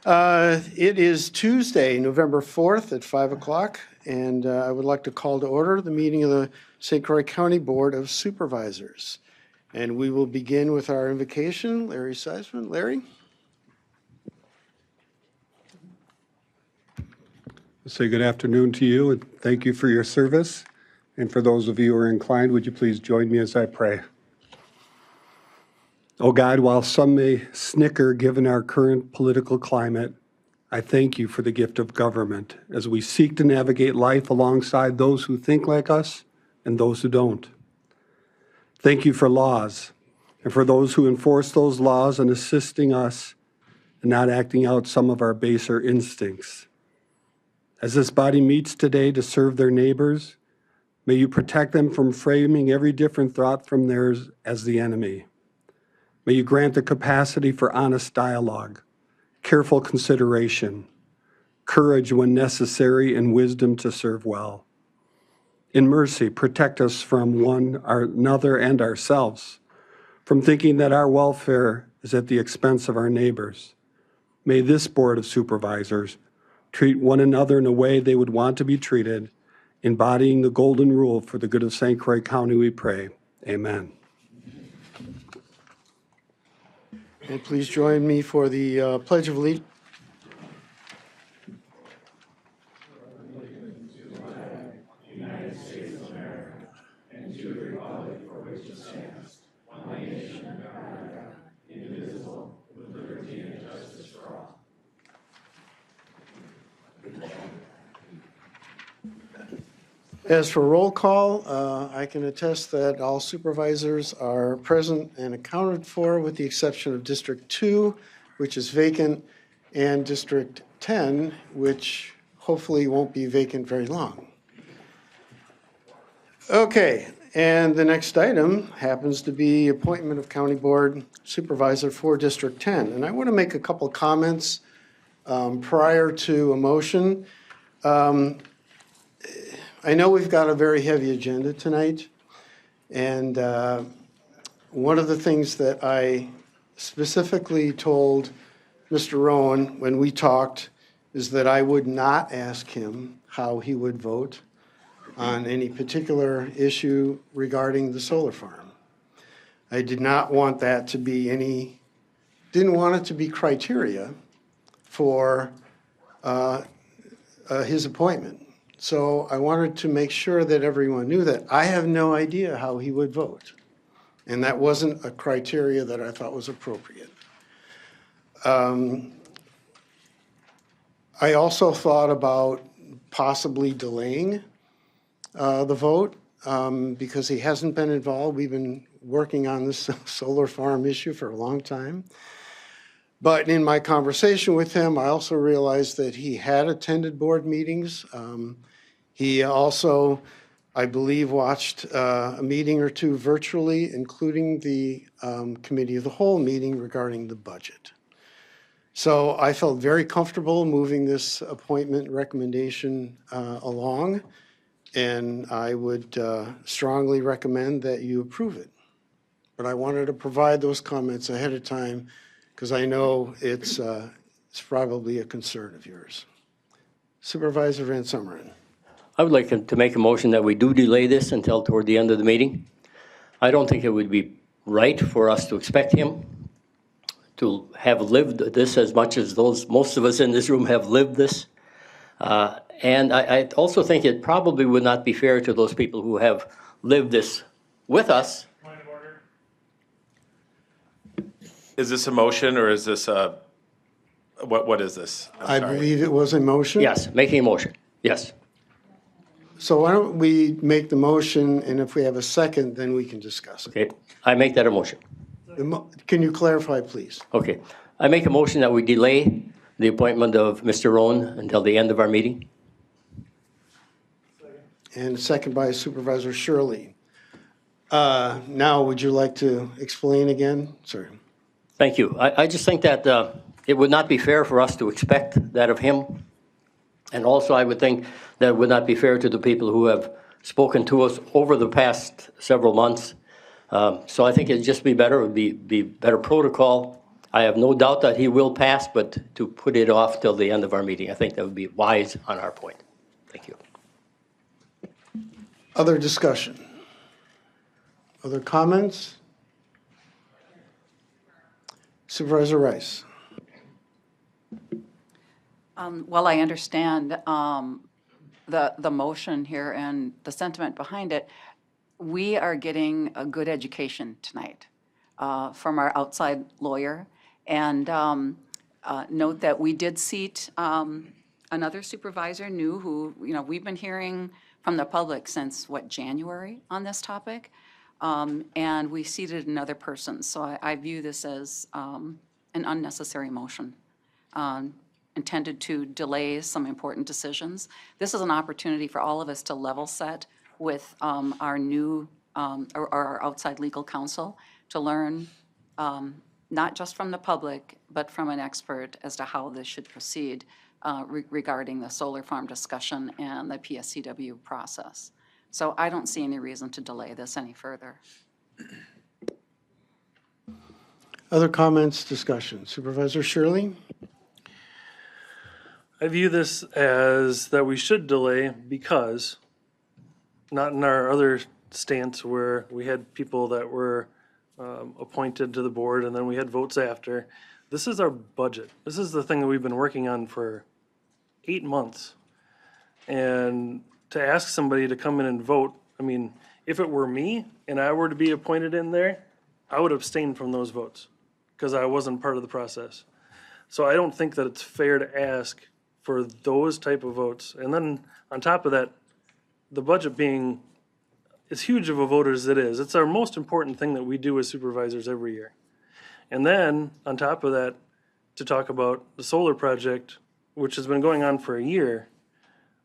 It is Tuesday, November 4th at 5 o'clock, and I would like to call to order the meeting of the St. Croix County Board of Supervisors. And we will begin with our invocation. Larry Seisman. Larry? Say good afternoon to you, and thank you for your service. And for those of you who are inclined, would you please join me as I pray? Oh God, while some may snicker given our current political climate, I thank you for the gift of government as we seek to navigate life alongside those who think like us and those who don't. Thank you for laws and for those who enforce those laws and assisting us in not acting out some of our baser instincts. As this body meets today to serve their neighbors, may you protect them from framing every different thought from theirs as the enemy. May you grant the capacity for honest dialogue, careful consideration, courage when necessary, and wisdom to serve well. In mercy, protect us from one another and ourselves, from thinking that our welfare is at the expense of our neighbors. May this Board of Supervisors treat one another in a way they would want to be treated, embodying the golden rule for the good of St. Croix County, we pray. Amen. And please join me for the Pledge of Allegiance. As for roll call, I can attest that all supervisors are present and accounted for, with the exception of District 2, which is vacant, and District 10, which hopefully won't be vacant very long. Okay, and the next item happens to be appointment of County Board Supervisor for District 10. And I want to make a couple comments prior to a motion. I know we've got a very heavy agenda tonight, and one of the things that I specifically told Mr. Rowan when we talked is that I would not ask him how he would vote on any particular issue regarding the solar farm. I did not want that to be didn't want it to be criteria for his appointment. So I wanted to make sure that everyone knew that I have no idea how he would vote. And that wasn't a criteria that I thought was appropriate. I also thought about possibly delaying the vote because he hasn't been involved. We've been working on this solar farm issue for a long time. But in my conversation with him, I also realized that he had attended board meetings. He also, I believe, watched a meeting or two virtually, including the Committee of the Whole meeting regarding the budget. So I felt very comfortable moving this appointment recommendation along, and I would strongly recommend that you approve it. But I wanted to provide those comments ahead of time because I know it's probably a concern of yours. Supervisor Van Summeren. I would like to make a motion that we do delay this until toward the end of the meeting. I don't think it would be right for us to expect him to have lived this as much as most of us in this room have lived this. And I also think it probably would not be fair to those people who have lived this with us. Point of order. Is this a motion or is this a, what is this? I believe it was a motion. Yes, making a motion, yes. So why don't we make the motion, and if we have a second, then we can discuss it. Okay, I make that a motion. Can you clarify, please? Okay, I make a motion that we delay the appointment of Mr. Rowan until the end of our meeting. And a second by Supervisor Shirley. Now, would you like to explain again? Sorry. Thank you. I just think that it would not be fair for us to expect that of him. And also, I would think that it would not be fair to the people who have spoken to us over the past several months. So I think it'd just be better, it would be better protocol I have no doubt that he will pass, but to put it off till the end of our meeting, I think that would be wise on our point. Thank you. Other discussion? Other comments? Supervisor Rice. Well, I understand the motion here and the sentiment behind it. We are getting a good education tonight from our outside lawyer. And note that we did seat another supervisor new who, we've been hearing from the public since, January on this topic. And we seated another person. So I view this as an unnecessary motion intended to delay some important decisions. This is an opportunity for all of us to level set with our new, or our outside legal counsel to learn not just from the public, but from an expert as to how this should proceed regarding the solar farm discussion and the PSCW process. So I don't see any reason to delay this any further. Other comments, discussion? Supervisor Shirley? I view this as that we should delay because, not in our other stance where we had people that were appointed to the board and then we had votes after. This is our budget. This is the thing that we've been working on for 8 months. And to ask somebody to come in and vote, I mean, if it were me and I were to be appointed in there, I would abstain from those votes because I wasn't part of the process. So I don't think that it's fair to ask for those type of votes. And then on top of that, the budget being as huge of a vote as it is, it's our most important thing that we do as supervisors every year. And then on top of that, to talk about the solar project, which has been going on for a year,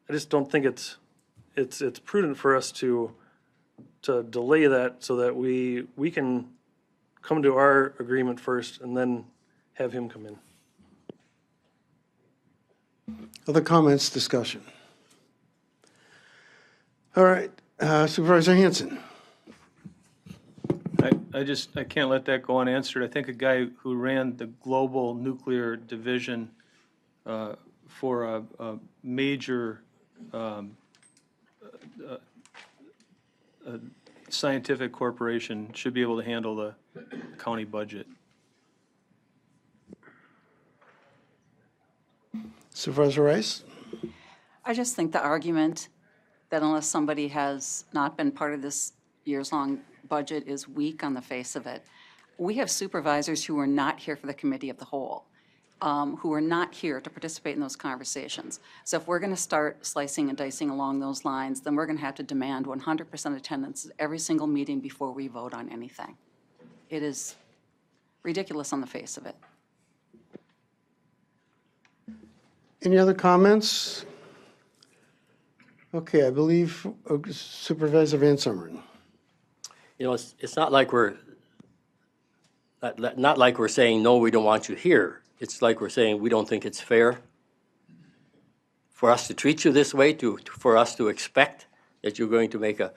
I just don't think it's prudent for us to delay that so that we can come to our agreement first and then have him come in. Other comments, discussion? All right, Supervisor Hanson. I can't let that go unanswered. I think a guy who ran the global nuclear division for a major scientific corporation should be able to handle the county budget. Supervisor Rice? I just think the argument that unless somebody has not been part of this years-long budget is weak on the face of it. We have supervisors who are not here for the committee of the whole, who are not here to participate in those conversations. So if we're going to start slicing and dicing along those lines, then we're going to have to demand 100% attendance at every single meeting before we vote on anything. It is ridiculous on the face of it. Any other comments? Okay, I believe Supervisor Van Summeren. You know, it's not like we're not like we're saying, no, we don't want you here. It's like we're saying, we don't think it's fair for us to treat you this way, for us to expect that you're going to make a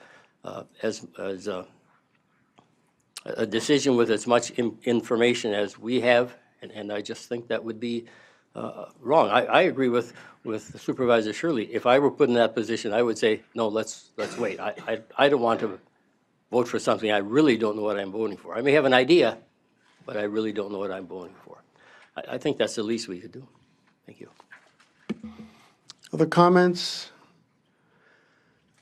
decision with as much information as we have, and I just think that would be wrong. I agree with Supervisor Shirley. If I were put in that position, I would say, no, let's wait. I don't want to vote for something I really don't know what I'm voting for. I may have an idea, but I really don't know what I'm voting for. I think that's the least we could do. Thank you. Other comments?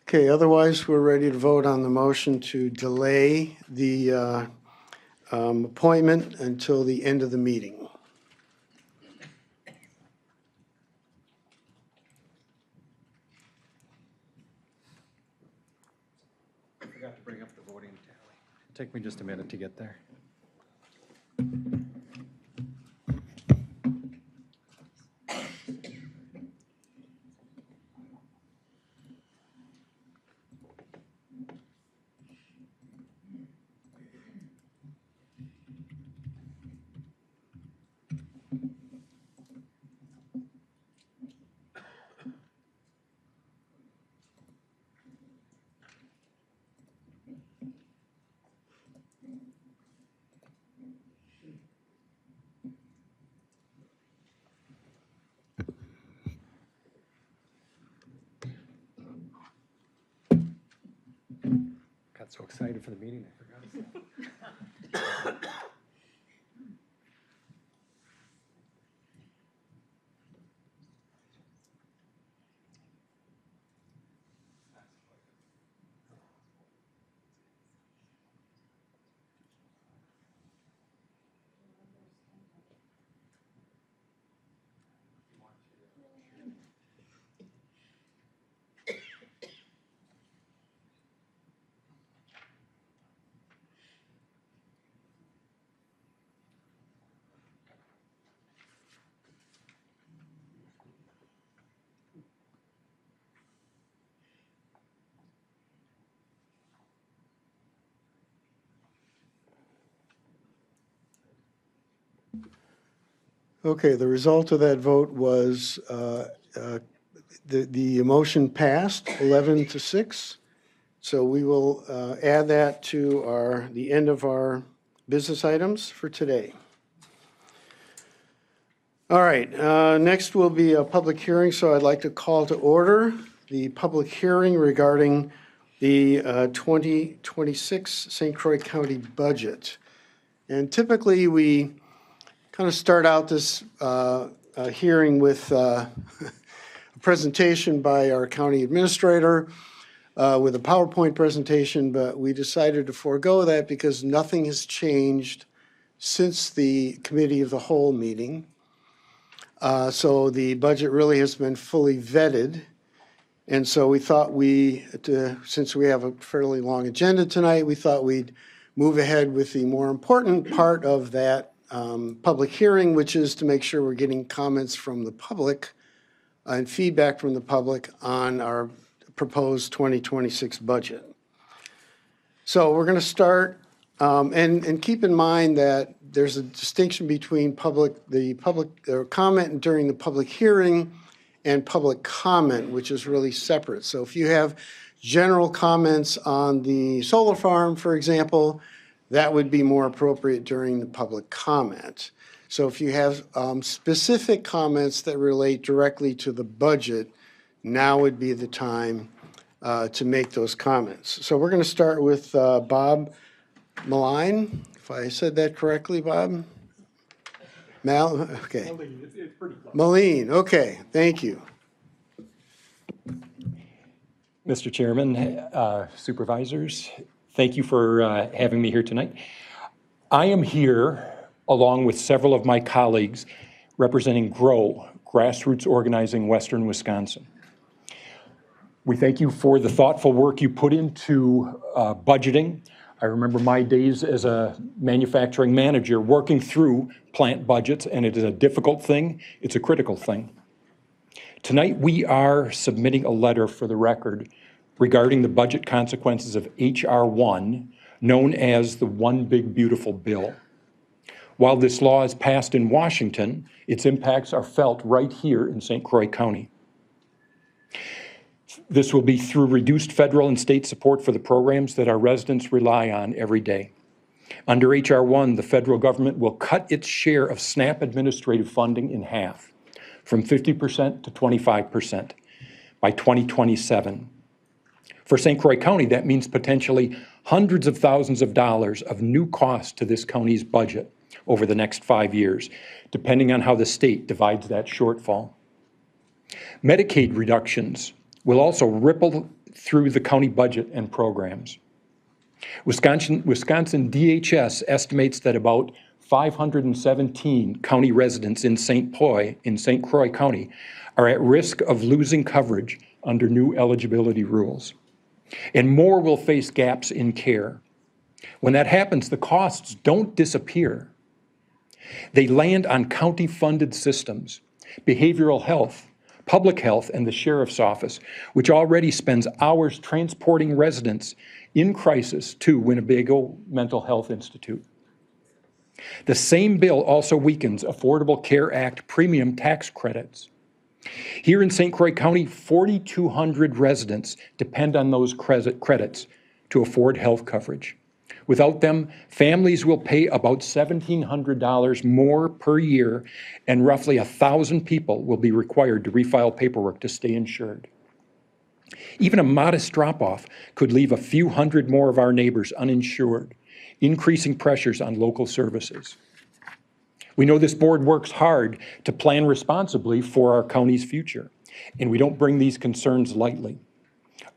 Okay, otherwise, we're ready to vote on the motion to delay the appointment until the end of the meeting. I forgot to bring up the voting tally. Take me just a minute to get there. Got so excited for the meeting, I forgot. Okay, the result of that vote was the motion passed 11-6. So we will add that to the end of our business items for today. All right, next will be a public hearing, so I'd like to call to order the public hearing regarding the 2026 St. Croix County budget. And typically, we kind of start out this hearing with a presentation by our county administrator with a PowerPoint presentation, but we decided to forego that because nothing has changed since the committee of the whole meeting. So the budget really has been fully vetted. And so we thought since we have a fairly long agenda tonight, we thought we'd move ahead with the more important part of that public hearing, which is to make sure we're getting comments from the public and feedback from the public on our proposed 2026 budget. So we're going to start, and keep in mind that there's a distinction between comment during the public hearing and public comment, which is really separate. So if you have general comments on the solar farm, for example, that would be more appropriate during the public comment. So if you have specific comments that relate directly to the budget, now would be the time to make those comments. So we're going to start with Bob Maline, if I said that correctly, Bob? Okay. Maline, okay, thank you. Mr. Chairman, supervisors, thank you for having me here tonight. I am here along with several of my colleagues representing GROW, Grassroots Organizing Western Wisconsin. We thank you for the thoughtful work you put into budgeting. I remember my days as a manufacturing manager working through plant budgets, and it is a difficult thing. It's a critical thing. Tonight, we are submitting a letter for the record regarding the budget consequences of H.R. 1, known as the One Big Beautiful Bill. While this law is passed in Washington, its impacts are felt right here in St. Croix County. This will be through reduced federal and state support for the programs that our residents rely on every day. Under H.R. 1, the federal government will cut its share of SNAP administrative funding in half, from 50% to 25% by 2027. For St. Croix County, that means potentially hundreds of thousands of dollars of new costs to this county's budget over the next 5 years, depending on how the state divides that shortfall. Medicaid reductions will also ripple through the county budget and programs. Wisconsin DHS estimates that about 517 county residents in St. Croix County are at risk of losing coverage under new eligibility rules. And more will face gaps in care. When that happens, the costs don't disappear. They land on county-funded systems, behavioral health, public health, and the sheriff's office, which already spends hours transporting residents in crisis to Winnebago Mental Health Institute. The same bill also weakens Affordable Care Act premium tax credits. Here in St. Croix County, 4,200 residents depend on those credits to afford health coverage. Without them, families will pay about $1,700 more per year, and roughly 1,000 people will be required to refile paperwork to stay insured. Even a modest drop-off could leave a few hundred more of our neighbors uninsured, increasing pressures on local services. We know this board works hard to plan responsibly for our county's future, and we don't bring these concerns lightly.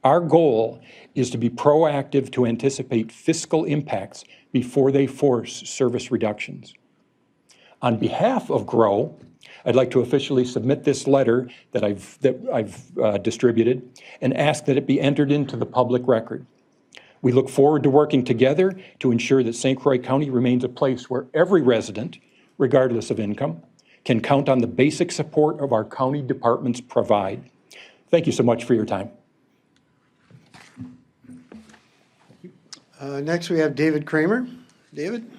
Our goal is to be proactive to anticipate fiscal impacts before they force service reductions. On behalf of GROW, I'd like to officially submit this letter that I've distributed and ask that it be entered into the public record. We look forward to working together to ensure that St. Croix County remains a place where every resident, regardless of income, can count on the basic support of our county departments provide. Thank you so much for your time. Next, we have David Kramer. David?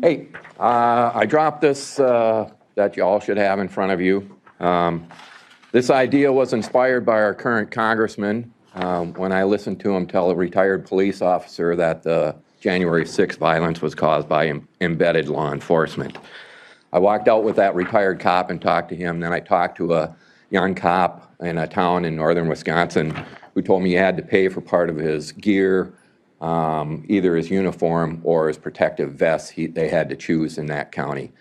Hey, I dropped this that you all should have in front of you. This idea was inspired by our current congressman when I listened to him tell a retired police officer that the January 6th violence was caused by embedded law enforcement. I walked out with that retired cop and talked to him. Then I talked to a young cop in a town in northern Wisconsin who told me he had to pay for part of his gear, either his uniform or his protective vest. They had to choose in that county.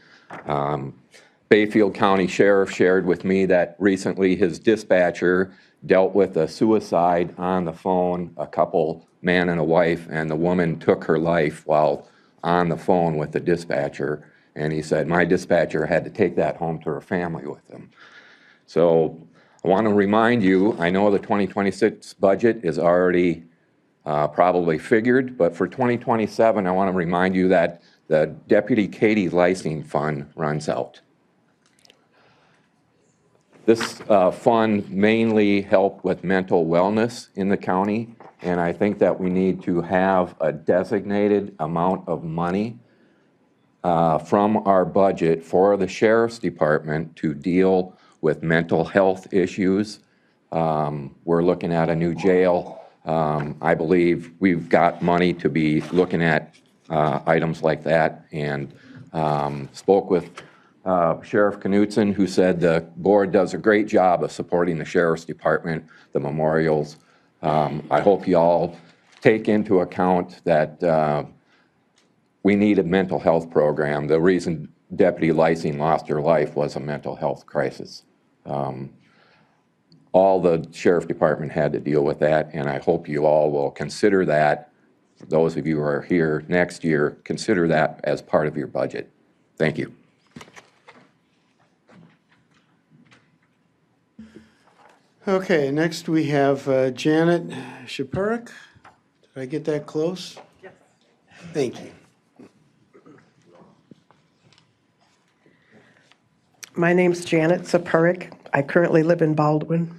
Bayfield County Sheriff shared with me that recently his dispatcher dealt with a suicide on the phone, a couple, man and a wife, and the woman took her life while on the phone with the dispatcher. And he said, my dispatcher had to take that home to her family with him. So I want to remind you, I know the 2026 budget is already probably figured, but for 2027, I want to remind you that the Deputy Katie Licensing Fund runs out. This fund mainly helped with mental wellness in the county, and I think that we need to have a designated amount of money from our budget for the Sheriff's Department to deal with mental health issues. We're looking at a new jail. I believe we've got money to be looking at items like that, and spoke with Sheriff Knutson, who said the board does a great job of supporting the Sheriff's Department, the memorials. I hope you all take into account that we need a mental health program. The reason Deputy Lysing lost her life was a mental health crisis. All the Sheriff Department had to deal with that, and I hope you all will consider that. For those of you who are here next year, consider that as part of your budget. Thank you. Okay, next we have Janet Shapurik. Did I get that close? Yes. Thank you. My name's Janet Sapurik. I currently live in Baldwin.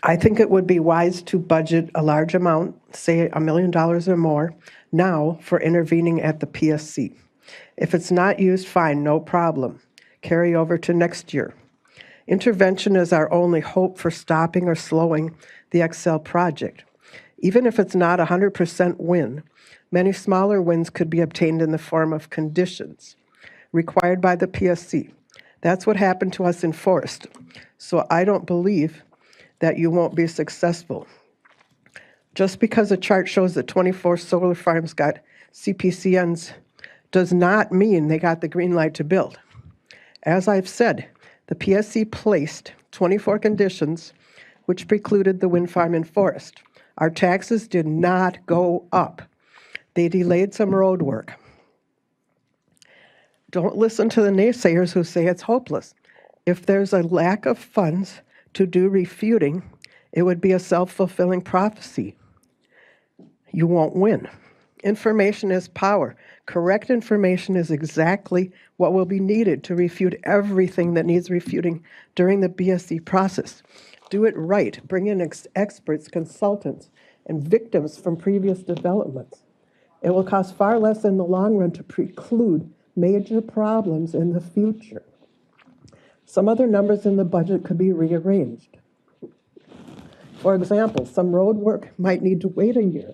I think it would be wise to budget a large amount, say $1 million or more, now for intervening at the PSC. If it's not used, fine, no problem. Carry over to next year. Intervention is our only hope for stopping or slowing the Excel project. Even if it's not a 100% win, many smaller wins could be obtained in the form of conditions required by the PSC. That's what happened to us in Forest. So I don't believe that you won't be successful. Just because a chart shows that 24 solar farms got CPCNs does not mean they got the green light to build. As I've said, the PSC placed 24 conditions which precluded the wind farm in Forest. Our taxes did not go up. They delayed some road work. Don't listen to the naysayers who say it's hopeless. If there's a lack of funds to do refuting, it would be a self-fulfilling prophecy. You won't win. Information is power. Correct information is exactly what will be needed to refute everything that needs refuting during the BSC process. Do it right. Bring in experts, consultants, and victims from previous developments. It will cost far less in the long run to preclude major problems in the future. Some other numbers in the budget could be rearranged. For example, some road work might need to wait a year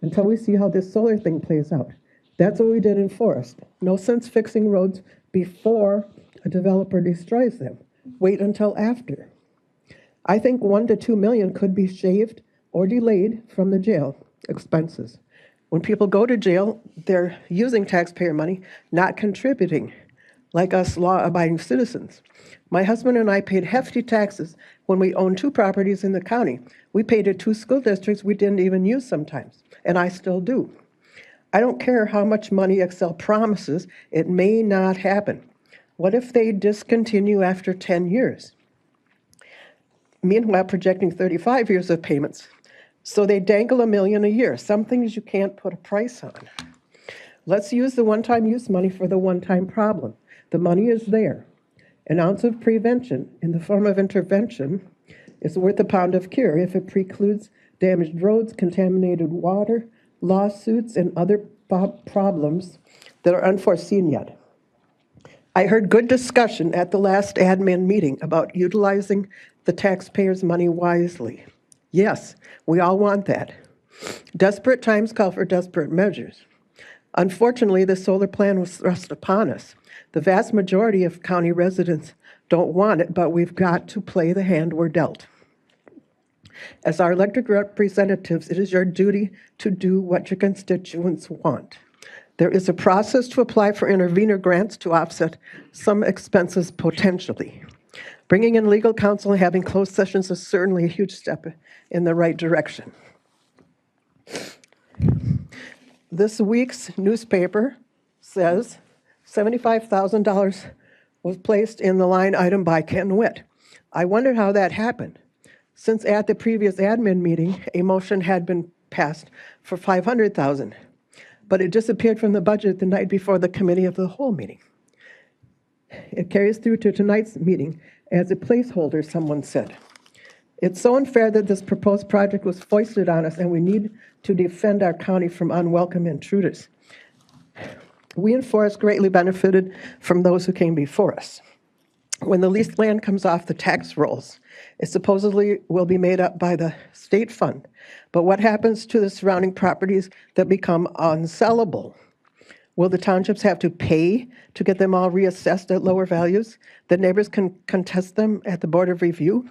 until we see how this solar thing plays out. That's what we did in Forest. No sense fixing roads before a developer destroys them. Wait until after. I think 1 to 2 million could be shaved or delayed from the jail expenses. When people go to jail, they're using taxpayer money, not contributing, like us law-abiding citizens. My husband and I paid hefty taxes when we owned 2 properties in the county. We paid to 2 school districts we didn't even use sometimes, and I still do. I don't care how much money Excel promises, it may not happen. What if they discontinue after 10 years? Meanwhile, projecting 35 years of payments. So they dangle $1 million a year, some things you can't put a price on. Let's use the one-time use money for the one-time problem. The money is there. An ounce of prevention in the form of intervention is worth a pound of cure if it precludes damaged roads, contaminated water, lawsuits, and other problems that are unforeseen yet. I heard good discussion at the last admin meeting about utilizing the taxpayers' money wisely. Yes, we all want that. Desperate times call for desperate measures. Unfortunately, the solar plan was thrust upon us. The vast majority of county residents don't want it, but we've got to play the hand we're dealt. As our elected representatives, it is your duty to do what your constituents want. There is a process to apply for intervenor grants to offset some expenses potentially. Bringing in legal counsel and having closed sessions is certainly a huge step in the right direction. This week's newspaper says $75,000 was placed in the line item by Ken Witt. I wondered how that happened, since at the previous admin meeting, a motion had been passed for $500,000, but it disappeared from the budget the night before the committee of the whole meeting. It carries through to tonight's meeting as a placeholder, someone said. It's so unfair that this proposed project was foisted on us, and we need to defend our county from unwelcome intruders. We in Forest greatly benefited from those who came before us. When the leased land comes off the tax rolls, it supposedly will be made up by the state fund. But what happens to the surrounding properties that become unsellable? Will the townships have to pay to get them all reassessed at lower values? The neighbors can contest them at the Board of Review?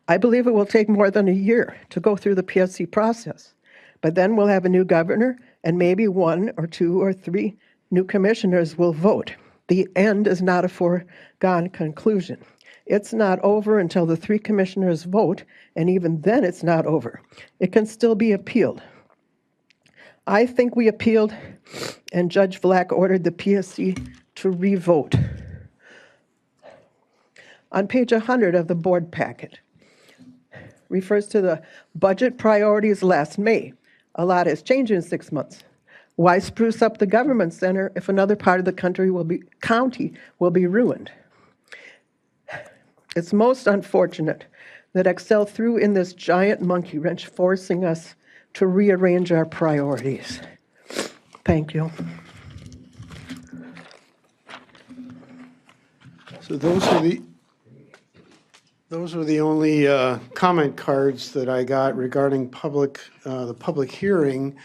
I believe it will take more than a year to go through the PSC process. But then we'll have a new governor, and maybe 1 or 2 or 3 new commissioners will vote. The end is not a foregone conclusion. It's not over until the 3 commissioners vote, and even then it's not over. It can still be appealed. I think we appealed, and Judge Vlack ordered the PSC to re-vote. On page 100 of the board packet, refers to the budget priorities last May. A lot has changed in 6 months. Why spruce up the government center if another part of the county will be ruined? It's most unfortunate that Excel threw in this giant monkey wrench, forcing us to rearrange our priorities. Thank you. So those were the only comment cards that I got regarding the public hearing.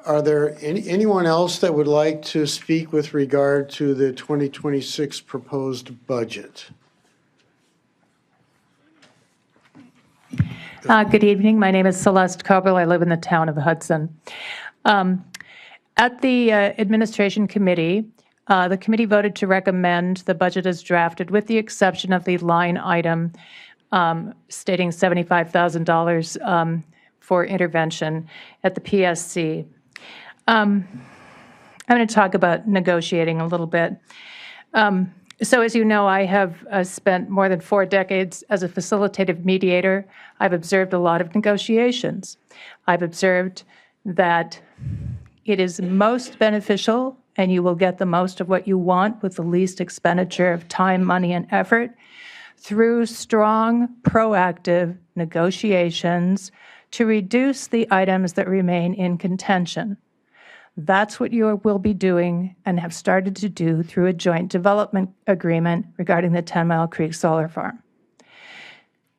Are there anyone else that would like to speak with regard to the 2026 proposed budget? Good evening. My name is Celeste Coble. I live in the town of Hudson. At the Administration Committee, the committee voted to recommend the budget as drafted with the exception of the line item stating $75,000 for intervention at the PSC. I'm going to talk about negotiating a little bit. So as you know, I have spent more than 4 decades as a facilitative mediator. I've observed a lot of negotiations. I've observed that it is most beneficial and you will get the most of what you want with the least expenditure of time, money, and effort through strong, proactive negotiations to reduce the items that remain in contention. That's what you will be doing and have started to do through a joint development agreement regarding the 10 Mile Creek Solar Farm.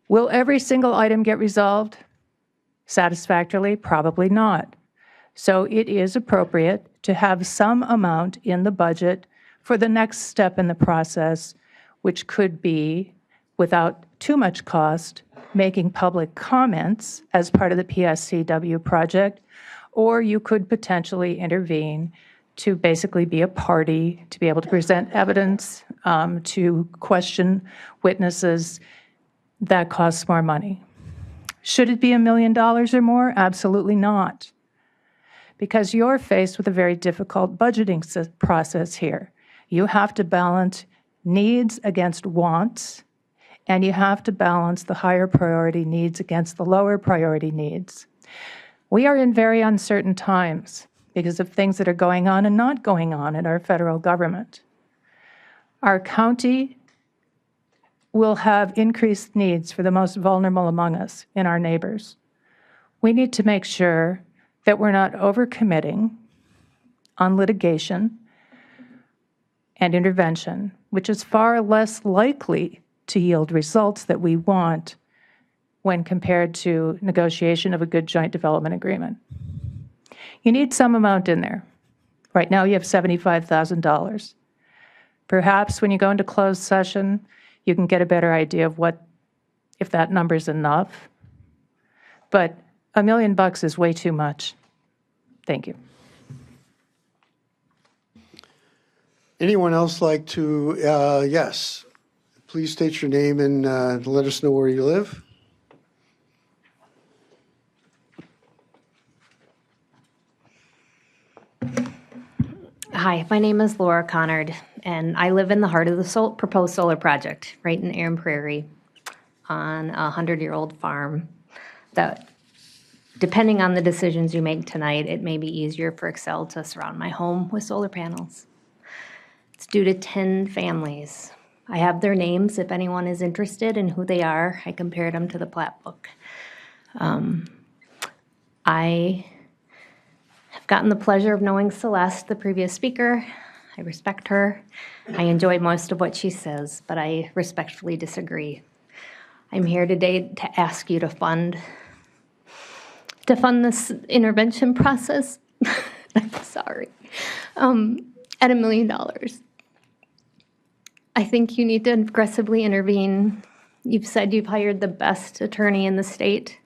Will every single item get resolved satisfactorily? Probably not. So it is appropriate to have some amount in the budget for the next step in the process, which could be, without too much cost, making public comments as part of the PSCW project, or you could potentially intervene to basically be a party, to be able to present evidence, to question witnesses. That costs more money. Should it be $1 million or more? Absolutely not. Because you're faced with a very difficult budgeting process here. You have to balance needs against wants, and you have to balance the higher priority needs against the lower priority needs. We are in very uncertain times because of things that are going on and not going on in our federal government. Our county will have increased needs for the most vulnerable among us in our neighbors. We need to make sure that we're not overcommitting on litigation and intervention, which is far less likely to yield results that we want when compared to negotiation of a good joint development agreement. You need some amount in there. Right now you have $75,000. Perhaps when you go into closed session, you can get a better idea of if that number's enough. But $1 million is way too much. Thank you. Anyone else like to, yes, please state your name and let us know where you live. Hi, my name is Laura Connard, and I live in the heart of the proposed solar project, right in Aaron Prairie, on a 100-year-old farm that, depending on the decisions you make tonight, it may be easier for Excel to surround my home with solar panels. It's due to 10 families. I have their names if anyone is interested in who they are. I compared them to the plat book. I have gotten the pleasure of knowing Celeste, the previous speaker. I respect her. I enjoy most of what she says, but I respectfully disagree. I'm here today to ask you to fund this intervention process. I'm sorry. At $1 million. I think you need to aggressively intervene. You've said you've hired the best attorney in the state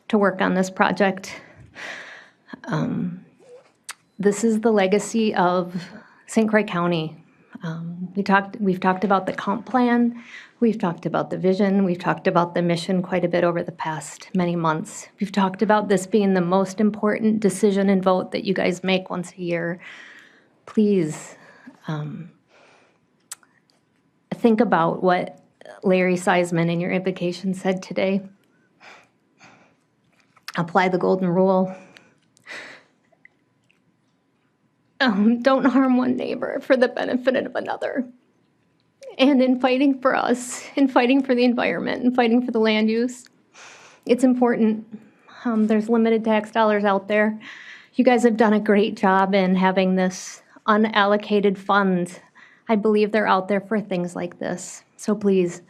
to work on this project. This is the legacy of St. Croix County. We've talked about the comp plan, we've talked about the vision, we've talked about the mission quite a bit over the past many months. We've talked about this being the most important decision and vote that you guys make once a year. Please think about what Larry Seisman in your invocation said today. Apply the golden rule. Don't harm one neighbor for the benefit of another. And in fighting for us, in fighting for the environment, and fighting for the land use, it's important. There's limited tax dollars out there. You guys have done a great job in having this unallocated funds. I believe they're out there for things like this. So please,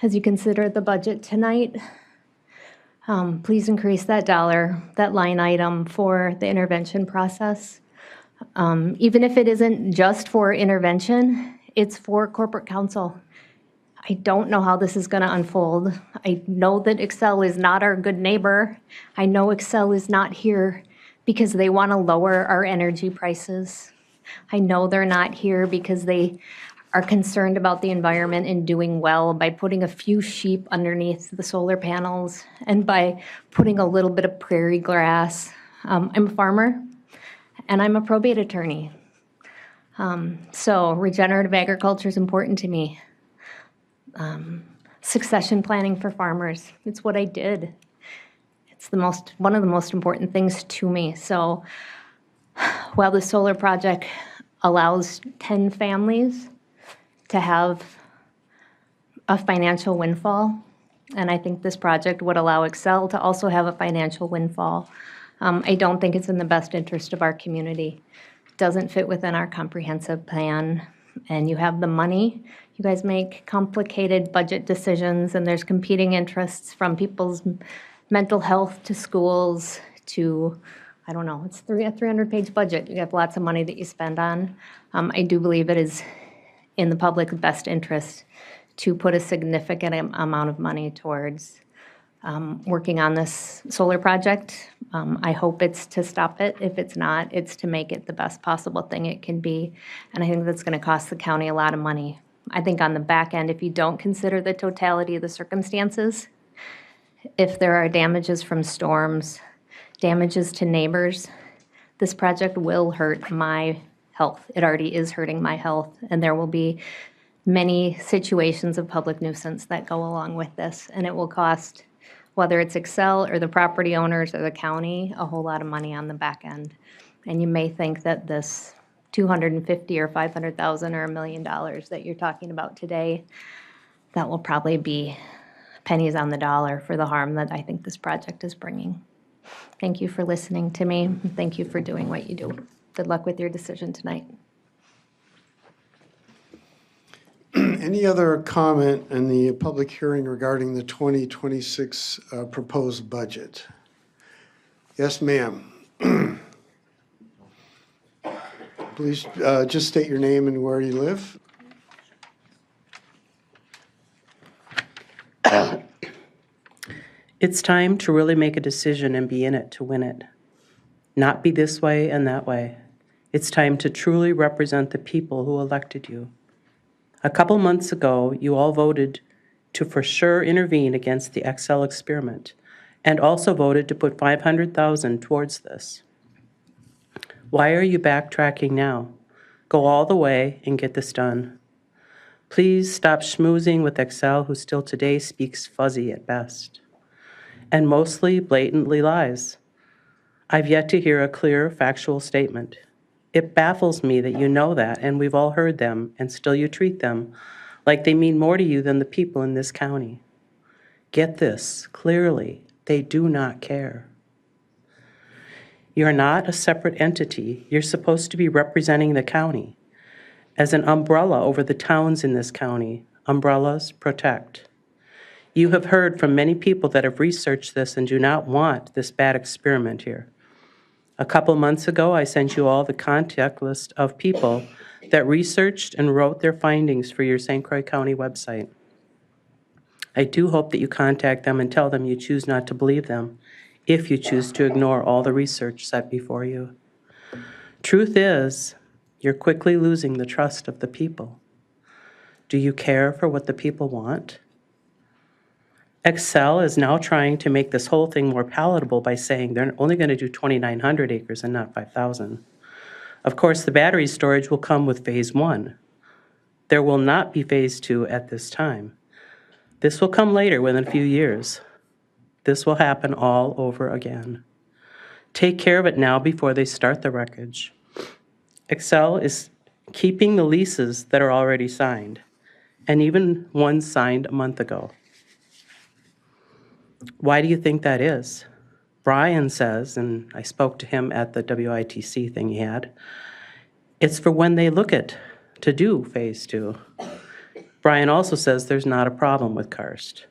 as you consider the budget tonight, please increase that line item for the intervention process. Even if it isn't just for intervention, it's for corporate counsel. I don't know how this is going to unfold. I know that Excel is not our good neighbor. I know Excel is not here because they want to lower our energy prices. I know they're not here because they are concerned about the environment and doing well by putting a few sheep underneath the solar panels and by putting a little bit of prairie grass. I'm a farmer. And I'm a probate attorney. So regenerative agriculture is important to me. Succession planning for farmers, it's what I did. It's one of the most important things to me. So while the solar project allows 10 families to have a financial windfall, and I think this project would allow Excel to also have a financial windfall, I don't think it's in the best interest of our community. It doesn't fit within our comprehensive plan. And you have the money. You guys make complicated budget decisions, and there's competing interests from people's mental health to schools to I don't know, it's a 300-page budget. You have lots of money that you spend on. I do believe it is in the public's best interest to put a significant amount of money towards working on this solar project. I hope it's to stop it. If it's not, it's to make it the best possible thing it can be. And I think that's going to cost the county a lot of money. I think on the back end, if you don't consider the totality of the circumstances, if there are damages from storms, damages to neighbors, this project will hurt my health. It already is hurting my health, and there will be many situations of public nuisance that go along with this, and it will cost, whether it's Excel or the property owners or the county, a whole lot of money on the back end. And you may think that this $250,000 or $500,000 or $1 million that you're talking about today, that will probably be pennies on the dollar for the harm that I think this project is bringing. Thank you for listening to me, and thank you for doing what you do. Good luck with your decision tonight. Any other comment in the public hearing regarding the 2026 proposed budget? Yes, ma'am. Please just state your name and where you live. It's time to really make a decision and be in it to win it. Not be this way and that way. It's time to truly represent the people who elected you. A couple months ago, you all voted to for sure intervene against the Excel experiment and also voted to put $500,000 towards this. Why are you backtracking now? Go all the way and get this done. Please stop schmoozing with Excel, who still today speaks fuzzy at best, and mostly blatantly lies. I've yet to hear a clear, factual statement. It baffles me that you know that, and we've all heard them, and still you treat them like they mean more to you than the people in this county. Get this, clearly, they do not care. You're not a separate entity. You're supposed to be representing the county as an umbrella over the towns in this county. Umbrellas protect. You have heard from many people that have researched this and do not want this bad experiment here. A couple months ago, I sent you all the contact list of people that researched and wrote their findings for your St. Croix County website. I do hope that you contact them and tell them you choose not to believe them if you choose to ignore all the research set before you. Truth is, you're quickly losing the trust of the people. Do you care for what the people want? Excel is now trying to make this whole thing more palatable by saying they're only going to do 2,900 acres and not 5,000. Of course, the battery storage will come with phase 1. There will not be phase 2 at this time. This will come later within a few years. This will happen all over again. Take care of it now before they start the wreckage. Excel is keeping the leases that are already signed, and even ones signed a month ago. Why do you think that is? Brian says, and I spoke to him at the WITC thing he had, it's for when they look at to do phase 2. Brian also says there's not a problem with karst.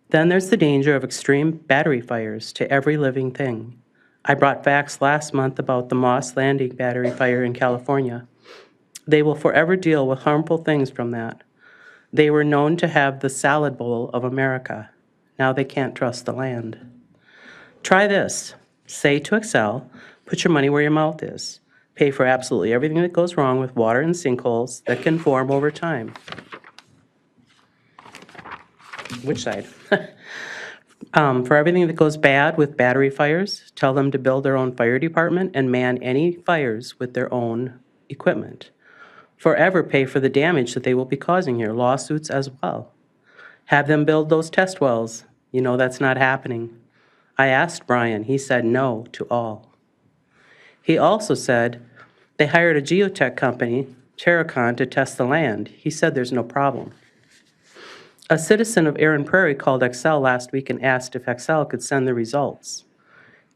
Then there's the danger of extreme battery fires to every living thing. I brought facts last month about the Moss Landing battery fire in California. They will forever deal with harmful things from that. They were known to have the salad bowl of America. Now they can't trust the land. Try this. Say to Excel, put your money where your mouth is. Pay for absolutely everything that goes wrong with water and sinkholes that can form over time. Which side? For everything that goes bad with battery fires, tell them to build their own fire department and man any fires with their own equipment. Forever pay for the damage that they will be causing here, lawsuits as well. Have them build those test wells. You know that's not happening. I asked Brian. He said no to all. He also said they hired a geotech company, Terracon, to test the land. He said there's no problem. A citizen of Erin Prairie called Excel last week and asked if Excel could send the results.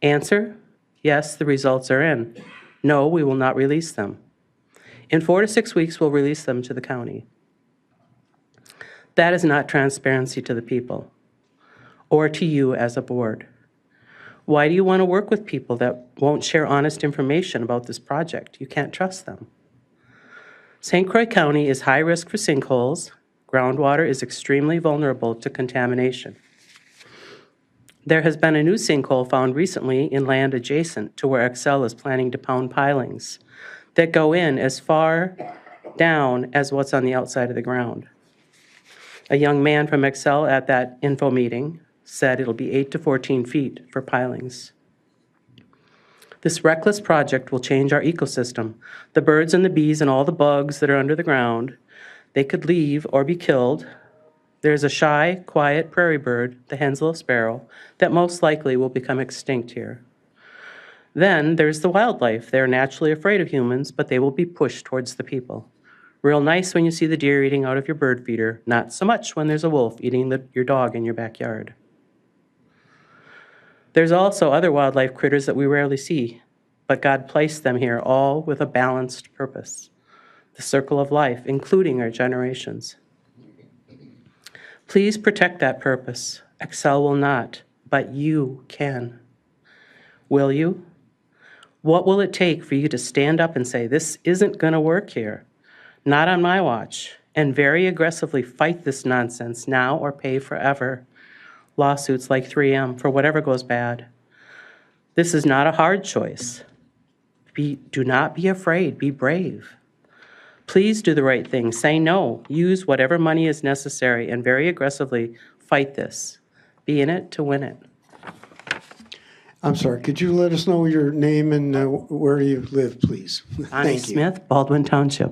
Answer, yes, the results are in. No, we will not release them. In 4 to 6 weeks, we'll release them to the county. That is not transparency to the people or to you as a board. Why do you want to work with people that won't share honest information about this project? You can't trust them. St. Croix County is high risk for sinkholes. Groundwater is extremely vulnerable to contamination. There has been a new sinkhole found recently in land adjacent to where Excel is planning to pound pilings that go in as far down as what's on the outside of the ground. A young man from Excel at that info meeting said it'll be 8 to 14 feet for pilings. This reckless project will change our ecosystem. The birds and the bees and all the bugs that are under the ground, they could leave or be killed. There's a shy, quiet prairie bird, the Henslow sparrow, that most likely will become extinct here. Then there's the wildlife. They're naturally afraid of humans, but they will be pushed towards the people. Real nice when you see the deer eating out of your bird feeder, not so much when there's a wolf eating your dog in your backyard. There's also other wildlife critters that we rarely see, but God placed them here all with a balanced purpose. The circle of life, including our generations. Please protect that purpose. Excel will not, but you can. Will you? What will it take for you to stand up and say, this isn't going to work here? Not on my watch, and very aggressively fight this nonsense now or pay forever. Lawsuits like 3M for whatever goes bad. This is not a hard choice. Do not be afraid, be brave. Please do the right thing, say no, use whatever money is necessary, and very aggressively fight this. Be in it to win it. I'm sorry, could you let us know your name and where you live, please? Connie Thank you. Smith, Baldwin Township.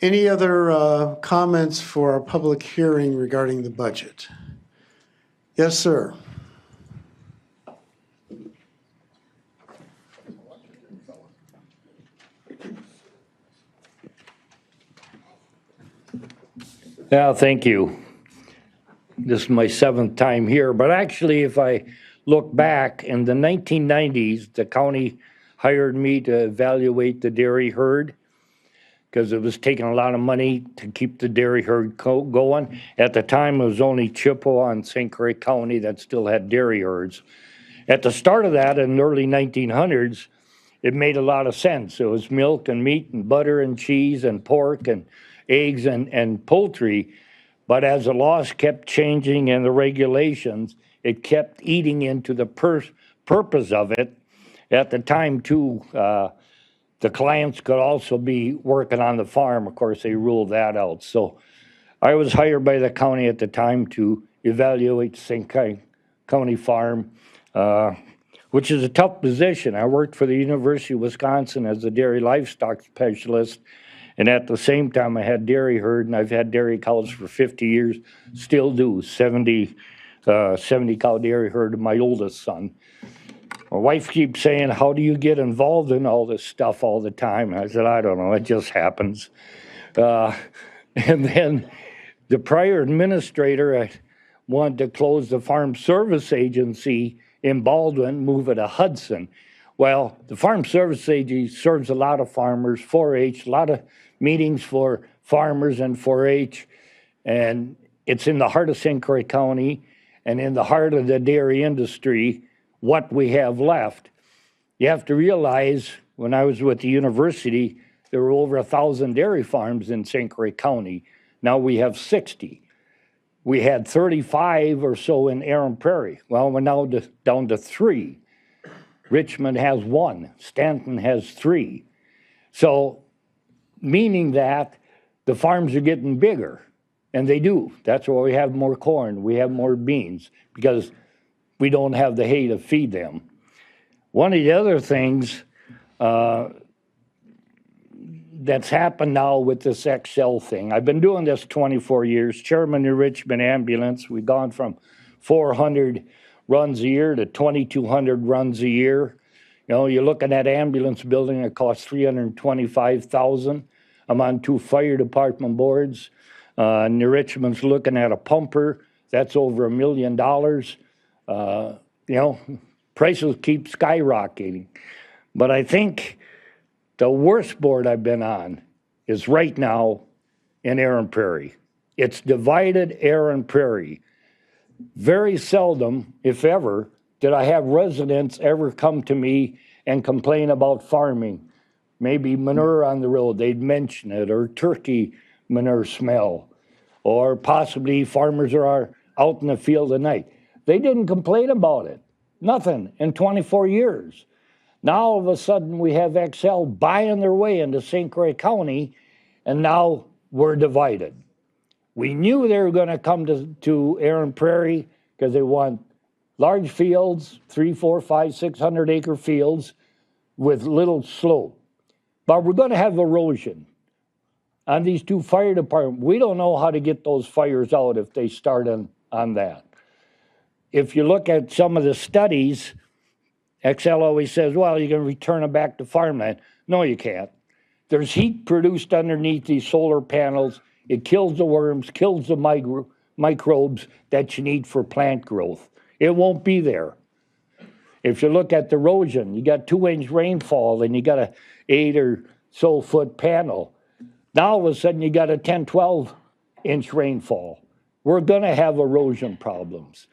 Any other comments for our public hearing regarding the budget? Yes, sir. Yeah, thank you. This is my 7th time here, but actually, if I look back in the 1990s, the county hired me to evaluate the dairy herd because it was taking a lot of money to keep the dairy herd going. At the time, it was only Chippewa and St. Croix County that still had dairy herds. At the start of that, in the early 1900s, it made a lot of sense. It was milk and meat and butter and cheese and pork and eggs and poultry. But as the laws kept changing and the regulations, it kept eating into the purpose of it. At the time, too, the clients could also be working on the farm. Of course, they ruled that out. So I was hired by the county at the time to evaluate St. Croix County Farm, which is a tough position. I worked for the University of Wisconsin as a dairy livestock specialist. And at the same time, I had dairy herd, and I've had dairy cows for 50 years, still do, 70 cow dairy herd of my oldest son. My wife keeps saying, how do you get involved in all this stuff all the time? I said, I don't know, it just happens. And then the prior administrator wanted to close the Farm Service Agency in Baldwin, move it to Hudson. Well, the Farm Service Agency serves a lot of farmers, 4-H, a lot of meetings for farmers and 4-H, and it's in the heart of St. Croix County and in the heart of the dairy industry, what we have left. You have to realize, when I was with the university, there were over 1,000 dairy farms in St. Croix County. Now we have 60. We had 35 or so in Aaron Prairie. Well, we're now down to 3. Richmond has 1. Stanton has 3. So, meaning that the farms are getting bigger, and they do. That's why we have more corn, we have more beans, because we don't have the hay to feed them. One of the other things that's happened now with this XL thing, I've been doing this 24 years, chairman of Richmond Ambulance. We've gone from 400 runs a year to 2,200 runs a year. You know, you're looking at ambulance building that costs $325,000. I'm on 2 fire department boards. New Richmond's looking at a pumper that's over $1 million. You know, prices keep skyrocketing. But I think the worst board I've been on is right now in Aaron Prairie. It's divided Aaron Prairie. Very seldom, if ever, did I have residents ever come to me and complain about farming. Maybe manure on the road, they'd mention it, or turkey manure smell, or possibly farmers are out in the field at night. They didn't complain about it. Nothing in 24 years. Now all of a sudden we have XL buying their way into St. Croix County, and now we're divided. We knew they were going to come to Aaron Prairie because they want large fields, 300, 400, 500, 600 acre fields with little slope. But we're going to have erosion on these two fire departments. We don't know how to get those fires out if they start on that. If you look at some of the studies, XL always says, well, you can return them back to farmland. No, you can't. There's heat produced underneath these solar panels. It kills the worms, kills the microbes that you need for plant growth. It won't be there. If you look at the erosion, you got 2-inch rainfall and you got a 8 or so foot panel. Now all of a sudden you got a 10, 12-inch rainfall. We're going to have erosion problems.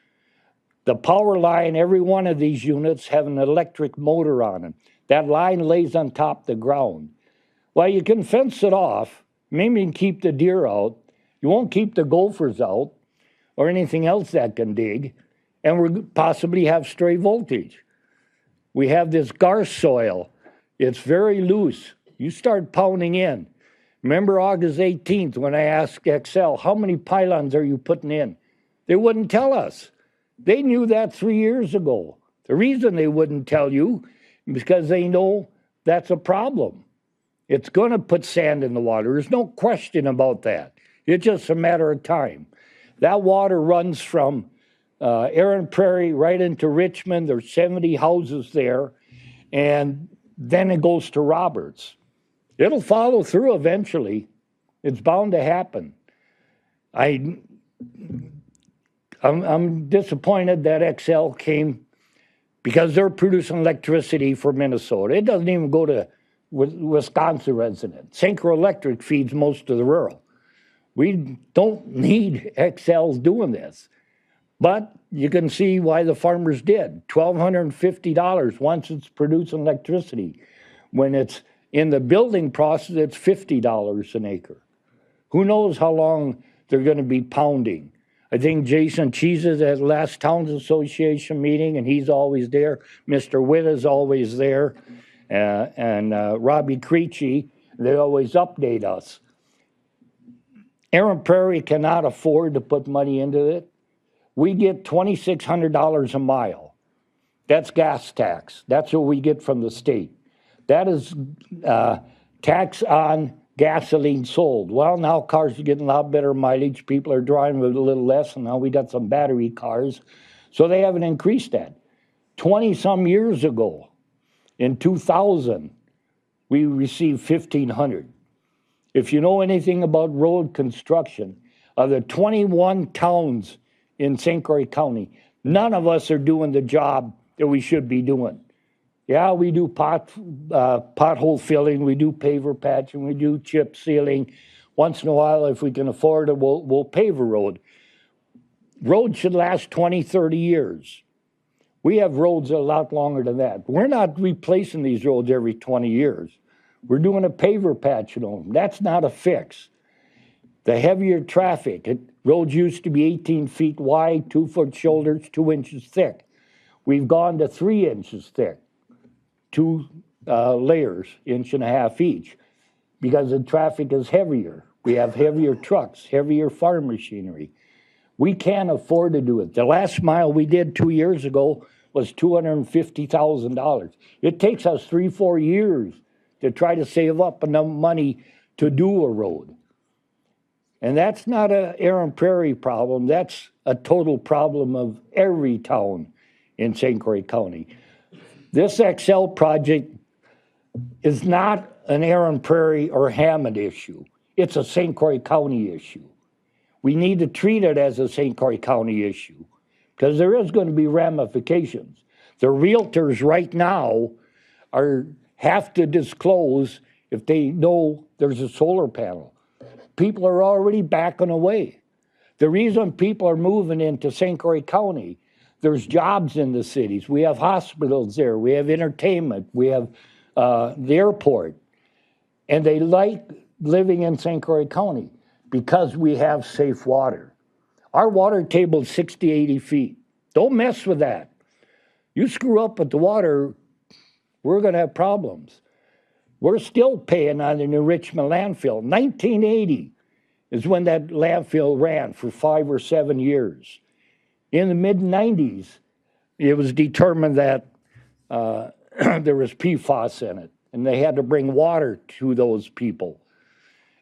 The power line, every one of these units have an electric motor on it. That line lays on top of the ground. Well, you can fence it off. Maybe you can keep the deer out. You won't keep the gophers out or anything else that can dig. And we'll possibly have stray voltage. We have this garth soil. It's very loose. You start pounding in. Remember August 18th when I asked XL, how many pylons are you putting in? They wouldn't tell us. They knew that 3 years ago. The reason they wouldn't tell you is because they know that's a problem. It's going to put sand in the water. There's no question about that. It's just a matter of time. That water runs from Aaron Prairie right into Richmond. There's 70 houses there. And then it goes to Roberts. It'll follow through eventually. It's bound to happen. I'm disappointed that XL came because they're producing electricity for Minnesota. It doesn't even go to Wisconsin residents. St. Croix Electric feeds most of the rural. We don't need XLs doing this. But you can see why the farmers did. $1,250 once it's producing electricity. When it's in the building process, it's $50 an acre. Who knows how long they're going to be pounding. I think Jason Cheese is at last Towns Association meeting, and he's always there. Mr. Witt is always there. And Robbie Creechy, they always update us. Aaron Prairie cannot afford to put money into it. We get $2,600 a mile. That's gas tax. That's what we get from the state. That is tax on gasoline sold. Well, now cars are getting a lot better mileage. People are driving with a little less, and now we got some battery cars. So they haven't increased that. 20-some years ago, in 2000, we received $1,500. If you know anything about road construction, of the 21 towns in St. Croix County, none of us are doing the job that we should be doing. Yeah, we do pothole filling, we do paver patching, we do chip sealing. Once in a while, if we can afford it, we'll pave a road. Roads should last 20, 30 years. We have roads a lot longer than that. We're not replacing these roads every 20 years. We're doing a paver patch on them. That's not a fix. The heavier traffic, roads used to be 18 feet wide, 2-foot shoulders, 2 inches thick. We've gone to 3 inches thick, 2 layers, 1.5 inches each, because the traffic is heavier. We have heavier trucks, heavier farm machinery. We can't afford to do it. The last mile we did 2 years ago was $250,000. It takes us 3-4 years to try to save up enough money to do a road. And that's not an Aaron Prairie problem. That's a total problem of every town in St. Croix County. This XL project is not an Aaron Prairie or Hammond issue. It's a St. Croix County issue. We need to treat it as a St. Croix County issue because there is going to be ramifications. The realtors right now have to disclose if they know there's a solar panel. people are already backing away. The reason people are moving into St. Croix County, there's jobs in the cities. We have hospitals there. We have entertainment. We have the airport. And they like living in St. Croix County because we have safe water. Our water table is 60, 80 feet. Don't mess with that. You screw up with the water, we're going to have problems. We're still paying on an enrichment landfill. 1980 is when that landfill ran for 5 or 7 years. In the mid-90s, it was determined that there was PFAS in it, and they had to bring water to those people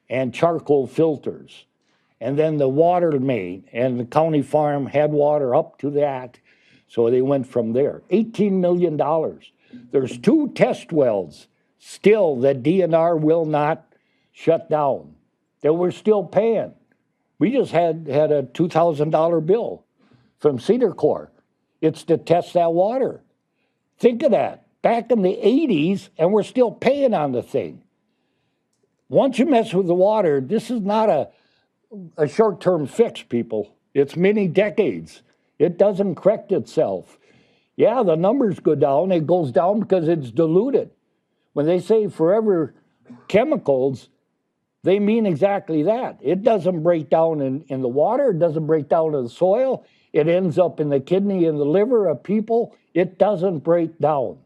and charcoal filters. And then the water main and the county farm had water up to that, so they went from there. $18 million. There's 2 test wells still that DNR will not shut down, that we're still paying. We just had a $2,000 bill from Cedar Corps. It's to test that water. Think of that, back in the 80s, and we're still paying on the thing. Once you mess with the water, this is not a short-term fix, people. It's many decades. It doesn't correct itself. Yeah, the numbers go down. It goes down because it's diluted. When they say forever chemicals, they mean exactly that. It doesn't break down in the water. It doesn't break down in the soil. It ends up in the kidney and the liver of people. It doesn't break down.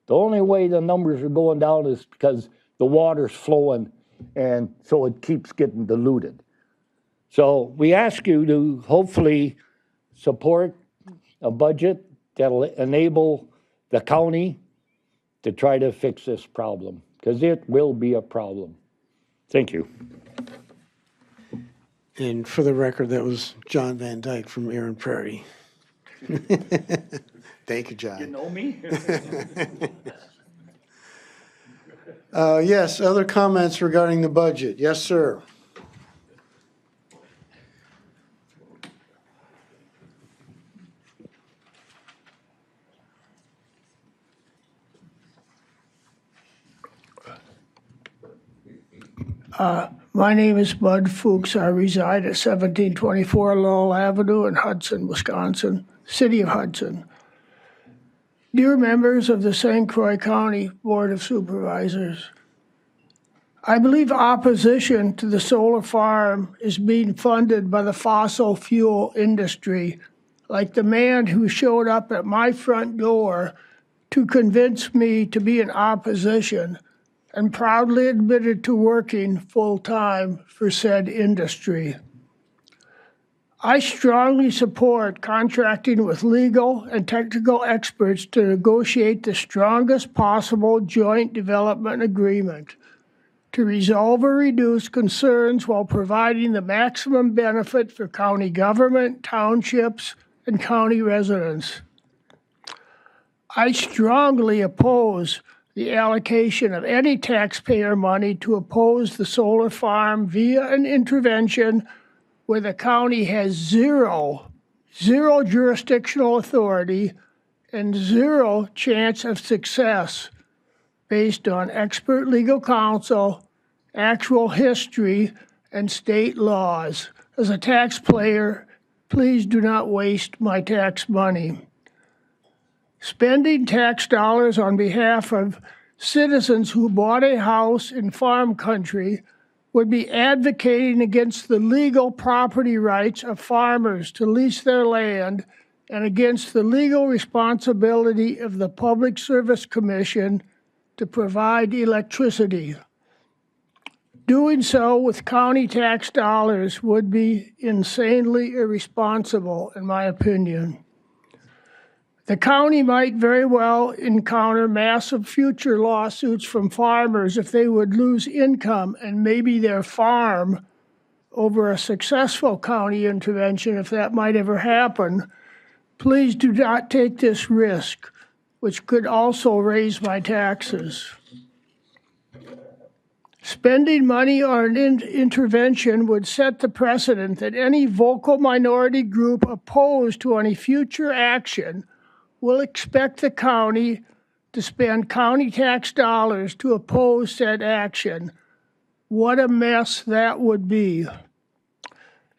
The only way the numbers are going down is because the water's flowing, and so it keeps getting diluted. So we ask you to hopefully support a budget that'll enable the county to try to fix this problem, because it will be a problem. Thank you. And for the record, that was John Van Dyke from Aaron Prairie. Thank you, John. You know me? Yes, other comments regarding the budget? Yes, sir. My name is Bud Fuchs. I reside at 1724 Lowell Avenue in Hudson, Wisconsin, City of Hudson. Dear members of the St. Croix County Board of Supervisors, I believe opposition to the solar farm is being funded by the fossil fuel industry, like the man who showed up at my front door to convince me to be in opposition and proudly admitted to working full-time for said industry. I strongly support contracting with legal and technical experts to negotiate the strongest possible joint development agreement to resolve or reduce concerns while providing the maximum benefit for county government, townships, and county residents. I strongly oppose the allocation of any taxpayer money to oppose the solar farm via an intervention where the county has zero jurisdictional authority and zero chance of success based on expert legal counsel, actual history, and state laws. As a taxpayer, please do not waste my tax money. Spending tax dollars on behalf of citizens who bought a house in farm country would be advocating against the legal property rights of farmers to lease their land and against the legal responsibility of the Public Service Commission to provide electricity. Doing so with county tax dollars would be insanely irresponsible, in my opinion. The county might very well encounter massive future lawsuits from farmers if they would lose income and maybe their farm over a successful county intervention, if that might ever happen. Please do not take this risk, which could also raise my taxes. Spending money on an intervention would set the precedent that any vocal minority group opposed to any future action will expect the county to spend county tax dollars to oppose said action, what a mess that would be.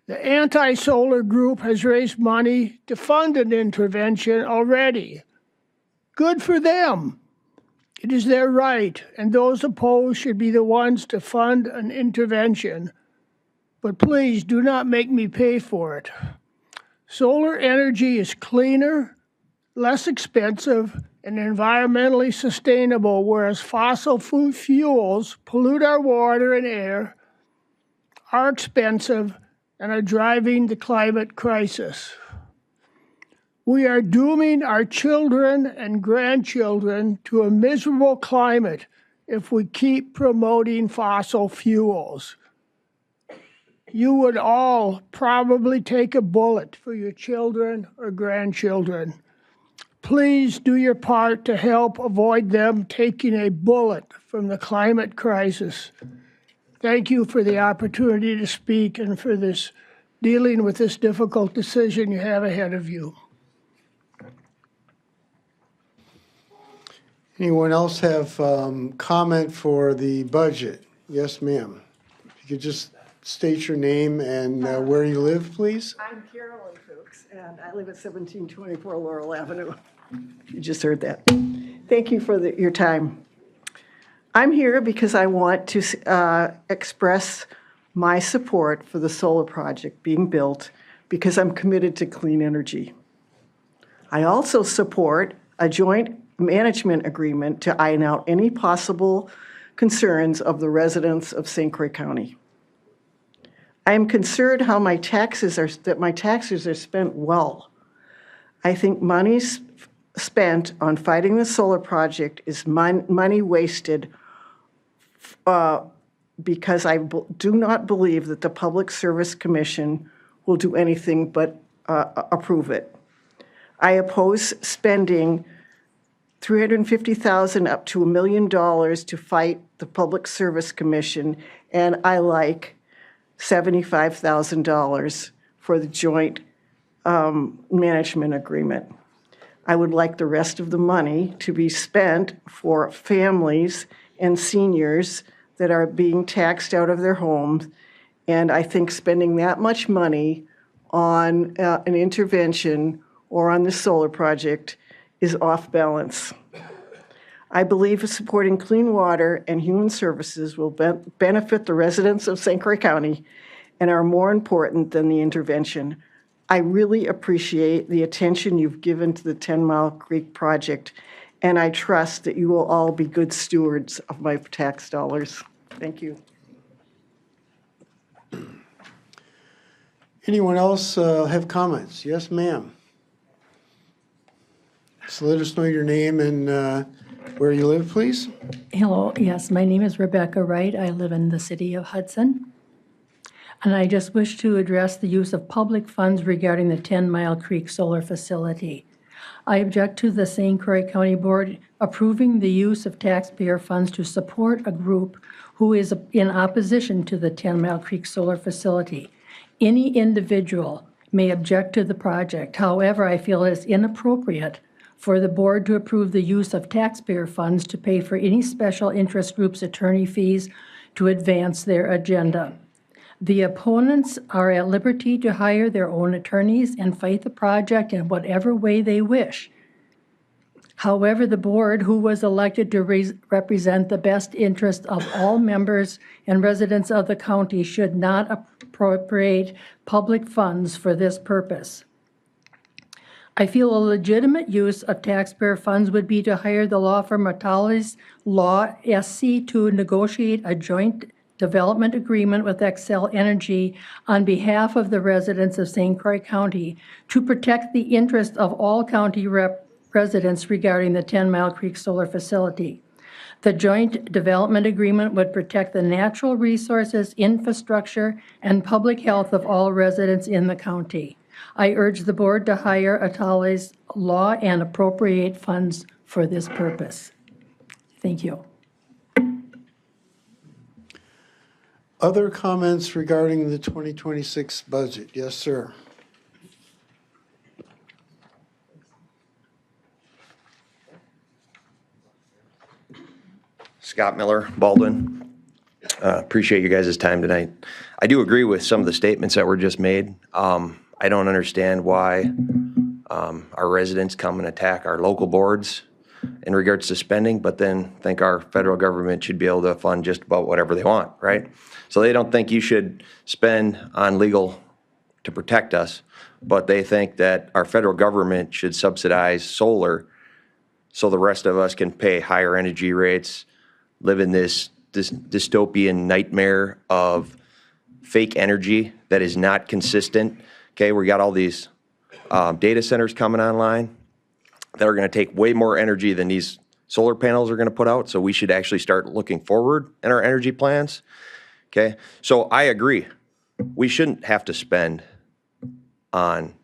The anti-solar group has raised money to fund an intervention already. Good for them. It is their right, and those opposed should be the ones to fund an intervention. But please do not make me pay for it. Solar energy is cleaner, less expensive, and environmentally sustainable, whereas fossil fuels pollute our water and air, are expensive, and are driving the climate crisis. We are dooming our children and grandchildren to a miserable climate if we keep promoting fossil fuels. You would all probably take a bullet for your children or grandchildren. Please do your part to help avoid them taking a bullet from the climate crisis. Thank you for the opportunity to speak and for this dealing with this difficult decision you have ahead of you. Anyone else have comment for the budget? Yes, ma'am. If you could just state your name and where you live, please. I'm Carolyn Fuchs, and I live at 1724 Laurel Avenue. You just heard that. Thank you for your time. I'm here because I want to express my support for the solar project being built because I'm committed to clean energy. I also support a joint management agreement to iron out any possible concerns of the residents of St. Croix County. I am concerned that my taxes are spent well. I think money spent on fighting the solar project is money wasted because I do not believe that the Public Service Commission will do anything but approve it. I oppose spending $350,000 up to $1 million to fight the Public Service Commission, and I like $75,000 for the joint management agreement. I would like the rest of the money to be spent for families and seniors that are being taxed out of their homes, and I think spending that much money on an intervention or on the solar project is off balance. I believe supporting clean water and human services will benefit the residents of St. Croix County and are more important than the intervention. I really appreciate the attention you've given to the 10 Mile Creek project, and I trust that you will all be good stewards of my tax dollars. Thank you. Anyone else have comments? Yes, ma'am. So let us know your name and where you live, please. Hello, yes, my name is Rebecca Wright. I live in the city of Hudson. And I just wish to address the use of public funds regarding the 10 Mile Creek Solar Facility. I object to the St. Croix County Board approving the use of taxpayer funds to support a group who is in opposition to the 10 Mile Creek Solar Facility. Any individual may object to the project. However, I feel it is inappropriate for the board to approve the use of taxpayer funds to pay for any special interest group's attorney fees to advance their agenda. The opponents are at liberty to hire their own attorneys and fight the project in whatever way they wish. However, the board, who was elected to represent the best interest of all members and residents of the county, should not appropriate public funds for this purpose. I feel a legitimate use of taxpayer funds would be to hire the law firm Atali's Law SC to negotiate a joint development agreement with Xcel Energy on behalf of the residents of St. Croix County to protect the interest of all county residents regarding the 10 Mile Creek Solar Facility. The joint development agreement would protect the natural resources, infrastructure, and public health of all residents in the county. I urge the board to hire Atali's Law and appropriate funds for this purpose. Thank you. Other comments regarding the 2026 budget? Yes, sir. Scott Miller, Baldwin. Appreciate you guys' time tonight. I do agree with some of the statements that were just made. I don't understand why our residents come and attack our local boards in regards to spending, but then think our federal government should be able to fund just about whatever they want, right? So they don't think you should spend on legal to protect us, but they think that our federal government should subsidize solar so the rest of us can pay higher energy rates, live in this dystopian nightmare of fake energy that is not consistent. Okay, we got all these data centers coming online that are going to take way more energy than these solar panels are going to put out. So we should actually start looking forward in our energy plans. Okay, so I agree. We shouldn't have to spend on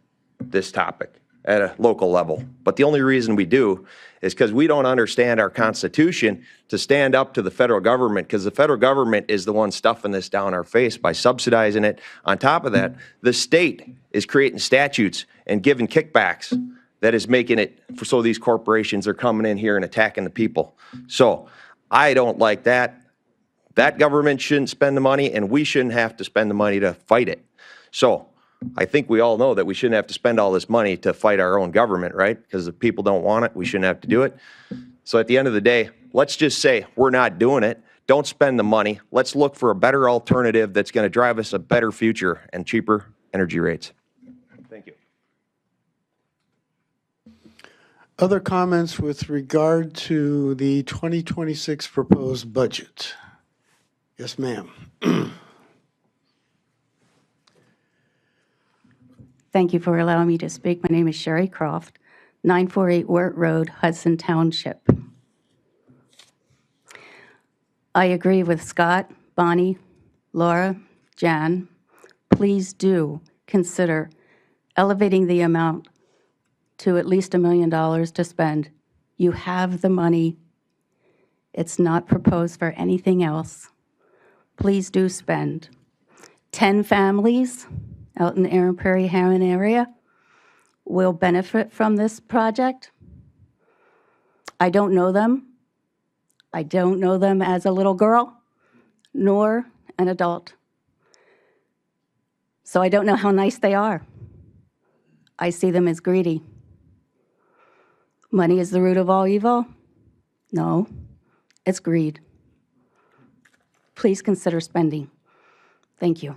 this topic at a local level. But the only reason we do is because we don't understand our Constitution to stand up to the federal government, because the federal government is the one stuffing this down our face by subsidizing it. On top of that, the state is creating statutes and giving kickbacks that is making it so these corporations are coming in here and attacking the people. So I don't like that. That government shouldn't spend the money, and we shouldn't have to spend the money to fight it. So I think we all know that we shouldn't have to spend all this money to fight our own government, right? Because if people don't want it, we shouldn't have to do it. So at the end of the day, let's just say we're not doing it. Don't spend the money. Let's look for a better alternative that's going to drive us a better future and cheaper energy rates. Thank you. Other comments with regard to the 2026 proposed budget? Yes, ma'am. Thank you for allowing me to speak. My name is Sherry Croft, 948 Wirt Road, Hudson Township. I agree with Scott, Bonnie, Laura, Jan. Please do consider elevating the amount to at least $1 million to spend. You have the money. It's not proposed for anything else. Please do spend. 10 families out in the Aaron Prairie Harriman area will benefit from this project. I don't know them. I don't know them as a little girl, nor an adult. So I don't know how nice they are. I see them as greedy. Money is the root of all evil? No, it's greed. Please consider spending. Thank you.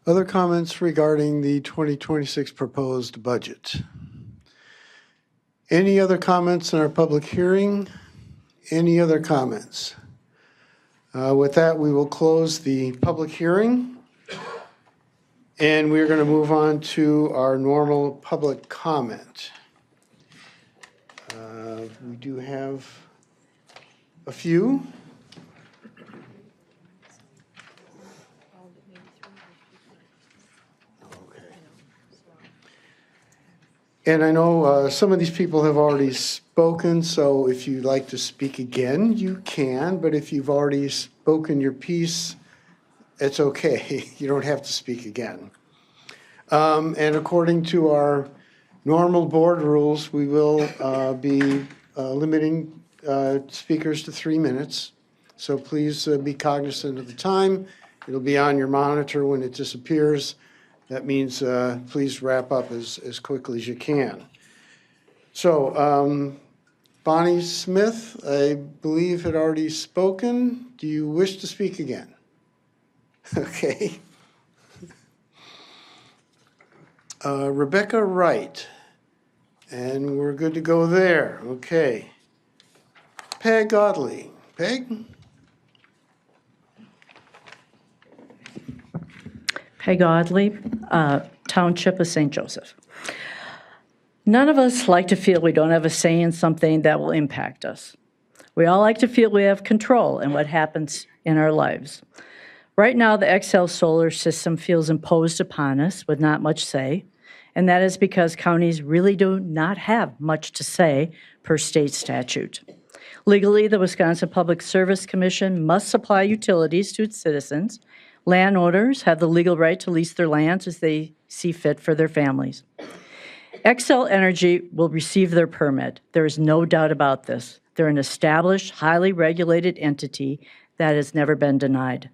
Other comments regarding the 2026 proposed budget? Any other comments in our public hearing? Any other comments? With that, we will close the public hearing. And we're going to move on to our normal public comment. We do have a few. And I know some of these people have already spoken, so if you'd like to speak again, you can. But if you've already spoken your piece, it's okay. You don't have to speak again. And according to our normal board rules, we will be limiting speakers to 3 minutes. So please be cognizant of the time. It'll be on your monitor when it disappears. That means please wrap up as quickly as you can. So Bonnie Smith, I believe, had already spoken. Do you wish to speak again? Okay. Rebecca Wright, and we're good to go there. Okay. Peg Godley. Peg? Peg Audley, Township of St. Joseph. None of us like to feel we don't have a say in something that will impact us. We all like to feel we have control in what happens in our lives. Right now, the XL solar system feels imposed upon us with not much say, and that is because counties really do not have much to say per state statute. Legally, the Wisconsin Public Service Commission must supply utilities to its citizens. Landowners have the legal right to lease their lands as they see fit for their families. XL Energy will receive their permit. There is no doubt about this. They're an established, highly regulated entity that has never been denied.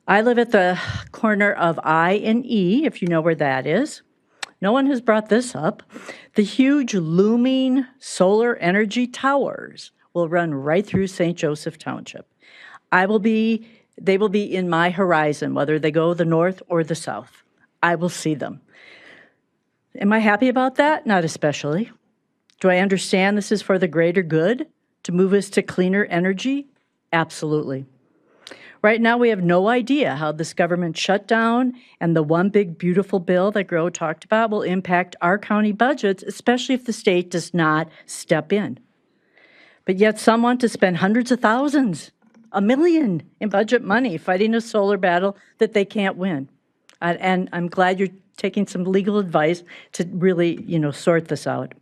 I live at the corner of I and E, if you know where that is. No one has brought this up. The huge looming solar energy towers will run right through St. Joseph Township. They will be in my horizon, whether they go the north or the south. I will see them. Am I happy about that? Not especially. Do I understand this is for the greater good, to move us to cleaner energy? Absolutely. Right now, we have no idea how this government shutdown and the one big beautiful bill that Croix talked about will impact our county budgets, especially if the state does not step in. But yet some want to spend hundreds of thousands, $1 million in budget money fighting a solar battle that they can't win. And I'm glad you're taking some legal advice to really, sort this out.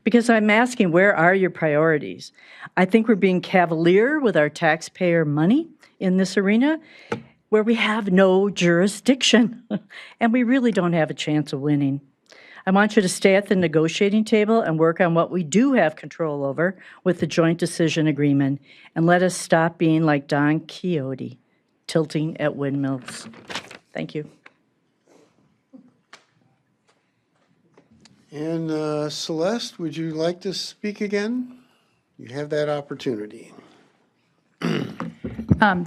Because I'm asking, where are your priorities? I think we're being cavalier with our taxpayer money in this arena where we have no jurisdiction and we really don't have a chance of winning. I want you to stay at the negotiating table and work on what we do have control over with the joint decision agreement, and let us stop being like Don Quixote, tilting at windmills. Thank you. And Celeste, would you like to speak again? You have that opportunity.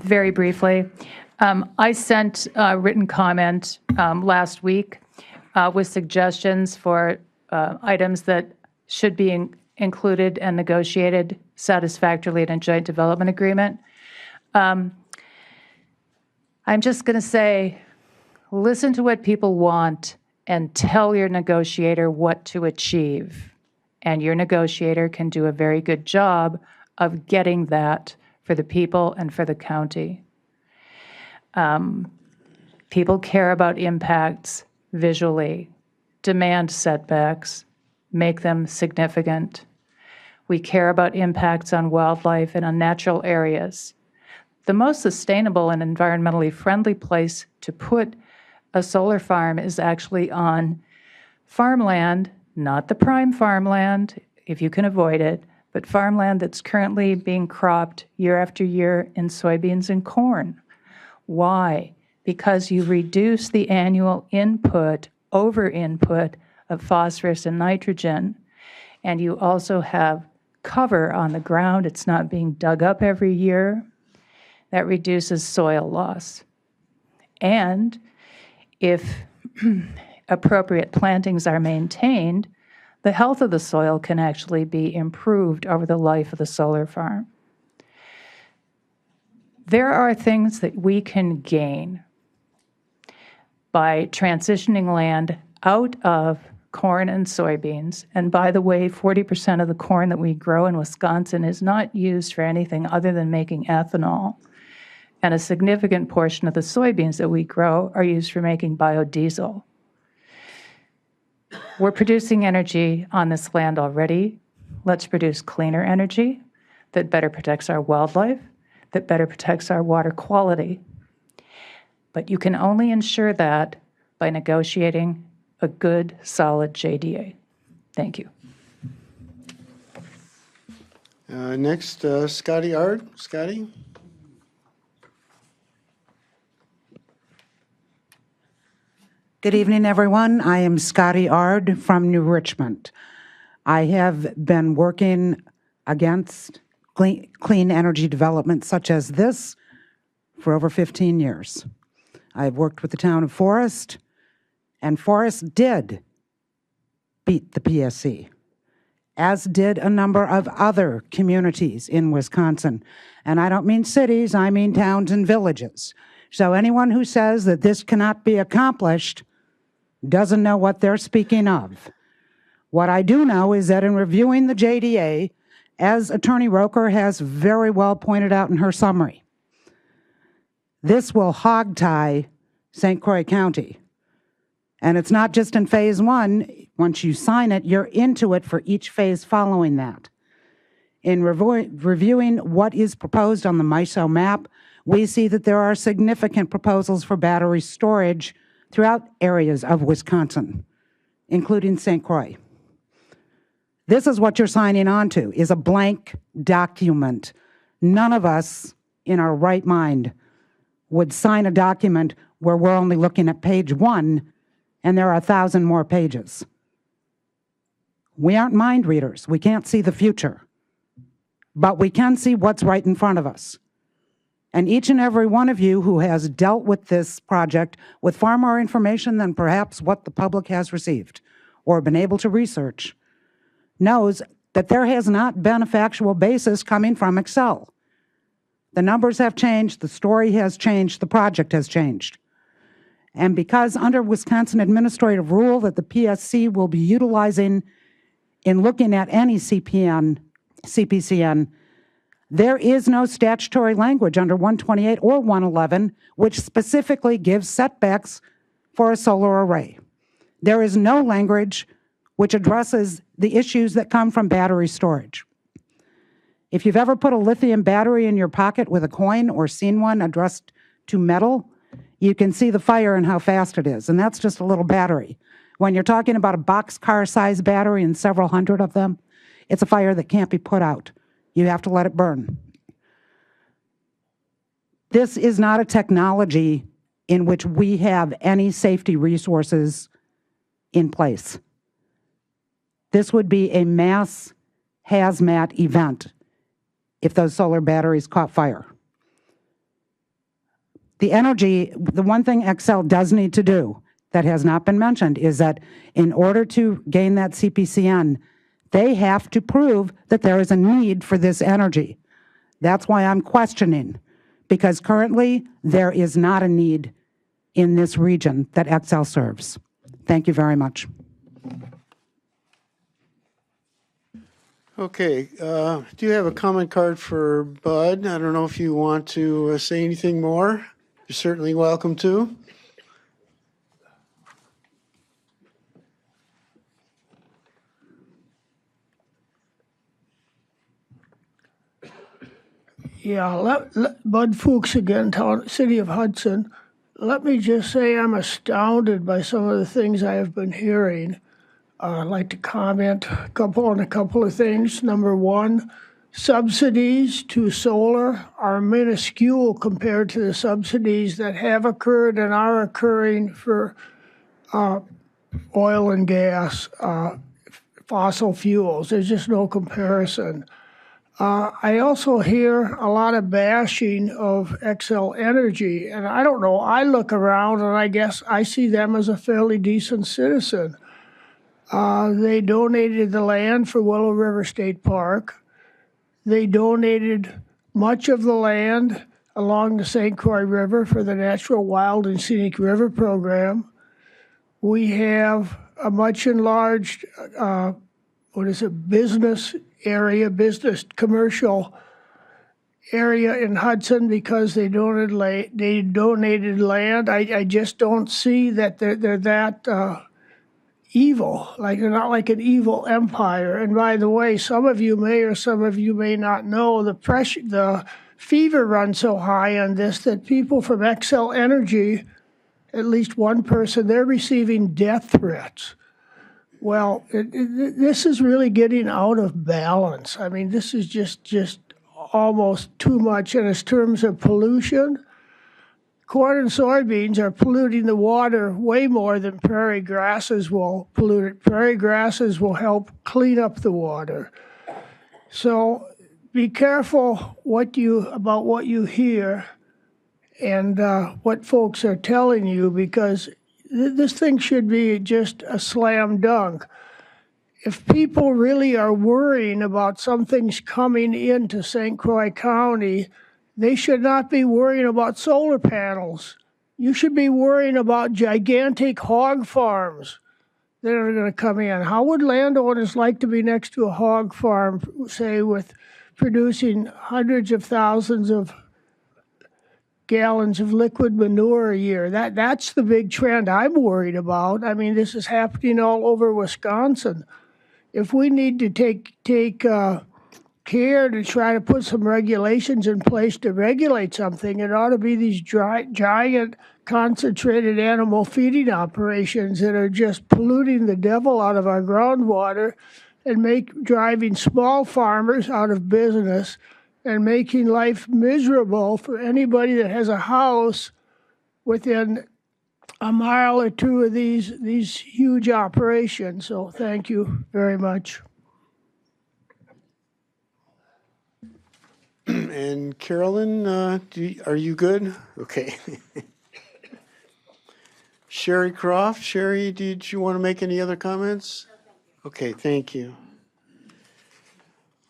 Very briefly, I sent a written comment last week with suggestions for items that should be included and negotiated satisfactorily in a joint development agreement. I'm just going to say, listen to what people want and tell your negotiator what to achieve. And your negotiator can do a very good job of getting that for the people and for the county. People care about impacts visually, demand setbacks, make them significant. We care about impacts on wildlife and on natural areas. The most sustainable and environmentally friendly place to put a solar farm is actually on farmland, not the prime farmland, if you can avoid it, but farmland that's currently being cropped year after year in soybeans and corn. Why? Because you reduce the annual over-input of phosphorus and nitrogen, and you also have cover on the ground. It's not being dug up every year. That reduces soil loss. And if appropriate plantings are maintained, the health of the soil can actually be improved over the life of the solar farm. There are things that we can gain by transitioning land out of corn and soybeans. And by the way, 40% of the corn that we grow in Wisconsin is not used for anything other than making ethanol. And a significant portion of the soybeans that we grow are used for making biodiesel. We're producing energy on this land already. Let's produce cleaner energy that better protects our wildlife, that better protects our water quality. But you can only ensure that by negotiating a good, solid JDA. Thank you. Next, Scotty Ard. Scotty? Good evening, everyone. I am Scotty Ard from New Richmond. I have been working against clean energy development such as this for over 15 years. I've worked with the town of Forest, and Forest did beat the PSC, as did a number of other communities in Wisconsin. And I don't mean cities, I mean towns and villages. So anyone who says that this cannot be accomplished doesn't know what they're speaking of. What I do know is that in reviewing the JDA, as Attorney Roker has very well pointed out in her summary, this will hogtie St. Croix County. And it's not just in phase one. Once you sign it, you're into it for each phase following that. In reviewing what is proposed on the MISO map, we see that there are significant proposals for battery storage throughout areas of Wisconsin, including St. Croix. This is what you're signing on to, is a blank document. None of us in our right mind would sign a document where we're only looking at page 1 and there are 1,000 more pages. We aren't mind readers. We can't see the future. But we can see what's right in front of us. And each and every one of you who has dealt with this project with far more information than perhaps what the public has received or been able to research knows that there has not been a factual basis coming from Excel. The numbers have changed, the story has changed, the project has changed. And because under Wisconsin administrative rule that the PSC will be utilizing in looking at any CPCN, there is no statutory language under 128 or 111 which specifically gives setbacks for a solar array. There is no language which addresses the issues that come from battery storage. If you've ever put a lithium battery in your pocket with a coin or seen one addressed to metal, you can see the fire and how fast it is, and that's just a little battery. When you're talking about a boxcar-sized battery and several hundred of them, it's a fire that can't be put out. You have to let it burn. This is not a technology in which we have any safety resources in place. This would be a mass hazmat event if those solar batteries caught fire. The one thing Excel does need to do that has not been mentioned is that in order to gain that CPCN, they have to prove that there is a need for this energy. That's why I'm questioning, because currently there is not a need in this region that Excel serves. Thank you very much. Okay, do you have a comment card for Bud? I don't know if you want to say anything more. You're certainly welcome to. Yeah, Bud Fuchs again, City of Hudson. Let me just say I'm astounded by some of the things I have been hearing. I'd like to comment on a couple of things. Number one, subsidies to solar are minuscule compared to the subsidies that have occurred and are occurring for oil and gas, fossil fuels. There's just no comparison. I also hear a lot of bashing of Xcel Energy, and I don't know, I look around and I guess I see them as a fairly decent citizen. They donated the land for Willow River State Park. They donated much of the land along the St. Croix River for the Natural Wild and Scenic River Program. We have a much enlarged, business area, commercial area in Hudson because they donated land. I just don't see that they're that evil. Like they're not like an evil empire. And by the way, some of you may or some of you may not know the fever runs so high on this that people from Xcel Energy, at least one person, they're receiving death threats. Well, this is really getting out of balance. I mean, this is just almost too much. And in terms of pollution, corn and soybeans are polluting the water way more than prairie grasses will pollute it. Prairie grasses will help clean up the water. So be careful about what you hear and what folks are telling you, because this thing should be just a slam dunk. If people really are worrying about some things coming into St. Croix County, they should not be worrying about solar panels. You should be worrying about gigantic hog farms that are going to come in. How would landowners like to be next to a hog farm, say, with producing hundreds of thousands of gallons of liquid manure a year? That's the big trend I'm worried about. I mean, this is happening all over Wisconsin. If we need to take care to try to put some regulations in place to regulate something, it ought to be these giant concentrated animal feeding operations that are just polluting the devil out of our groundwater and driving small farmers out of business and making life miserable for anybody that has a house within a mile or two of these huge operations. So thank you very much. And Carolyn, are you good? Okay. Sherry Croft, Sherry, did you want to make any other comments? Okay, thank you.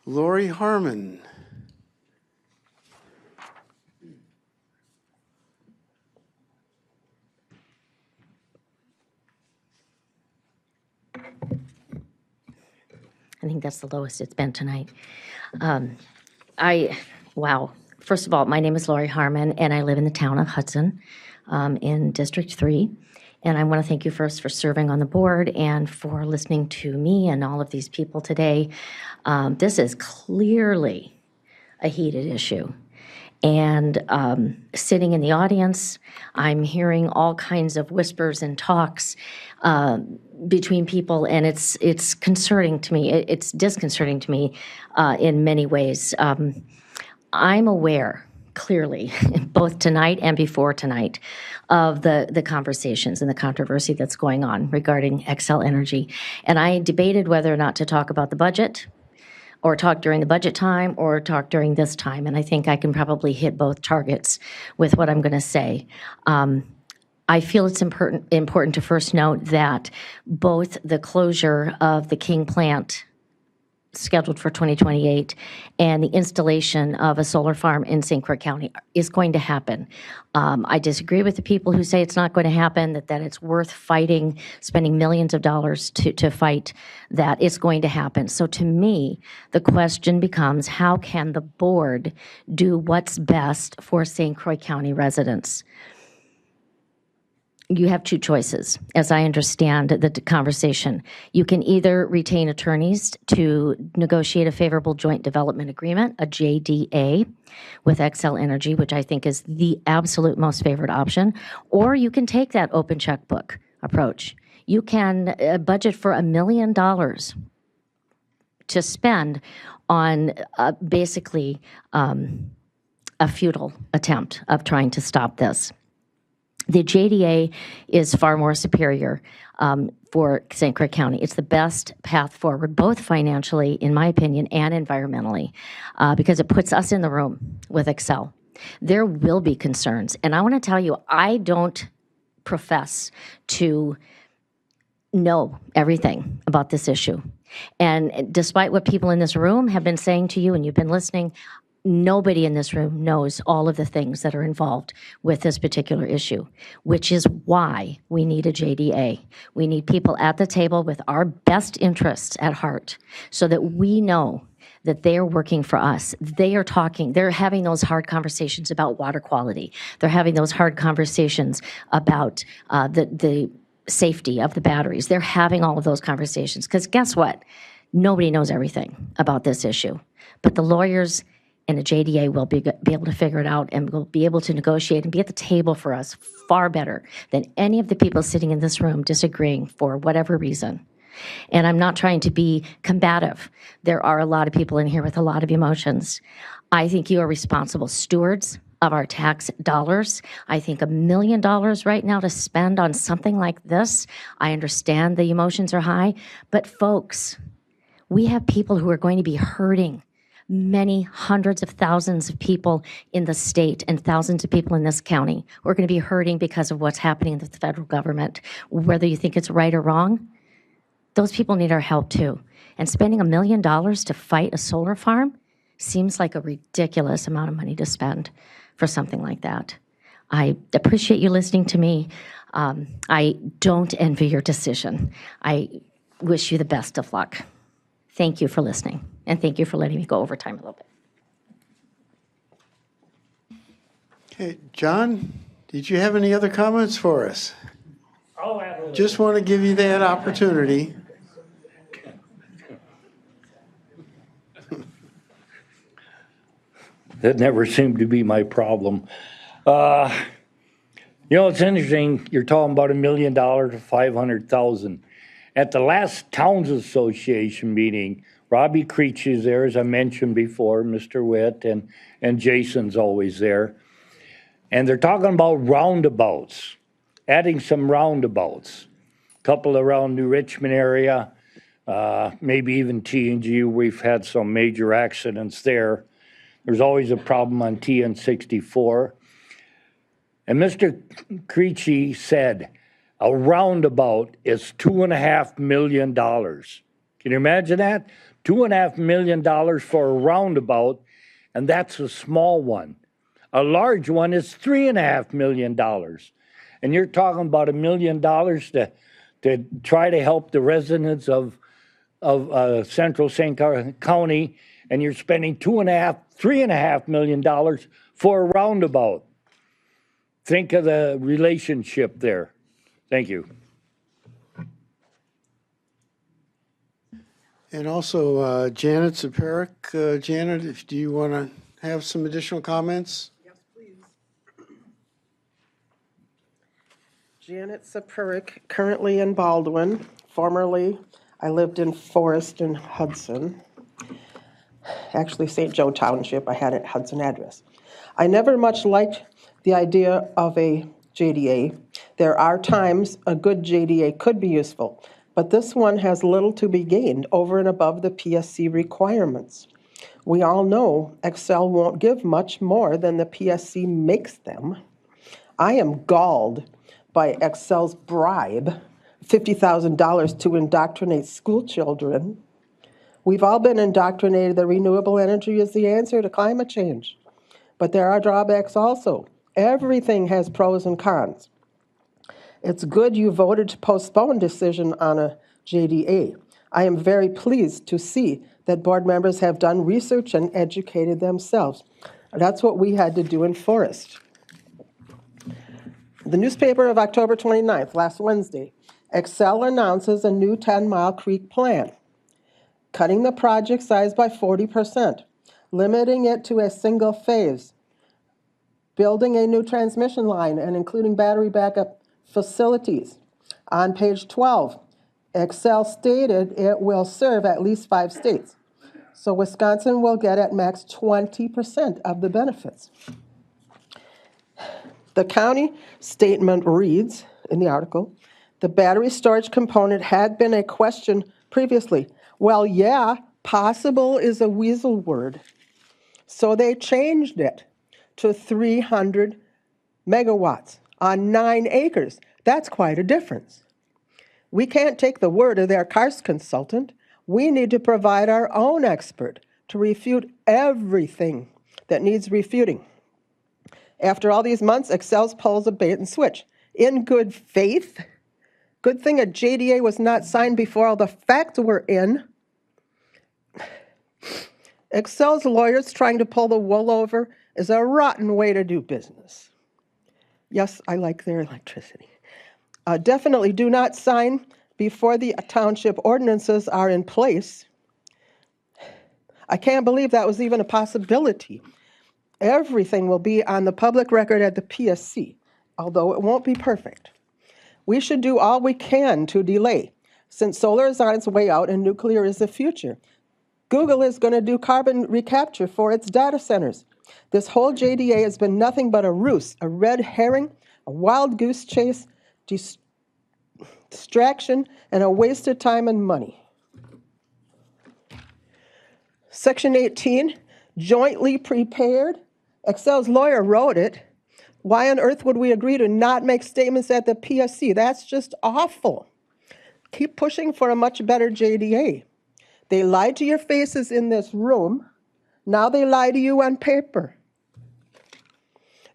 Lori Harmon. I think that's the lowest it's been tonight. Wow. First of all, my name is Lori Harmon, and I live in the town of Hudson in District 3. And I want to thank you first for serving on the board and for listening to me and all of these people today. This is clearly a heated issue. And sitting in the audience, I'm hearing all kinds of whispers and talks between people, and it's concerning to me. It's disconcerting to me in many ways. I'm aware, clearly, both tonight and before tonight, of the conversations and the controversy that's going on regarding Xcel Energy. And I debated whether or not to talk about the budget, or talk during the budget time, or talk during this time. And I think I can probably hit both targets with what I'm going to say. I feel it's important to first note that both the closure of the King plant, scheduled for 2028, and the installation of a solar farm in St. Croix County is going to happen. I disagree with the people who say it's not going to happen, that it's worth fighting, spending millions of dollars to fight that it's going to happen. So to me, the question becomes, how can the board do what's best for St. Croix County residents? You have two choices, as I understand the conversation. You can either retain attorneys to negotiate a favorable joint development agreement, a JDA, with Xcel Energy, which I think is the absolute most favored option, or you can take that open checkbook approach. You can budget for $1 million to spend on basically a futile attempt of trying to stop this. The JDA is far more superior for St. Croix County. It's the best path forward, both financially, in my opinion, and environmentally, because it puts us in the room with Xcel. There will be concerns. And I want to tell you, I don't profess to know everything about this issue. And despite what people in this room have been saying to you, and you've been listening, nobody in this room knows all of the things that are involved with this particular issue, which is why we need a JDA. We need people at the table with our best interests at heart so that we know that they are working for us. They are talking, they're having those hard conversations about water quality. They're having those hard conversations about the safety of the batteries. They're having all of those conversations because guess what? Nobody knows everything about this issue, but the lawyers and the JDA will be able to figure it out and will be able to negotiate and be at the table for us far better than any of the people sitting in this room disagreeing for whatever reason. And I'm not trying to be combative. There are a lot of people in here with a lot of emotions. I think you are responsible stewards of our tax dollars. I think $1 million right now to spend on something like this, I understand the emotions are high, but folks, we have people who are going to be hurting. Many hundreds of thousands of people in the state and thousands of people in this county who are going to be hurting because of what's happening in the federal government. Whether you think it's right or wrong, those people need our help too. And spending $1 million to fight a solar farm seems like a ridiculous amount of money to spend for something like that. I appreciate you listening to me. I don't envy your decision. I wish you the best of luck. Thank you for listening, and thank you for letting me go over time a little bit. Okay, John, did you have any other comments for us? Oh, absolutely. Just want to give you that opportunity. That never seemed to be my problem. It's interesting, you're talking about $1 million to $500,000. At the last Towns Association meeting, Robbie Creech is there, as I mentioned before, Mr. Witt, and Jason's always there. And they're talking about roundabouts, adding some roundabouts. A couple around New Richmond area, maybe even T&G. We've had some major accidents there. There's always a problem on TN 64. And Mr. Creechy said, a roundabout is $2.5 million. Can you imagine that? $2.5 million for a roundabout, and that's a small one. A large one is $3.5 million. And you're talking about $1 million to try to help the residents of Central St. Clair County, and you're spending $3.5 million for a roundabout. Think of the relationship there. Thank you. And also, Janet Saparic. Janet, do you want to have some additional comments? Yes, please. Janet Saparic, currently in Baldwin. Formerly, I lived in Forest and Hudson. Actually, St. Joe Township. I had a Hudson address. I never much liked the idea of a JDA. There are times a good JDA could be useful, but this one has little to be gained over and above the PSC requirements. We all know Excel won't give much more than the PSC makes them. I am galled by Excel's bribe, $50,000 to indoctrinate school children. We've all been indoctrinated that renewable energy is the answer to climate change. But there are drawbacks also. Everything has pros and cons. It's good you voted to postpone decision on a JDA. I am very pleased to see that board members have done research and educated themselves. That's what we had to do in Forest. The newspaper of October 29th, last Wednesday, Excel announces a new 10-Mile Creek plan, cutting the project size by 40%, limiting it to a single phase, building a new transmission line and including battery backup facilities. On page 12, Excel stated it will serve at least 5 states. So Wisconsin will get at max 20% of the benefits. The county statement reads, in the article, the battery storage component had been a question previously. Well, yeah, possible is a weasel word. So they changed it to 300 megawatts on 9 acres. That's quite a difference. We can't take the word of their karst consultant. We need to provide our own expert to refute everything that needs refuting. After all these months, Excel's polls a bait and switch. In good faith, good thing a JDA was not signed before all the facts were in. Excel's lawyers trying to pull the wool over is a rotten way to do business. Yes, I like their electricity. Definitely do not sign before the township ordinances are in place. I can't believe that was even a possibility. Everything will be on the public record at the PSC, although it won't be perfect. We should do all we can to delay, since solar is on its way out and nuclear is the future. Google is going to do carbon recapture for its data centers. This whole JDA has been nothing but a ruse, a red herring, a wild goose chase, distraction, and a waste of time and money. Section 18, jointly prepared. Excel's lawyer wrote it. Why on earth would we agree to not make statements at the PSC? That's just awful. Keep pushing for a much better JDA. They lied to your faces in this room. Now they lie to you on paper.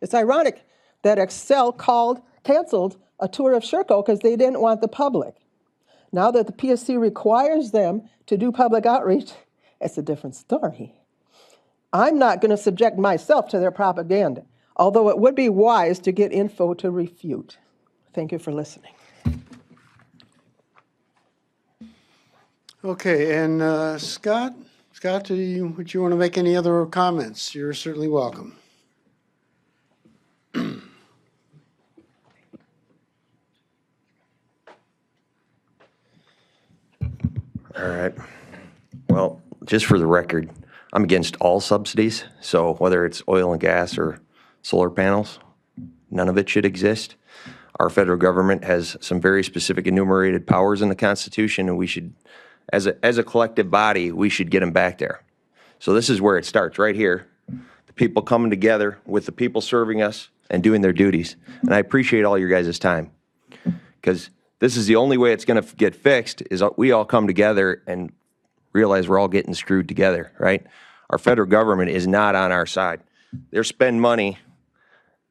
It's ironic that Excel canceled a tour of Sherco because they didn't want the public. Now that the PSC requires them to do public outreach, it's a different story. I'm not going to subject myself to their propaganda, although it would be wise to get info to refute. Thank you for listening. Okay, and Scott, would you want to make any other comments? You're certainly welcome. All right. Well, just for the record, I'm against all subsidies. So whether it's oil and gas or solar panels, none of it should exist. Our federal government has some very specific enumerated powers in the Constitution, and we should, as a collective body, we should get them back there. So this is where it starts, right here. The people coming together with the people serving us and doing their duties. And I appreciate all your guys' time, because this is the only way it's going to get fixed, is we all come together and realize we're all getting screwed together, right? Our federal government is not on our side. They're spending money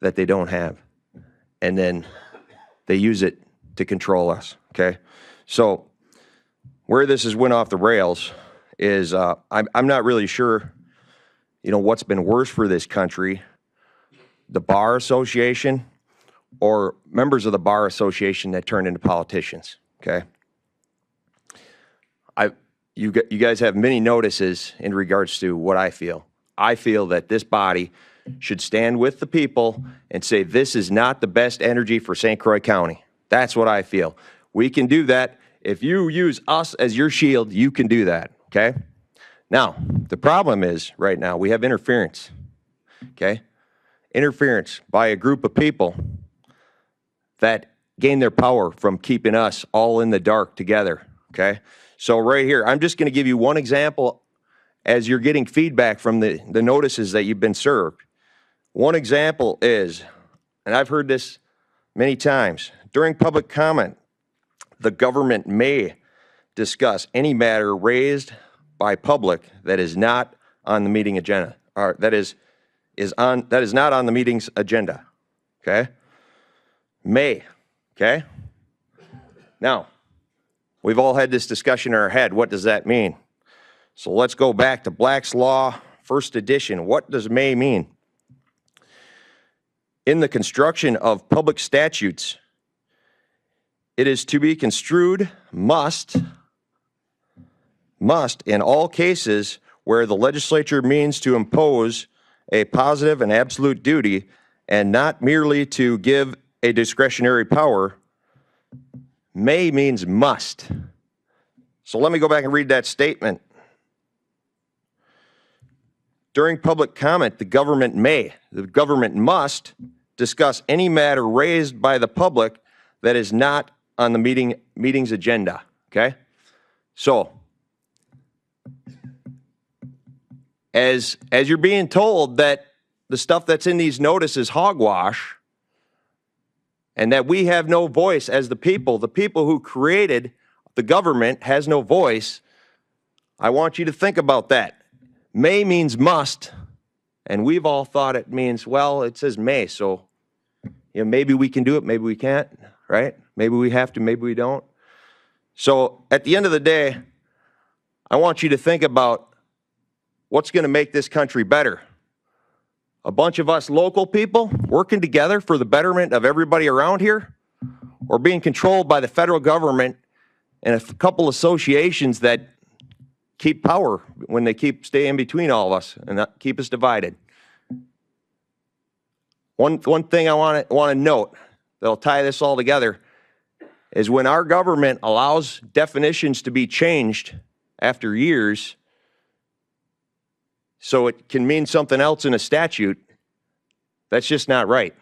that they don't have, and then they use it to control us, okay? So where this has went off the rails is I'm not really sure, what's been worse for this country, the Bar Association or members of the Bar Association that turned into politicians, okay? You guys have many notices in regards to what I feel. I feel that this body should stand with the people and say, this is not the best energy for St. Croix County. That's what I feel. We can do that. If you use us as your shield, you can do that, okay? Now, the problem is, right now, we have interference, okay? Interference by a group of people that gain their power from keeping us all in the dark together, okay? So right here, I'm just going to give you one example as you're getting feedback from the notices that you've been served. One example is, and I've heard this many times, during public comment, the government may discuss any matter raised by public that is not on the meeting agenda, or that is not on the meeting's agenda, okay? May, okay? Now, we've all had this discussion in our head. What does that mean? So let's go back to Black's Law, first edition. What does may mean? In the construction of public statutes, it is to be construed must in all cases where the legislature means to impose a positive and absolute duty and not merely to give a discretionary power. May means must. So let me go back and read that statement. During public comment, the government must discuss any matter raised by the public that is not on the meeting's agenda, okay? So, as you're being told that the stuff that's in these notices hogwash, and that we have no voice as the people who created the government has no voice, I want you to think about that. May means must, and we've all thought it means, well, it says may, so maybe we can do it, maybe we can't, right? Maybe we have to, maybe we don't. So at the end of the day, I want you to think about what's going to make this country better. A bunch of us local people working together for the betterment of everybody around here, or being controlled by the federal government and a couple associations that keep power when they stay in between all of us and keep us divided. One thing I want to note that'll tie this all together is when our government allows definitions to be changed after years so it can mean something else in a statute, that's just not right.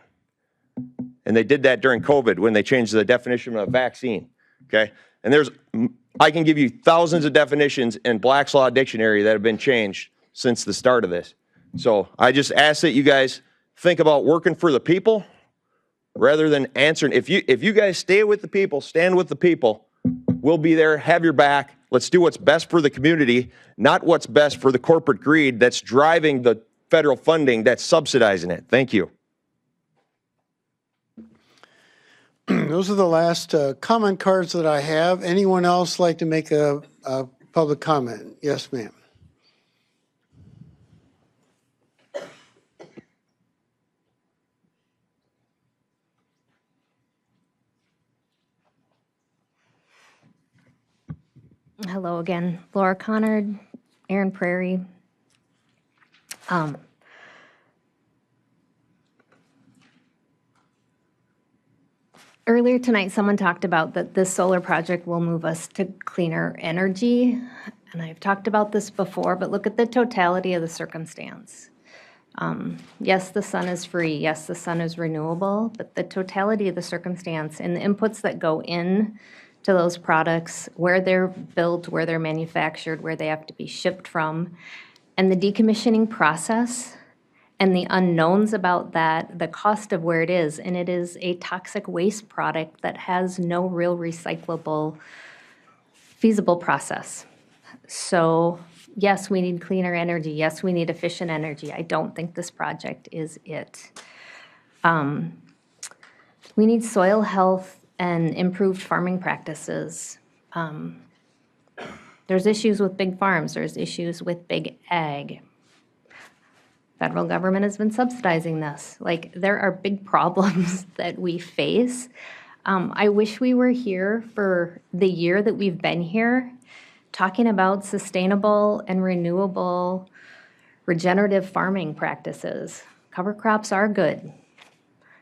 And they did that during COVID when they changed the definition of a vaccine, okay? And I can give you thousands of definitions in Black's Law Dictionary that have been changed since the start of this. So I just ask that you guys think about working for the people rather than answering. If you guys stay with the people, stand with the people, we'll be there, have your back. Let's do what's best for the community, not what's best for the corporate greed that's driving the federal funding that's subsidizing it. Thank you. Those are the last comment cards that I have. Anyone else like to make a public comment? Yes, ma'am. Hello again. Laura Connard, Aaron Prairie. Earlier tonight, someone talked about that this solar project will move us to cleaner energy. And I've talked about this before, but look at the totality of the circumstance. Yes, the sun is free. Yes, the sun is renewable, but the totality of the circumstance and the inputs that go in to those products, where they're built, where they're manufactured, where they have to be shipped from, and the decommissioning process and the unknowns about that, the cost of where it is, and it is a toxic waste product that has no real recyclable, feasible process. So yes, we need cleaner energy. Yes, we need efficient energy. I don't think this project is it. We need soil health and improved farming practices. There's issues with big farms. There's issues with big ag. Federal government has been subsidizing this. Like, there are big problems that we face. I wish we were here for the year that we've been here, talking about sustainable and renewable regenerative farming practices. Cover crops are good.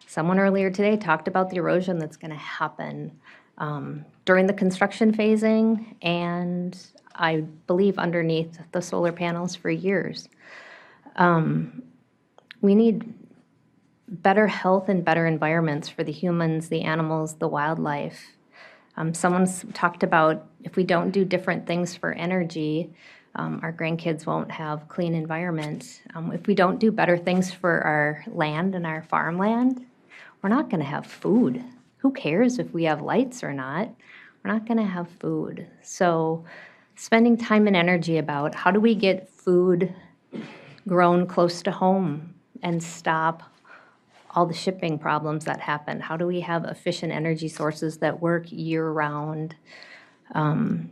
Someone earlier today talked about the erosion that's going to happen during the construction phasing and I believe underneath the solar panels for years. We need better health and better environments for the humans, the animals, the wildlife. Someone's talked about if we don't do different things for energy, our grandkids won't have clean environment. If we don't do better things for our land and our farmland, we're not going to have food. Who cares if we have lights or not? We're not going to have food. So spending time and energy about how do we get food grown close to home and stop all the shipping problems that happen? How do we have efficient energy sources that work year-round? I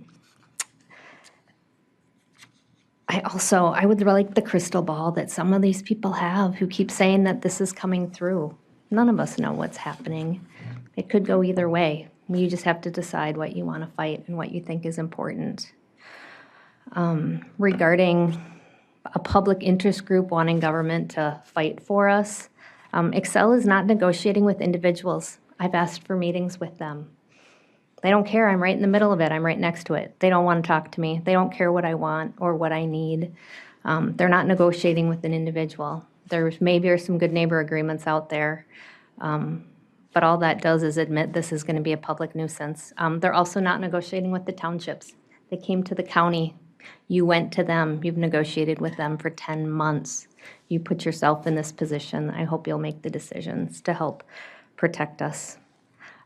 would like the crystal ball that some of these people have who keep saying that this is coming through. None of us know what's happening. It could go either way. You just have to decide what you want to fight and what you think is important. Regarding a public interest group wanting government to fight for us, Excel is not negotiating with individuals. I've asked for meetings with them. They don't care. I'm right in the middle of it. I'm right next to it. They don't want to talk to me. They don't care what I want or what I need. They're not negotiating with an individual. There's maybe some good neighbor agreements out there, but all that does is admit this is going to be a public nuisance. They're also not negotiating with the townships. They came to the county. You went to them. You've negotiated with them for 10 months. You put yourself in this position. I hope you'll make the decisions to help protect us.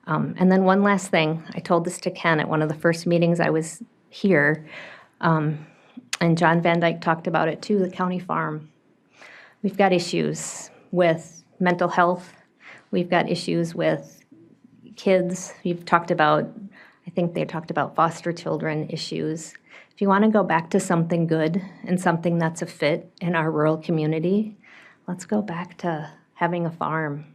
And then one last thing. I told this to Ken at one of the first meetings I was here, and John Van Dyke talked about it too, the county farm. We've got issues with mental health. We've got issues with kids. We've talked about, I think they talked about foster children issues. If you want to go back to something good and something that's a fit in our rural community, let's go back to having a farm.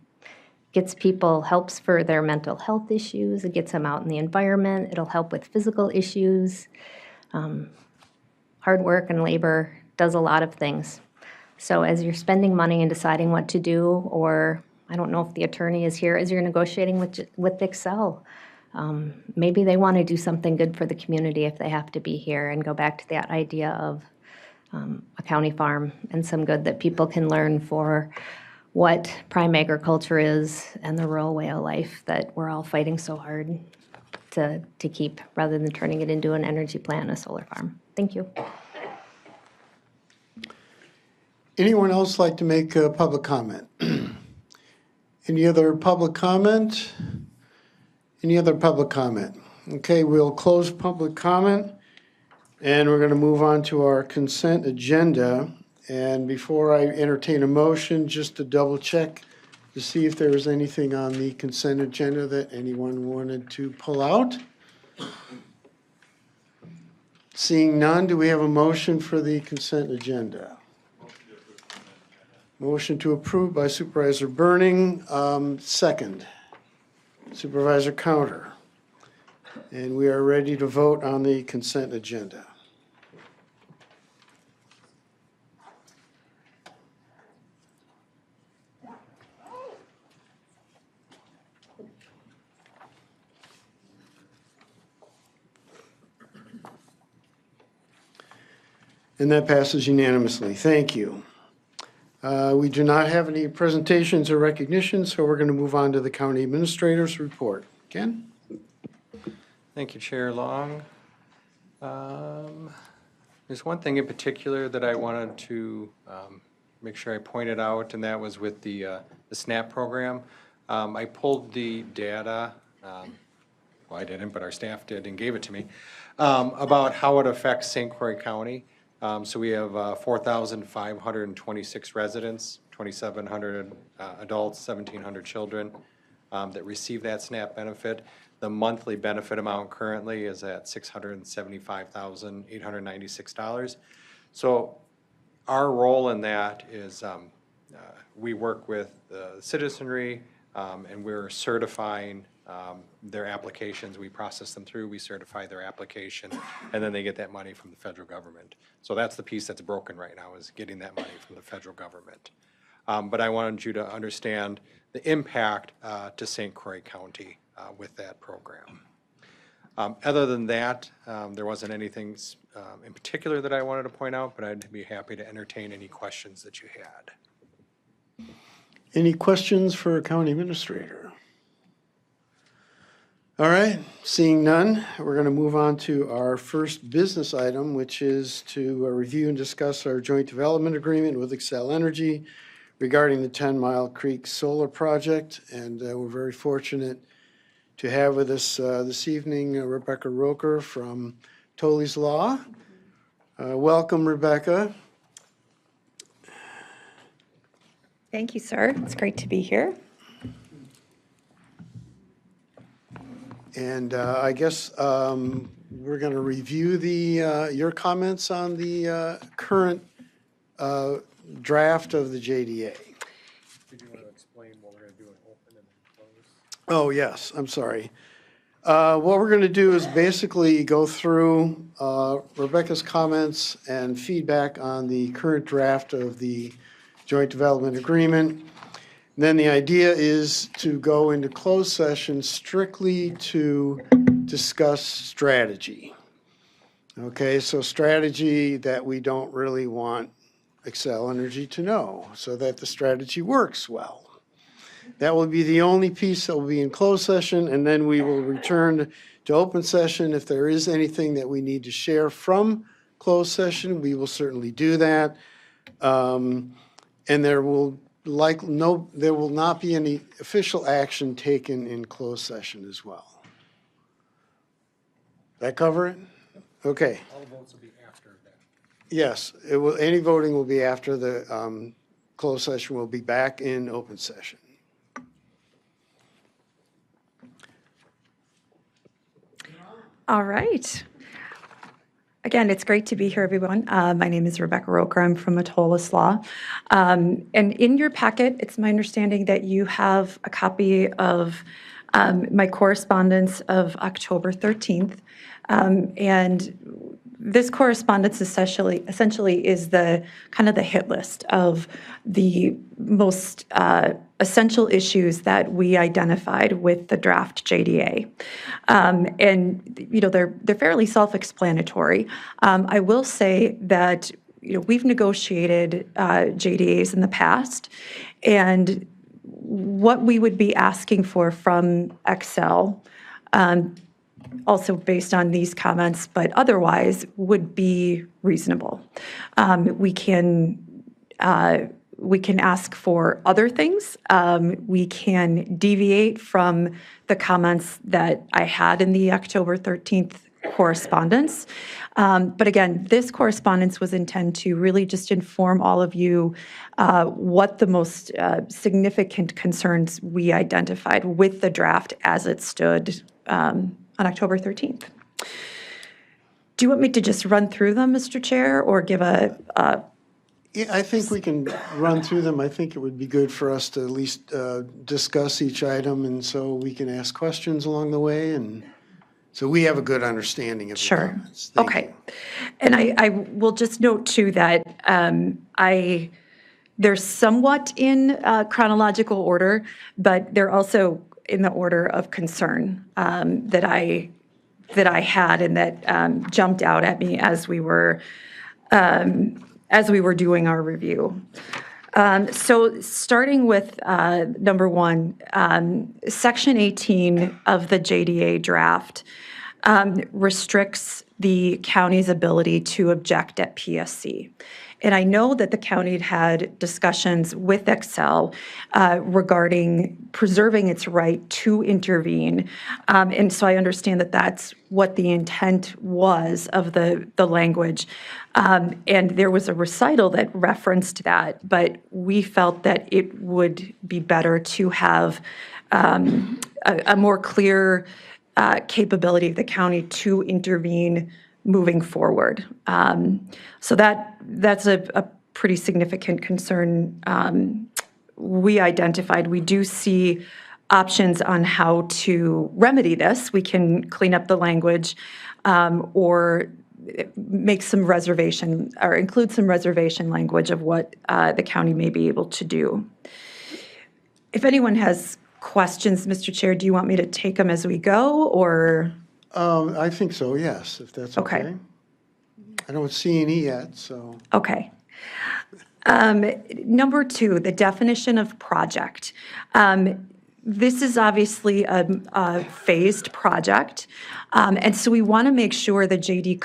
Gets people, helps for their mental health issues. It gets them out in the environment. It'll help with physical issues. Hard work and labor does a lot of things. So as you're spending money and deciding what to do, or I don't know if the attorney is here, as you're negotiating with Excel, maybe they want to do something good for the community if they have to be here and go back to that idea of a county farm and some good that people can learn for what prime agriculture is and the rural way of life that we're all fighting so hard to keep, rather than turning it into an energy plant and a solar farm. Thank you. Anyone else like to make a public comment? Any other public comment? Any other public comment? Okay, we'll close public comment, and we're going to move on to our consent agenda. And before I entertain a motion, just to double check to see if there was anything on the consent agenda that anyone wanted to pull out. Seeing none, do we have a motion for the consent agenda? Motion to approve by Supervisor Burning, second. Supervisor Counter. And we are ready to vote on the consent agenda. And that passes unanimously. Thank you. We do not have any presentations or recognitions, so we're going to move on to the county administrator's report. Ken? Thank you, Chair Long. There's one thing in particular that I wanted to make sure I pointed out, and that was with the SNAP program. I pulled the data, well, I didn't, but our staff did and gave it to me, about how it affects St. Croix County. So we have 4,526 residents, 2,700 adults, 1,700 children that receive that SNAP benefit. The monthly benefit amount currently is at $675,896. So our role in that is we work with the citizenry and we're certifying their applications. We process them through, we certify their application, and then they get that money from the federal government. So that's the piece that's broken right now, is getting that money from the federal government. But I wanted you to understand the impact to St. Croix County with that program. Other than that, there wasn't anything in particular that I wanted to point out, but I'd be happy to entertain any questions that you had. Any questions for county administrator? All right, seeing none, we're going to move on to our first business item, which is to review and discuss our joint development agreement with Xcel Energy regarding the 10 Mile Creek Solar Project. And we're very fortunate to have with us this evening Rebecca Roker from Tolley's Law. Welcome, Rebecca. Thank you, sir. It's great to be here. And I guess we're going to review your comments on the current draft of the JDA. Did you want to explain what we're going to do in open and then close? Oh, yes, I'm sorry. What we're going to do is basically go through Rebecca's comments and feedback on the current draft of the joint development agreement. Then the idea is to go into closed session strictly to discuss strategy. Okay, so strategy that we don't really want Xcel Energy to know, so that the strategy works well. That will be the only piece that will be in closed session, and then we will return to open session. If there is anything that we need to share from closed session, we will certainly do that. And there will not be any official action taken in closed session as well. That cover it? Okay. All the votes will be after that. Yes, any voting will be after the closed session. We'll be back in open session. All right. Again, it's great to be here, everyone. My name is Rebecca Roker. I'm from Tolley's Law. And in your packet, it's my understanding that you have a copy of my correspondence of October 13th. And this correspondence essentially is the kind of the hit list of the most essential issues that we identified with the draft JDA. And, you know, they're fairly self-explanatory. I will say that, you know, we've negotiated JDAs in the past, and what we would be asking for from Xcel, also based on these comments, but otherwise would be reasonable. We can ask for other things. We can deviate from the comments that I had in the October 13th correspondence. But again, this correspondence was intended to really just inform all of you what the most significant concerns we identified with the draft as it stood on October 13th. Do you want me to just run through them, Mr. Chair, or give a Yeah, I think we can run through them. I think it would be good for us to at least discuss each item, and so we can ask questions along the way, and so we have a good understanding of the comments. Okay. And I will just note, too, that they're somewhat in chronological order, but they're also in the order of concern that I had and that jumped out at me as we were as we were doing our review. So starting with number one, Section 18 of the JDA draft restricts the county's ability to object at PSC. And I know that the county had discussions with Excel regarding preserving its right to intervene. And so I understand that that's what the intent was of the language. And there was a recital that referenced that, but we felt that it would be better to have a more clear capability of the county to intervene moving forward. So that's a pretty significant concern we identified. We do see options on how to remedy this. We can clean up the language or make some reservation or include some reservation language of what the county may be able to do. If anyone has questions, Mr. Chair, do you want me to take them as we go, or? I think so, yes, if that's okay. I don't see any yet, so. Okay. Number two, the definition of project. This is obviously a phased project, and so we want to make sure the JDA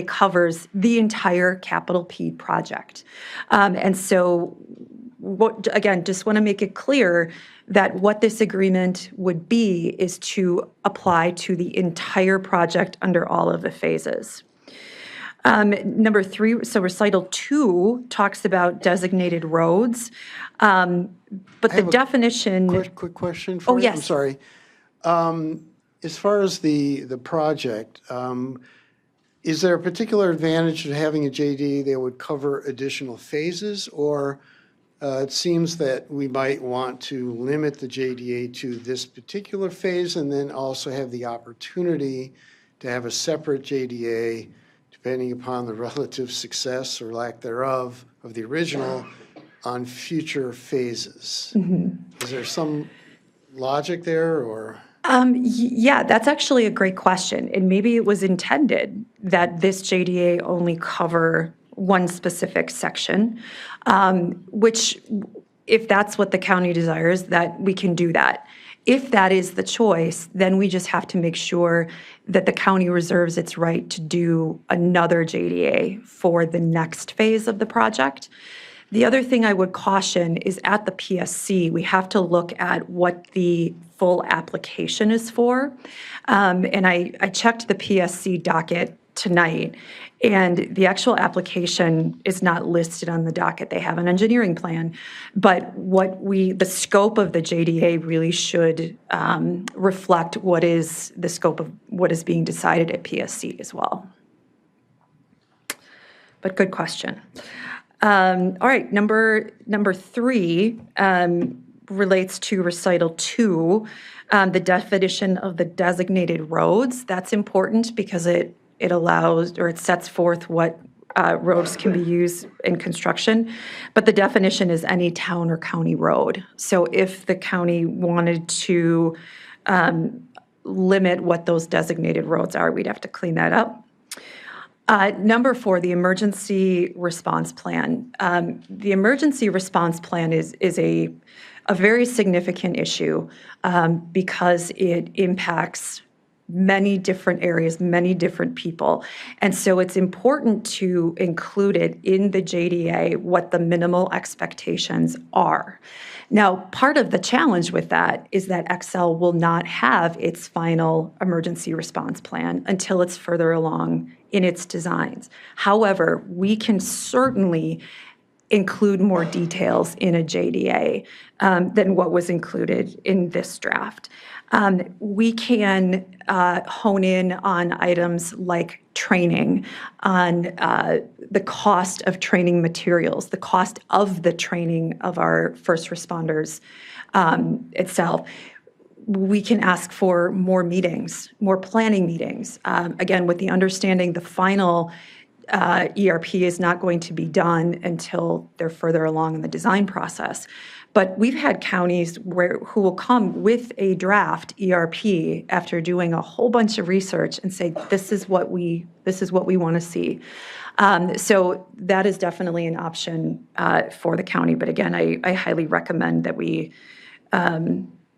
covers the entire capital P project. And so, again, just want to make it clear that what this agreement would be is to apply to the entire project under all of the phases. Number three, so recital 2 talks about designated roads, but the definition. Quick question for you. Oh, yes. I'm sorry. As far as the project, is there a particular advantage to having a JD that would cover additional phases, or it seems that we might want to limit the JDA to this particular phase and then also have the opportunity to have a separate JDA depending upon the relative success or lack thereof of the original on future phases. Is there some logic there, or? Yeah, that's actually a great question. And maybe it was intended that this JDA only cover one specific section, which, if that's what the county desires, that we can do that. If that is the choice, then we just have to make sure that the county reserves its right to do another JDA for the next phase of the project. The other thing I would caution is at the PSC, we have to look at what the full application is for. And I checked the PSC docket tonight, and the actual application is not listed on the docket. They have an engineering plan, but the scope of the JDA really should reflect what is the scope of what is being decided at PSC as well. But good question. All right, number 3 relates to recital 2, the definition of the designated roads. That's important because it allows, or it sets forth what roads can be used in construction, but the definition is any town or county road. So if the county wanted to limit what those designated roads are, we'd have to clean that up. Number 4, the emergency response plan. The emergency response plan is a very significant issue because it impacts many different areas, many different people. And so it's important to include it in the JDA, what the minimal expectations are. Now, part of the challenge with that is that Excel will not have its final emergency response plan until it's further along in its designs. However, we can certainly include more details in a JDA than what was included in this draft. We can hone in on items like training, on the cost of training materials, the cost of the training of our first responders itself. We can ask for more meetings, more planning meetings, again, with the understanding the final ERP is not going to be done until they're further along in the design process. But we've had counties who will come with a draft ERP after doing a whole bunch of research and say, this is what we want to see. So that is definitely an option for the county. But again, I highly recommend that we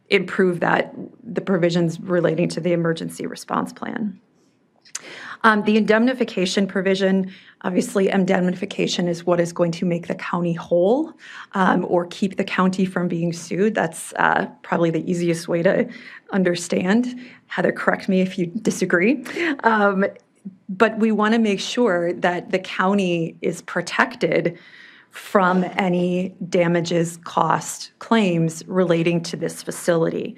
improve the provisions relating to the emergency response plan. The indemnification provision, obviously indemnification is what is going to make the county whole or keep the county from being sued. That's probably the easiest way to understand. Heather, correct me if you disagree. But we want to make sure that the county is protected from any damages, cost claims relating to this facility.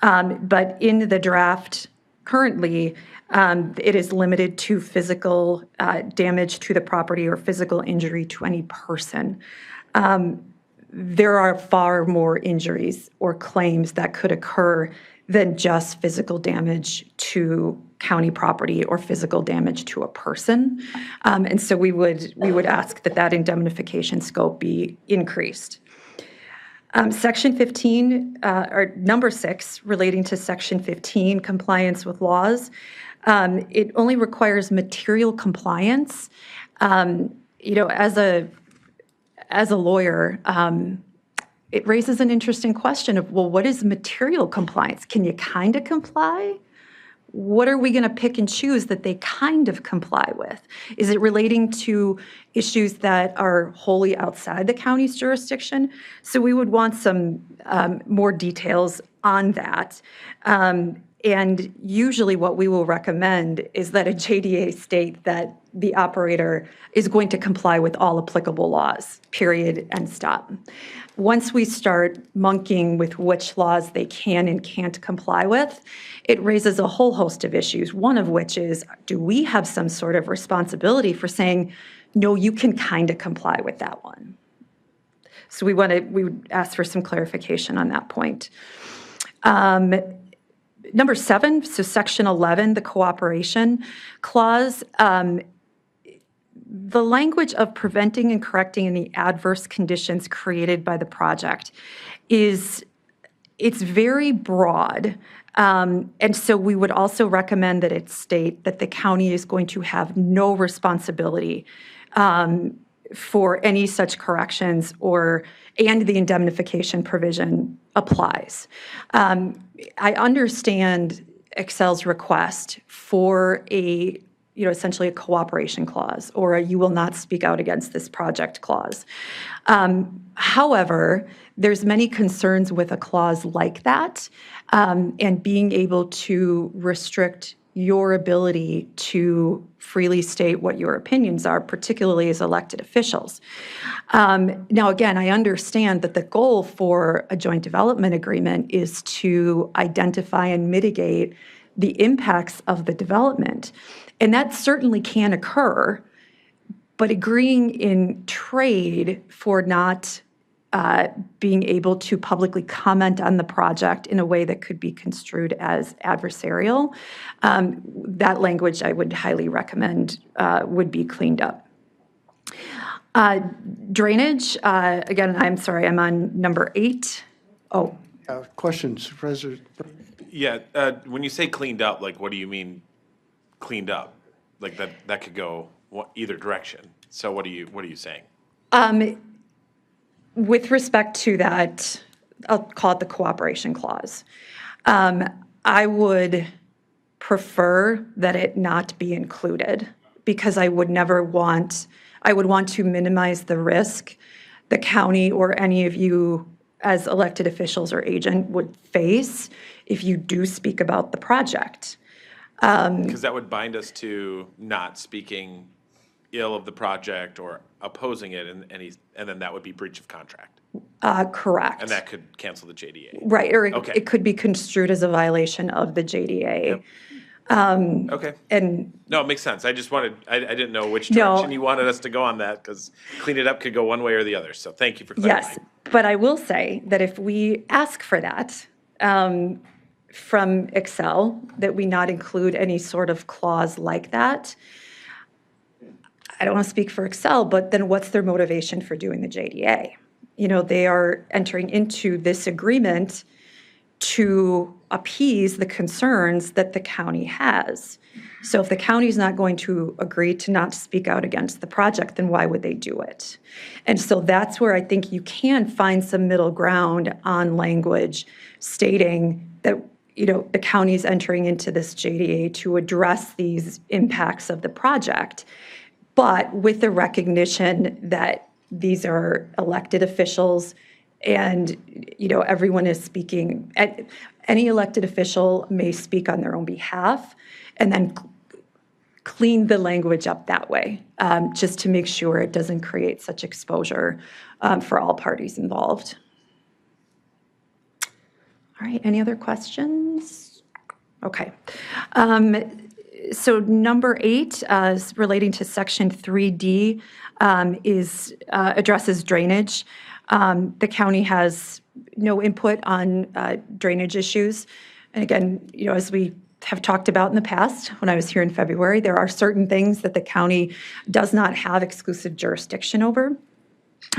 But in the draft currently, it is limited to physical damage to the property or physical injury to any person. There are far more injuries or claims that could occur than just physical damage to county property or physical damage to a person. And so we would ask that indemnification scope be increased. Section 15, or number 6, relating to Section 15, compliance with laws, it only requires material compliance. As a lawyer, it raises an interesting question of, well, what is material compliance? Can you kind of comply? What are we going to pick and choose that they kind of comply with? Is it relating to issues that are wholly outside the county's jurisdiction? So we would want some more details on that. And usually what we will recommend is that a JDA state that the operator is going to comply with all applicable laws, period, and stop. Once we start monkeying with which laws they can and can't comply with, it raises a whole host of issues, one of which is, do we have some sort of responsibility for saying, no, you can kind of comply with that one? So we would ask for some clarification on that point. Number 7, so Section 11, the cooperation clause, the language of preventing and correcting any adverse conditions created by the project it's very broad. And so we would also recommend that it state that the county is going to have no responsibility for any such corrections and the indemnification provision applies. I understand Excel's request for essentially a cooperation clause or a you will not speak out against this project clause. However, there's many concerns with a clause like that and being able to restrict your ability to freely state what your opinions are, particularly as elected officials. Now, again, I understand that the goal for a joint development agreement is to identify and mitigate the impacts of the development. And that certainly can occur, but agreeing in trade for not being able to publicly comment on the project in a way that could be construed as adversarial, that language I would highly recommend would be cleaned up. Drainage, again, I'm sorry, I'm on number 8. Oh. Question, Supervisor. Yeah, when you say cleaned up, like what do you mean cleaned up? Like that could go either direction. So what are you saying? With respect to that, I'll call it the cooperation clause. I would prefer that it not be included because I would want to minimize the risk the county or any of you as elected officials or agent would face if you do speak about the project. Because that would bind us to not speaking ill of the project or opposing it, and then that would be breach of contract. Correct. And that could cancel the JDA. Right, or Okay. it could be construed as a violation of the JDA. Yep. Okay. And no, it makes sense. I just wanted, I didn't know which direction you wanted us to go on that, because clean it up could go one way or the other. So thank you for clarifying. yes, but I will say that if we ask for that from Excel, that we not include any sort of clause like that, I don't want to speak for Excel, but then what's their motivation for doing the JDA? They are entering into this agreement to appease the concerns that the county has. So if the county is not going to agree to not speak out against the project, then why would they do it? And so that's where I think you can find some middle ground on language stating that, you know, the county is entering into this JDA to address these impacts of the project, but with the recognition that these are elected officials and, you know, everyone is speaking, any elected official may speak on their own behalf, and then clean the language up that way, just to make sure it doesn't create such exposure for all parties involved. All right, any other questions? Okay. So number 8 is relating to section 3D, addresses drainage. The county has no input on drainage issues. And again, you know, as we have talked about in the past, when I was here in February, there are certain things that the county does not have exclusive jurisdiction over.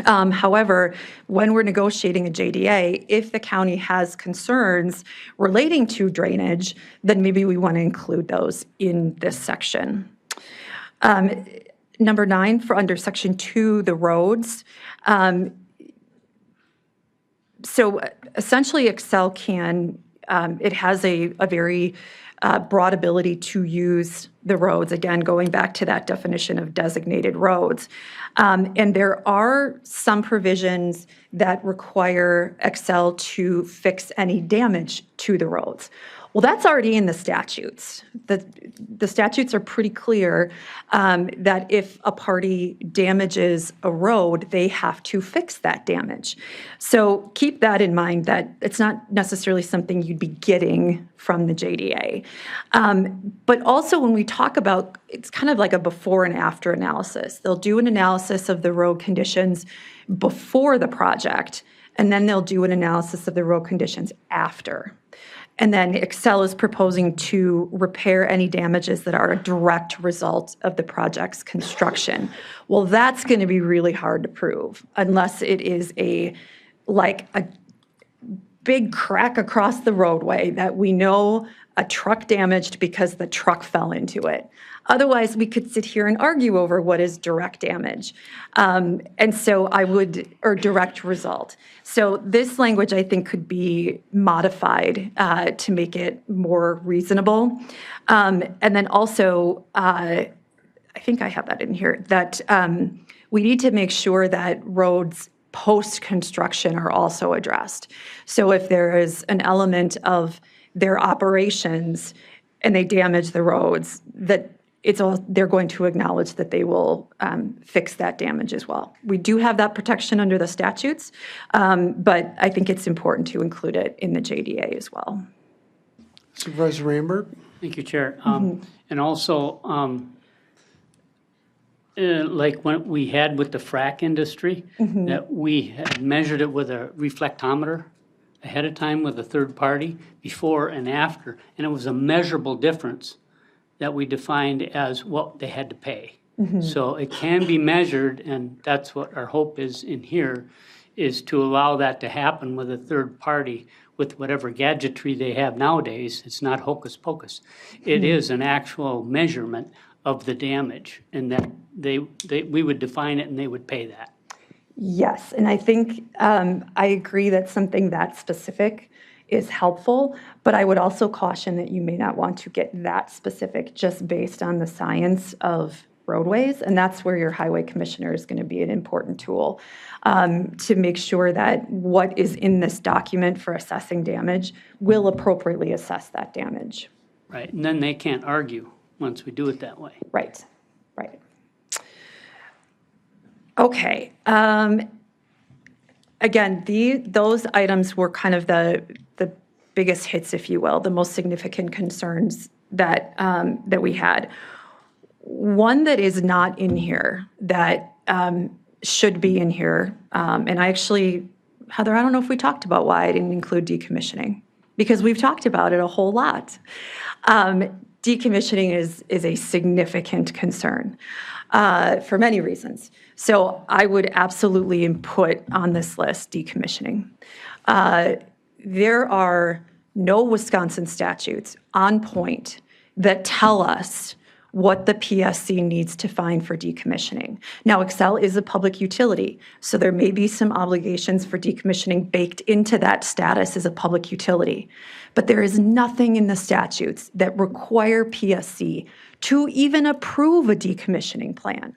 However, when we're negotiating a JDA, if the county has concerns relating to drainage, then maybe we want to include those in this section. Number 9, for under section 2, the roads. So essentially Excel can, it has a very broad ability to use the roads, again, going back to that definition of designated roads. And there are some provisions that require Excel to fix any damage to the roads. Well, that's already in the statutes. The statutes are pretty clear that if a party damages a road, they have to fix that damage. So keep that in mind, that it's not necessarily something you'd be getting from the JDA. But also when we talk about, it's kind of like a before and after analysis. They'll do an analysis of the road conditions before the project, and then they'll do an analysis of the road conditions after. And then Excel is proposing to repair any damages that are a direct result of the project's construction. Well, that's going to be really hard to prove unless it is like a big crack across the roadway that we know a truck damaged because the truck fell into it. Otherwise, we could sit here and argue over what is direct damage. And so or direct result. So this language, I think, could be modified to make it more reasonable. And then also, I think I have that in here, that we need to make sure that roads post-construction are also addressed. So if there is an element of their operations and they damage the roads, that they're going to acknowledge that they will fix that damage as well. We do have that protection under the statutes, but I think it's important to include it in the JDA as well. Supervisor Ramberg? Thank you, Chair. And also, like what we had with the frac industry, that we had measured it with a reflectometer ahead of time with a third party, before and after, and it was a measurable difference that we defined as what they had to pay. So it can be measured, and that's what our hope is in here, is to allow that to happen with a third party with whatever gadgetry they have nowadays. It's not hocus pocus. It is an actual measurement of the damage, and that we would define it and they would pay that. Yes, and I think I agree that something that specific is helpful, but I would also caution that you may not want to get that specific just based on the science of roadways, and that's where your highway commissioner is going to be an important tool to make sure that what is in this document for assessing damage will appropriately assess that damage. Right, and then they can't argue once we do it that way. Right, right. Okay. Again, those items were kind of the biggest hits, if you will, the most significant concerns that we had. One that is not in here that should be in here, and I actually, Heather, I don't know if we talked about why I didn't include decommissioning, because we've talked about it a whole lot. Decommissioning is a significant concern for many reasons. So I would absolutely put on this list decommissioning. There are no Wisconsin statutes on point that tell us what the PSC needs to find for decommissioning. Now, Xcel is a public utility, so there may be some obligations for decommissioning baked into that status as a public utility. But there is nothing in the statutes that require PSC to even approve a decommissioning plan.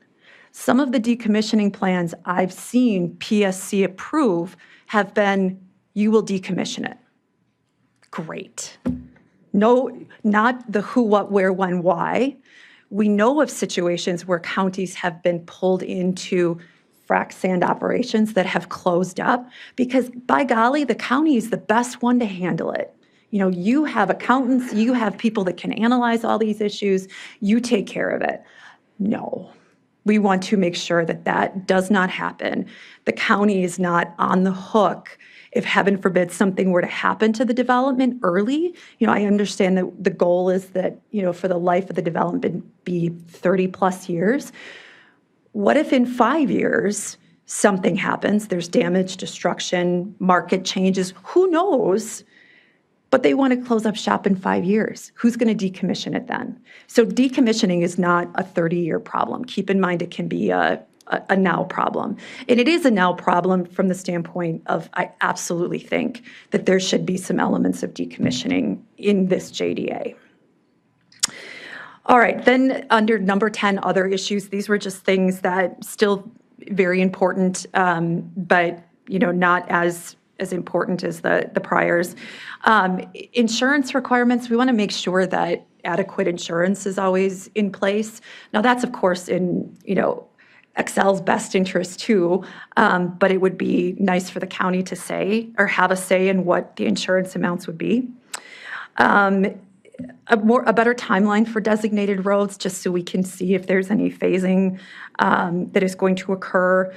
Some of the decommissioning plans I've seen PSC approve have been, you will decommission it. Great. No, not the who, what, where, when, why. We know of situations where counties have been pulled into frac sand operations that have closed up because, by golly, the county is the best one to handle it. You know, you have accountants, you have people that can analyze all these issues, you take care of it. No. We want to make sure that that does not happen. The county is not on the hook if, heaven forbid, something were to happen to the development early. You know, I understand that the goal is that, you know, for the life of the development be 30 plus years. What if in 5 years something happens, there's damage, destruction, market changes, who knows? But they want to close up shop in 5 years. Who's going to decommission it then? So decommissioning is not a 30-year problem. Keep in mind it can be a now problem. And it is a now problem from the standpoint of, I absolutely think that there should be some elements of decommissioning in this JDA. All right, then under number 10, other issues, these were just things that still very important, but you know, not as important as the priors. Insurance requirements, we want to make sure that adequate insurance is always in place. Now that's of course in, you know, Xcel's best interest too, but it would be nice for the county to say or have a say in what the insurance amounts would be. A better timeline for designated roads, just so we can see if there's any phasing that is going to occur.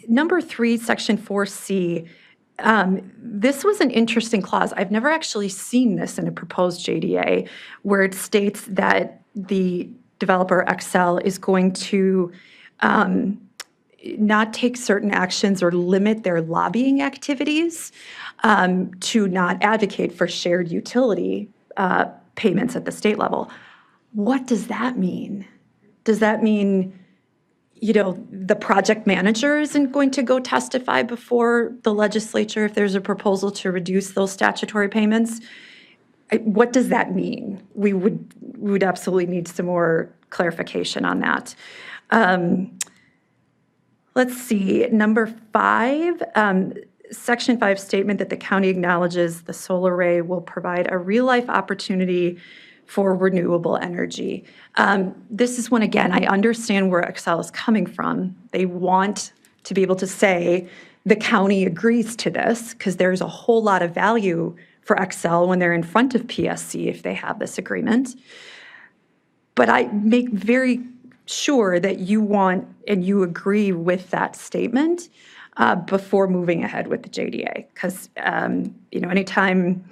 Number 3, section 4C, this was an interesting clause. I've never actually seen this in a proposed JDA, where it states that the developer Xcel is going to not take certain actions or limit their lobbying activities to not advocate for shared utility payments at the state level. What does that mean? Does that mean, you know, the project manager isn't going to go testify before the legislature if there's a proposal to reduce those statutory payments? What does that mean? We would absolutely need some more clarification on that. Let's see, number 5, section 5 statement that the county acknowledges the solar array will provide a real-life opportunity for renewable energy. This is when, again, I understand where Xcel is coming from. They want to be able to say the county agrees to this because there's a whole lot of value for Xcel when they're in front of PSC if they have this agreement. But I make very sure that you want and you agree with that statement before moving ahead with the JDA. Because, you know, anytime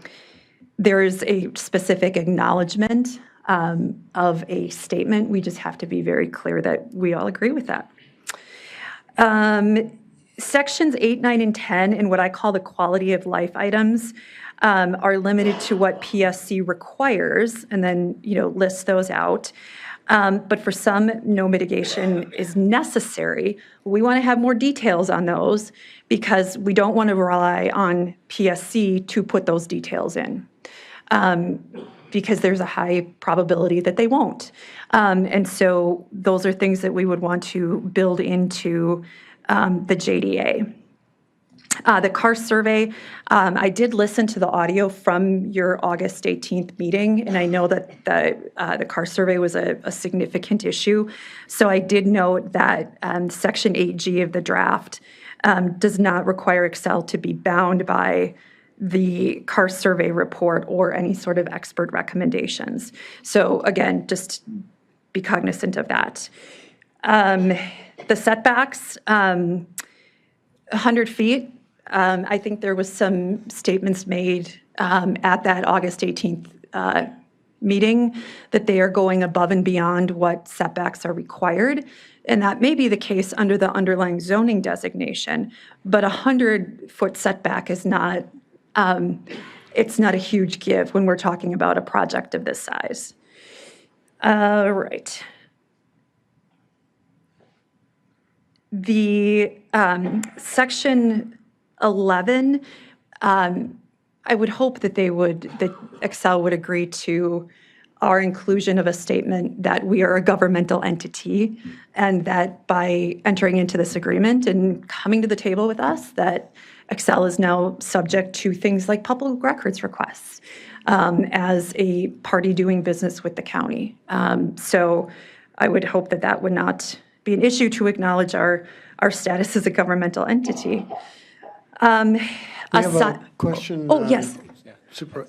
there is a specific acknowledgement of a statement, we just have to be very clear that we all agree with that. Sections 8, 9, and 10, in what I call the quality of life items, are limited to what PSC requires, and then, you know, list those out. But for some, no mitigation is necessary. We want to have more details on those because we don't want to rely on PSC to put those details in. Because there's a high probability that they won't. And so those are things that we would want to build into the JDA. The car survey, I did listen to the audio from your August 18th meeting, and I know that the car survey was a significant issue. So I did note that Section 8G of the draft does not require Xcel to be bound by the car survey report or any sort of expert recommendations. So again, just be cognizant of that. The setbacks, 100 feet. I think there was some statements made at that August 18th meeting that they are going above and beyond what setbacks are required. And that may be the case under the underlying zoning designation, but a 100-foot setback is not it's not a huge give when we're talking about a project of this size. Right. The section 11, I would hope that that Excel would agree to our inclusion of a statement that we are a governmental entity, and that by entering into this agreement and coming to the table with us, that Excel is now subject to things like public records requests as a party doing business with the county. So I would hope that that would not be an issue to acknowledge our status as a governmental entity. We have a question. Oh, yes.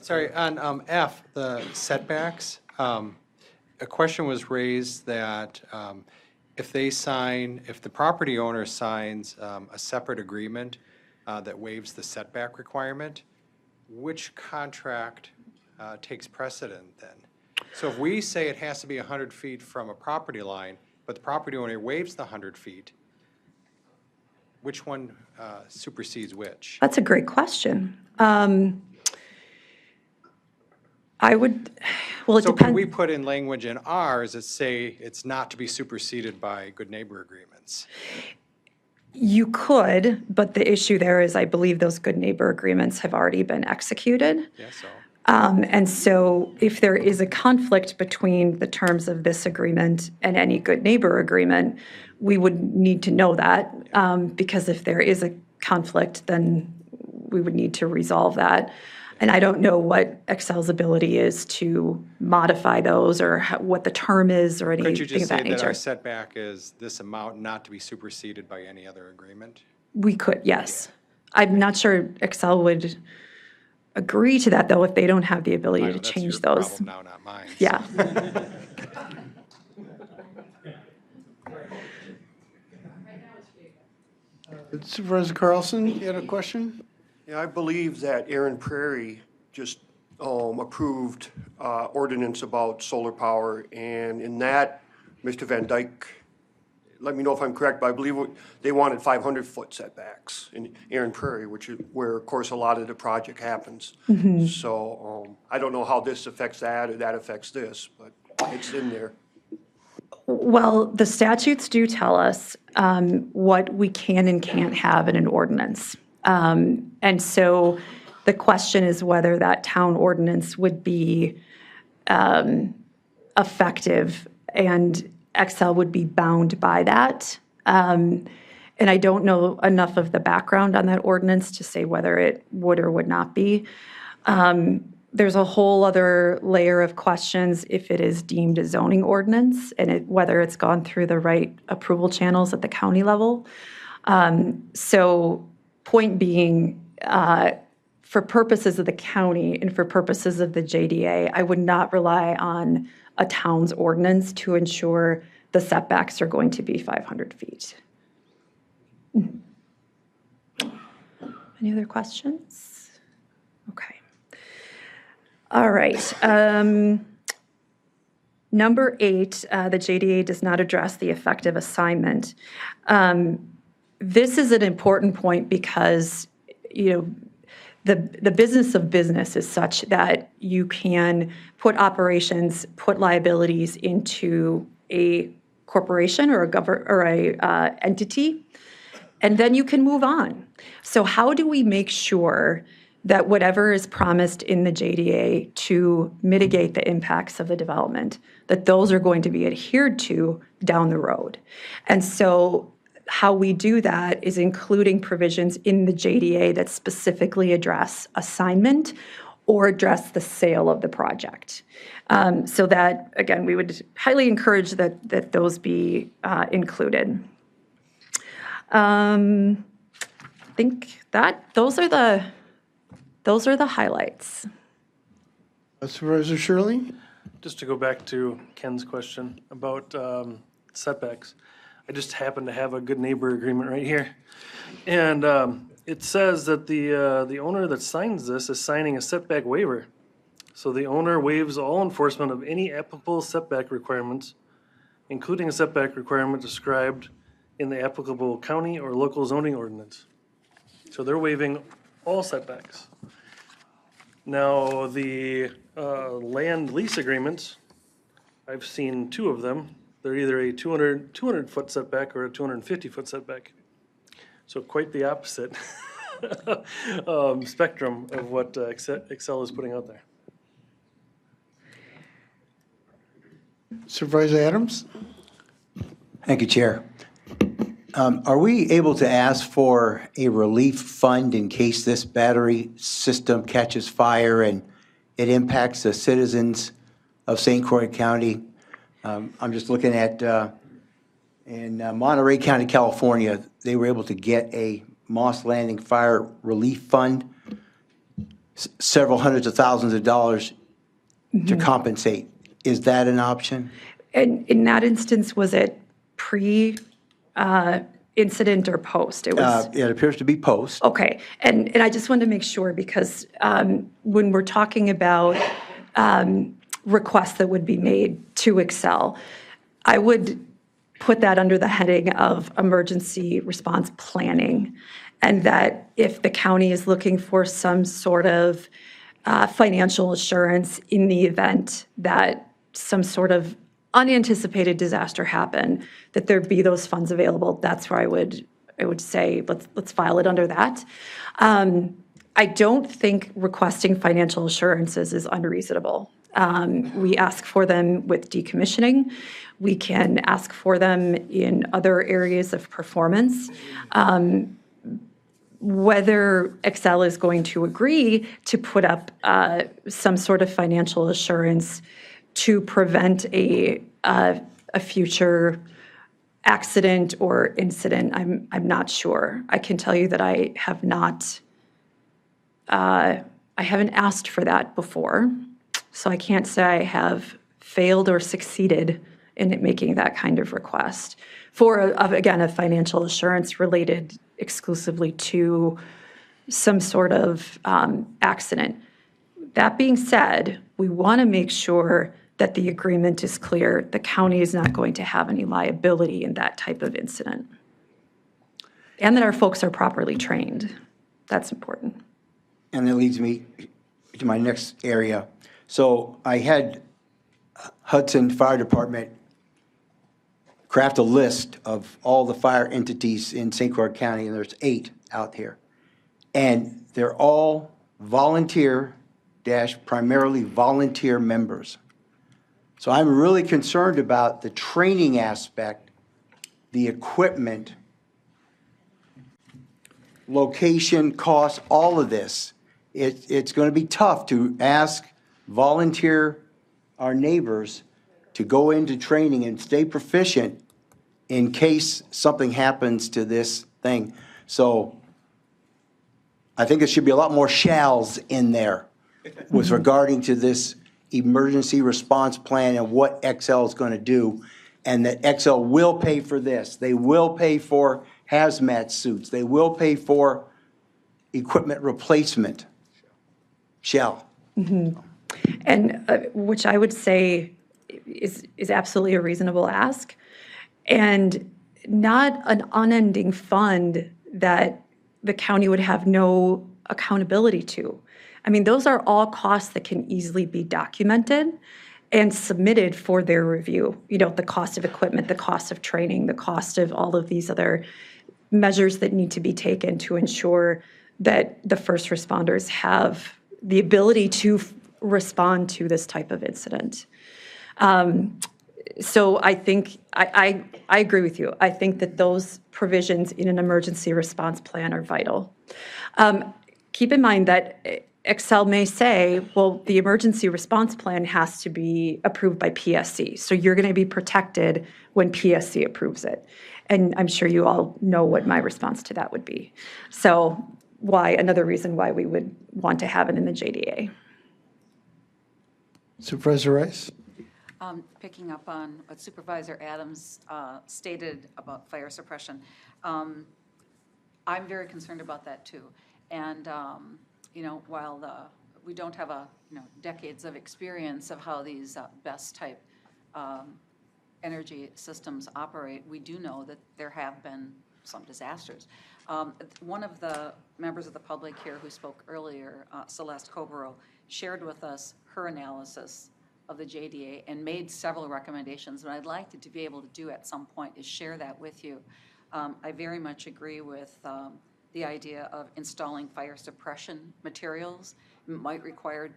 Sorry, on F, the setbacks, a question was raised that if the property owner signs a separate agreement that waives the setback requirement, which contract takes precedent then? So if we say it has to be 100 feet from a property line, but the property owner waives the 100 feet, which one supersedes which? That's a great question. It So can depends. we put in language in ours that say it's not to be superseded by good neighbor agreements? You could, but the issue there is I believe those good neighbor agreements have already been executed. Yeah, so. And so if there is a conflict between the terms of this agreement and any good neighbor agreement, we would need to know that, because if there is a conflict, then we would need to resolve that. And I don't know what Excel's ability is to modify those or what the term is or Could you anything just of that say that our nature. setback is this amount not to be superseded by any other agreement? We could, yes. I'm not sure Excel would agree to that, though, if they don't have the ability to change those. Problem now, not mine. Yeah. Supervisor Carlson, you had a question? Yeah, I believe that Aaron Prairie just approved ordinance about solar power, and in that, Mr. Van Dyke, let me know if I'm correct, but I believe they wanted 500-foot setbacks in Aaron Prairie, which is where, of course, a lot of the project happens. So I don't know how this affects that or that affects this, but it's in there. Well, the statutes do tell us what we can and can't have in an ordinance. And so the question is whether that town ordinance would be effective and Excel would be bound by that. And I don't know enough of the background on that ordinance to say whether it would or would not be. There's a whole other layer of questions if it is deemed a zoning ordinance and whether it's gone through the right approval channels at the county level. So point being, for purposes of the county and for purposes of the JDA, I would not rely on a town's ordinance to ensure the setbacks are going to be 500 feet. Any other questions? Okay. All right. Number 8, the JDA does not address the effective assignment. This is an important point because, the business of business is such that you can put operations, put liabilities into a corporation or a entity, and then you can move on. So how do we make sure that whatever is promised in the JDA to mitigate the impacts of the development, that those are going to be adhered to down the road? And so how we do that is including provisions in the JDA that specifically address assignment or address the sale of the project. So that, again, we would highly encourage that those be included. I think those are the highlights. Supervisor Shirley? Just to go back to Ken's question about setbacks. I just happen to have a good neighbor agreement right here. And it says that the owner that signs this is signing a setback waiver. So the owner waives all enforcement of any applicable setback requirements, including a setback requirement described in the applicable county or local zoning ordinance. So they're waiving all setbacks. Now, the land lease agreements, I've seen 2 of them. They're either a 200-foot setback or a 250-foot setback. So quite the opposite spectrum of what Excel is putting out there. Supervisor Adams? Thank you, Chair. Are we able to ask for a relief fund in case this battery system catches fire and it impacts the citizens of St. Croix County? I'm just looking at, in Monterey County, California, they were able to get a Moss Landing Fire Relief Fund, several hundreds of thousands of dollars to compensate. Is that an option? And in that instance, was it pre-incident or post? It was. It appears to be post. Okay, and I just wanted to make sure because when we're talking about requests that would be made to Excel, I would put that under the heading of emergency response planning, and that if the county is looking for some sort of financial assurance in the event that some sort of unanticipated disaster happen, that there be those funds available. That's where I would say let's file it under that. I don't think requesting financial assurances is unreasonable. We ask for them with decommissioning. We can ask for them in other areas of performance. Whether Excel is going to agree to put up some sort of financial assurance to prevent a future accident or incident, I'm not sure. I can tell you that I have not. I haven't asked for that before, so I can't say I have failed or succeeded in making that kind of request for, again, a financial assurance related exclusively to some sort of accident. That being said, we want to make sure that the agreement is clear. The county is not going to have any liability in that type of incident, and that our folks are properly trained. That's important. And that leads me to my next area. So I had Hudson Fire Department craft a list of all the fire entities in St. Croix County, and there's 8 out here. And they're all primarily volunteer members. So I'm really concerned about the training aspect, the equipment, location, cost, all of this. It's going to be tough to ask our neighbors to go into training and stay proficient in case something happens to this thing. So I think there should be a lot more shalls in there with regarding to this emergency response plan and what Excel is going to do, and that Excel will pay for this. They will pay for hazmat suits. They will pay for equipment replacement. Shall. And which I would say is absolutely a reasonable ask, and not an unending fund that the county would have no accountability to. I mean, those are all costs that can easily be documented and submitted for their review. You know, the cost of equipment, the cost of training, the cost of all of these other measures that need to be taken to ensure that the first responders have the ability to respond to this type of incident. So I think, I agree with you. I think that those provisions in an emergency response plan are vital. Keep in mind that Excel may say, well, the emergency response plan has to be approved by PSC. So you're going to be protected when PSC approves it. And I'm sure you all know what my response to that would be. So another reason why we would want to have it in the JDA. Supervisor Rice? Picking up on what Supervisor Adams stated about fire suppression, I'm very concerned about that too. And while we don't have decades of experience of how these BESS type energy systems operate, we do know that there have been some disasters. One of the members of the public here who spoke earlier, Celeste Cobero, shared with us her analysis of the JDA and made several recommendations. What I'd like to be able to do at some point is share that with you. I very much agree with the idea of installing fire suppression materials. It might require,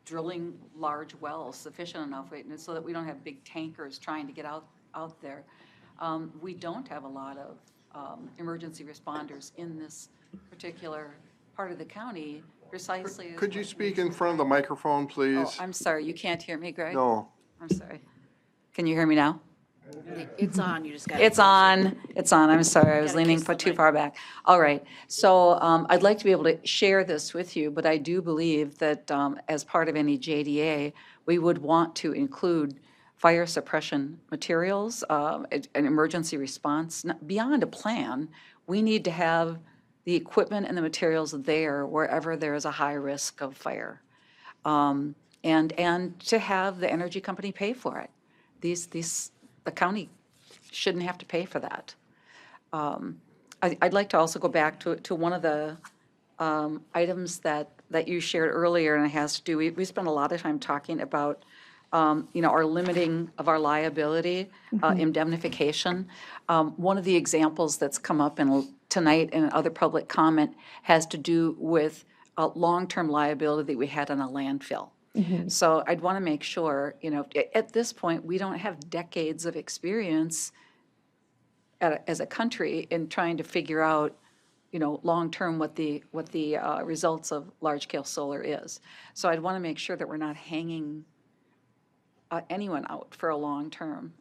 drilling large wells sufficient enough so that we don't have big tankers trying to get out there. We don't have a lot of emergency responders in this particular part of the county, precisely as Could you what speak we- in front of the microphone, please? Oh, I'm sorry, you can't hear me, Greg? No. I'm sorry. Can you hear me now? It's on, you just got. It's on, I'm sorry, I was leaning too far back. All right, so I'd like to be able to share this with you, but I do believe that as part of any JDA, we would want to include fire suppression materials, an emergency response. Beyond a plan, we need to have the equipment and the materials there wherever there is a high risk of fire. And to have the energy company pay for it. The county shouldn't have to pay for that. I'd like to also go back to one of the items that you shared earlier, and it has to do, we spent a lot of time talking about, our limiting of our liability, indemnification. One of the examples that's come up tonight in other public comment has to do with a long-term liability that we had on a landfill. So I'd want to make sure, at this point, we don't have decades of experience as a country in trying to figure out, long-term what the results of large-scale solar is. So I'd want to make sure that we're not hanging anyone out for a long-term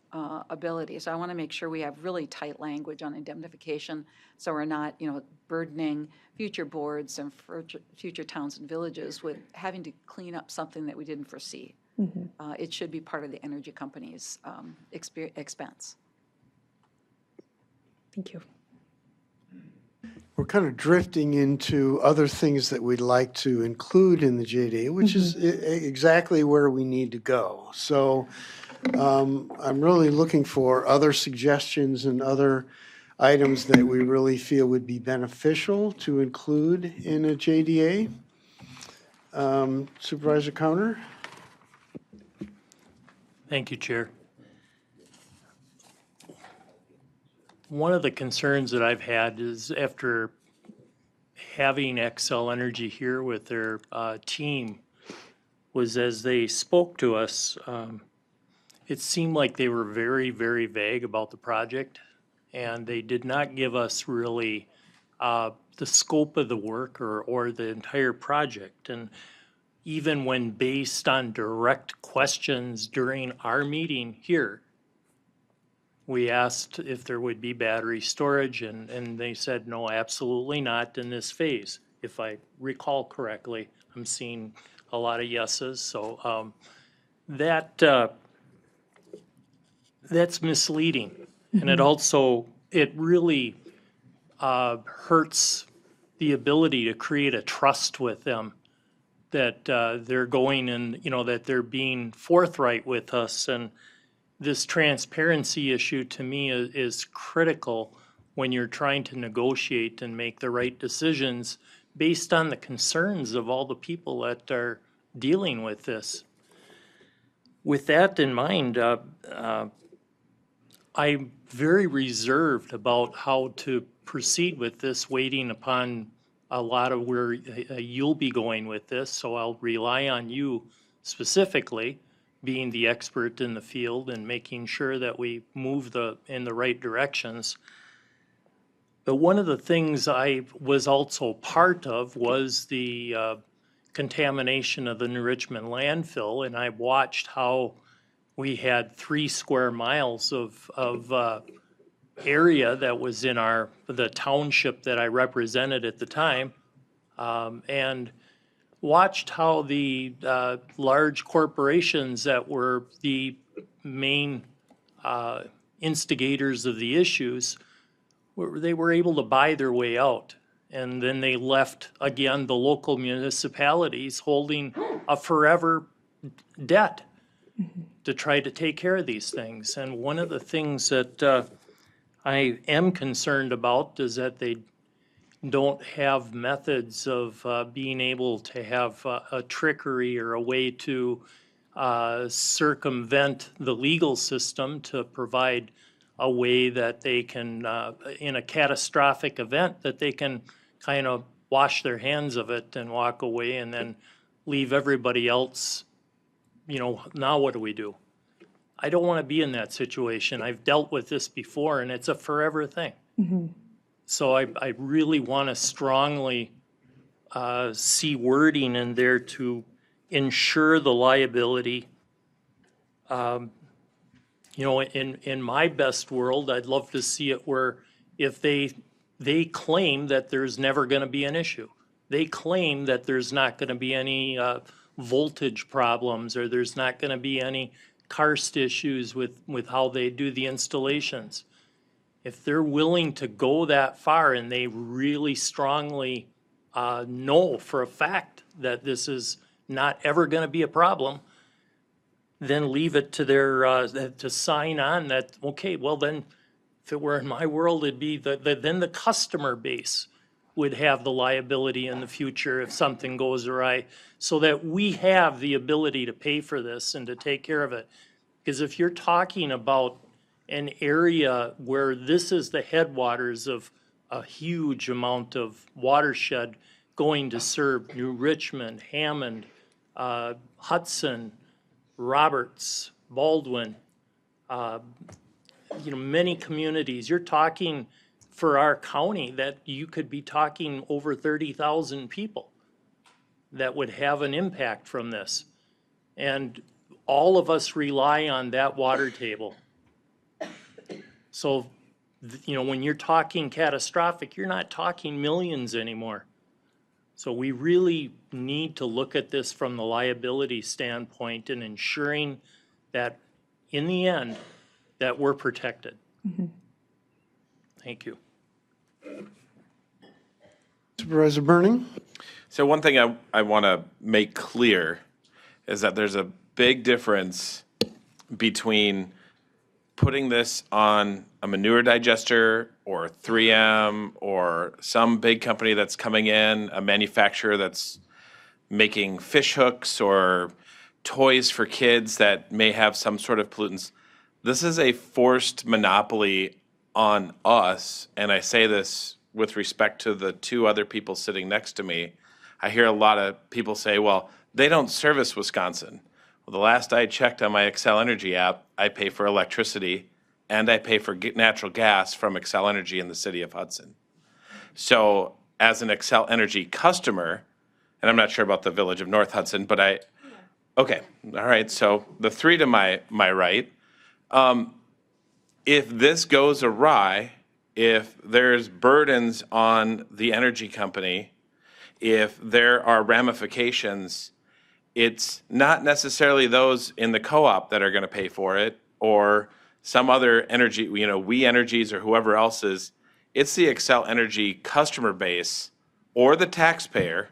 ability. So I want to make sure we have really tight language on indemnification, so we're not, burdening future boards and future towns and villages with having to clean up something that we didn't foresee. It should be part of the energy company's expense. Thank you. We're kind of drifting into other things that we'd like to include in the JDA, which is exactly where we need to go. So I'm really looking for other suggestions and other items that we really feel would be beneficial to include in a JDA. Supervisor Cowner? Thank you, Chair. One of the concerns that I've had is after having Xcel Energy here with their team was as they spoke to us, it seemed like they were very, very vague about the project, and they did not give us really the scope of the work or the entire project. And even when based on direct questions during our meeting here, we asked if there would be battery storage, and they said, no, absolutely not in this phase. If I recall correctly, I'm seeing a lot of yeses. So that's misleading. And it really hurts the ability to create a trust with them that they're going and, that they're being forthright with us. And this transparency issue to me is critical when you're trying to negotiate and make the right decisions based on the concerns of all the people that are dealing with this. With that in mind, I'm very reserved about how to proceed with this, waiting upon a lot of where you'll be going with this. So I'll rely on you specifically, being the expert in the field and making sure that we move in the right directions. But one of the things I was also part of was the contamination of the New Richmond landfill, and I watched how we had 3 square miles of area that was in the township that I represented at the time, and watched how the large corporations that were the main instigators of the issues, they were able to buy their way out. And then they left, again, the local municipalities holding a forever debt to try to take care of these things. And one of the things that I am concerned about is that they don't have methods of being able to have a trickery or a way to circumvent the legal system to provide a way that they can, in a catastrophic event, that they can kind of wash their hands of it and walk away and then leave everybody else, now what do we do? I don't want to be in that situation. I've dealt with this before, and it's a forever thing. So I really want to strongly see wording in there to ensure the liability. In my best world, I'd love to see it where if they claim that there's never going to be an issue. They claim that there's not going to be any voltage problems, or there's not going to be any karst issues with how they do the installations. If they're willing to go that far and they really strongly know for a fact that this is not ever going to be a problem, then leave it to their, to sign on that, okay, well then, if it were in my world, it'd be then the customer base would have the liability in the future if something goes awry, so that we have the ability to pay for this and to take care of it. Because if you're talking about an area where this is the headwaters of a huge amount of watershed going to serve New Richmond, Hammond, Hudson, Roberts, Baldwin, many communities, you're talking for our county that you could be talking over 30,000 people that would have an impact from this. And all of us rely on that water table. So, when you're talking catastrophic, you're not talking millions anymore. So we really need to look at this from the liability standpoint and ensuring that in the end, that we're protected. Thank you. Supervisor Burning? So one thing I want to make clear is that there's a big difference between putting this on a manure digester or 3M or some big company that's coming in, a manufacturer that's making fish hooks or toys for kids that may have some sort of pollutants. This is a forced monopoly on us, and I say this with respect to the two other people sitting next to me. I hear a lot of people say, well, they don't service Wisconsin. Well, the last I checked on my Xcel Energy app, I pay for electricity and I pay for natural gas from Xcel Energy in the city of Hudson. So as an Xcel Energy customer, and I'm not sure about the village of North Hudson, but okay, all right, so the three to my right, if this goes awry, if there's burdens on the energy company, if there are ramifications, it's not necessarily those in the co-op that are going to pay for it, or some other energy, We Energies or whoever else is. It's the Xcel Energy customer base or the taxpayer,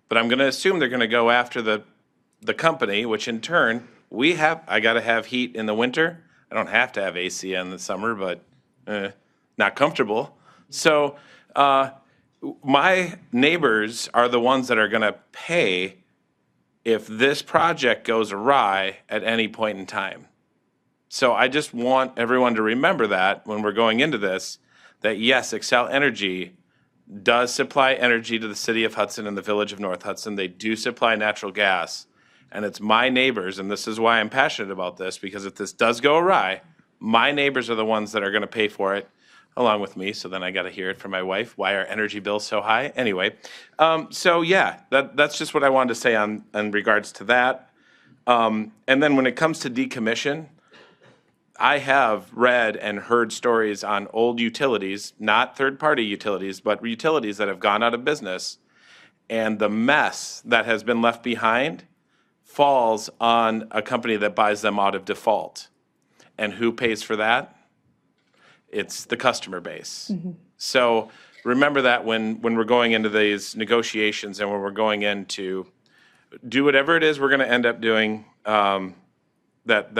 but I'm going to assume they're going to go after the company, which in turn, I got to have heat in the winter. I don't have to have AC in the summer, but not comfortable. So my neighbors are the ones that are going to pay if this project goes awry at any point in time. So I just want everyone to remember that when we're going into this, that yes, Xcel Energy does supply energy to the city of Hudson and the village of North Hudson. They do supply natural gas. And it's my neighbors, and this is why I'm passionate about this, because if this does go awry, my neighbors are the ones that are going to pay for it along with me. So then I got to hear it from my wife, why our energy bill's so high. Anyway, so yeah, that's just what I wanted to say in regards to that. And then when it comes to decommission, I have read and heard stories on old utilities, not third-party utilities, but utilities that have gone out of business, and the mess that has been left behind falls on a company that buys them out of default. And who pays for that? It's the customer base. So remember that when we're going into these negotiations and when we're going in to do whatever it is we're going to end up doing, that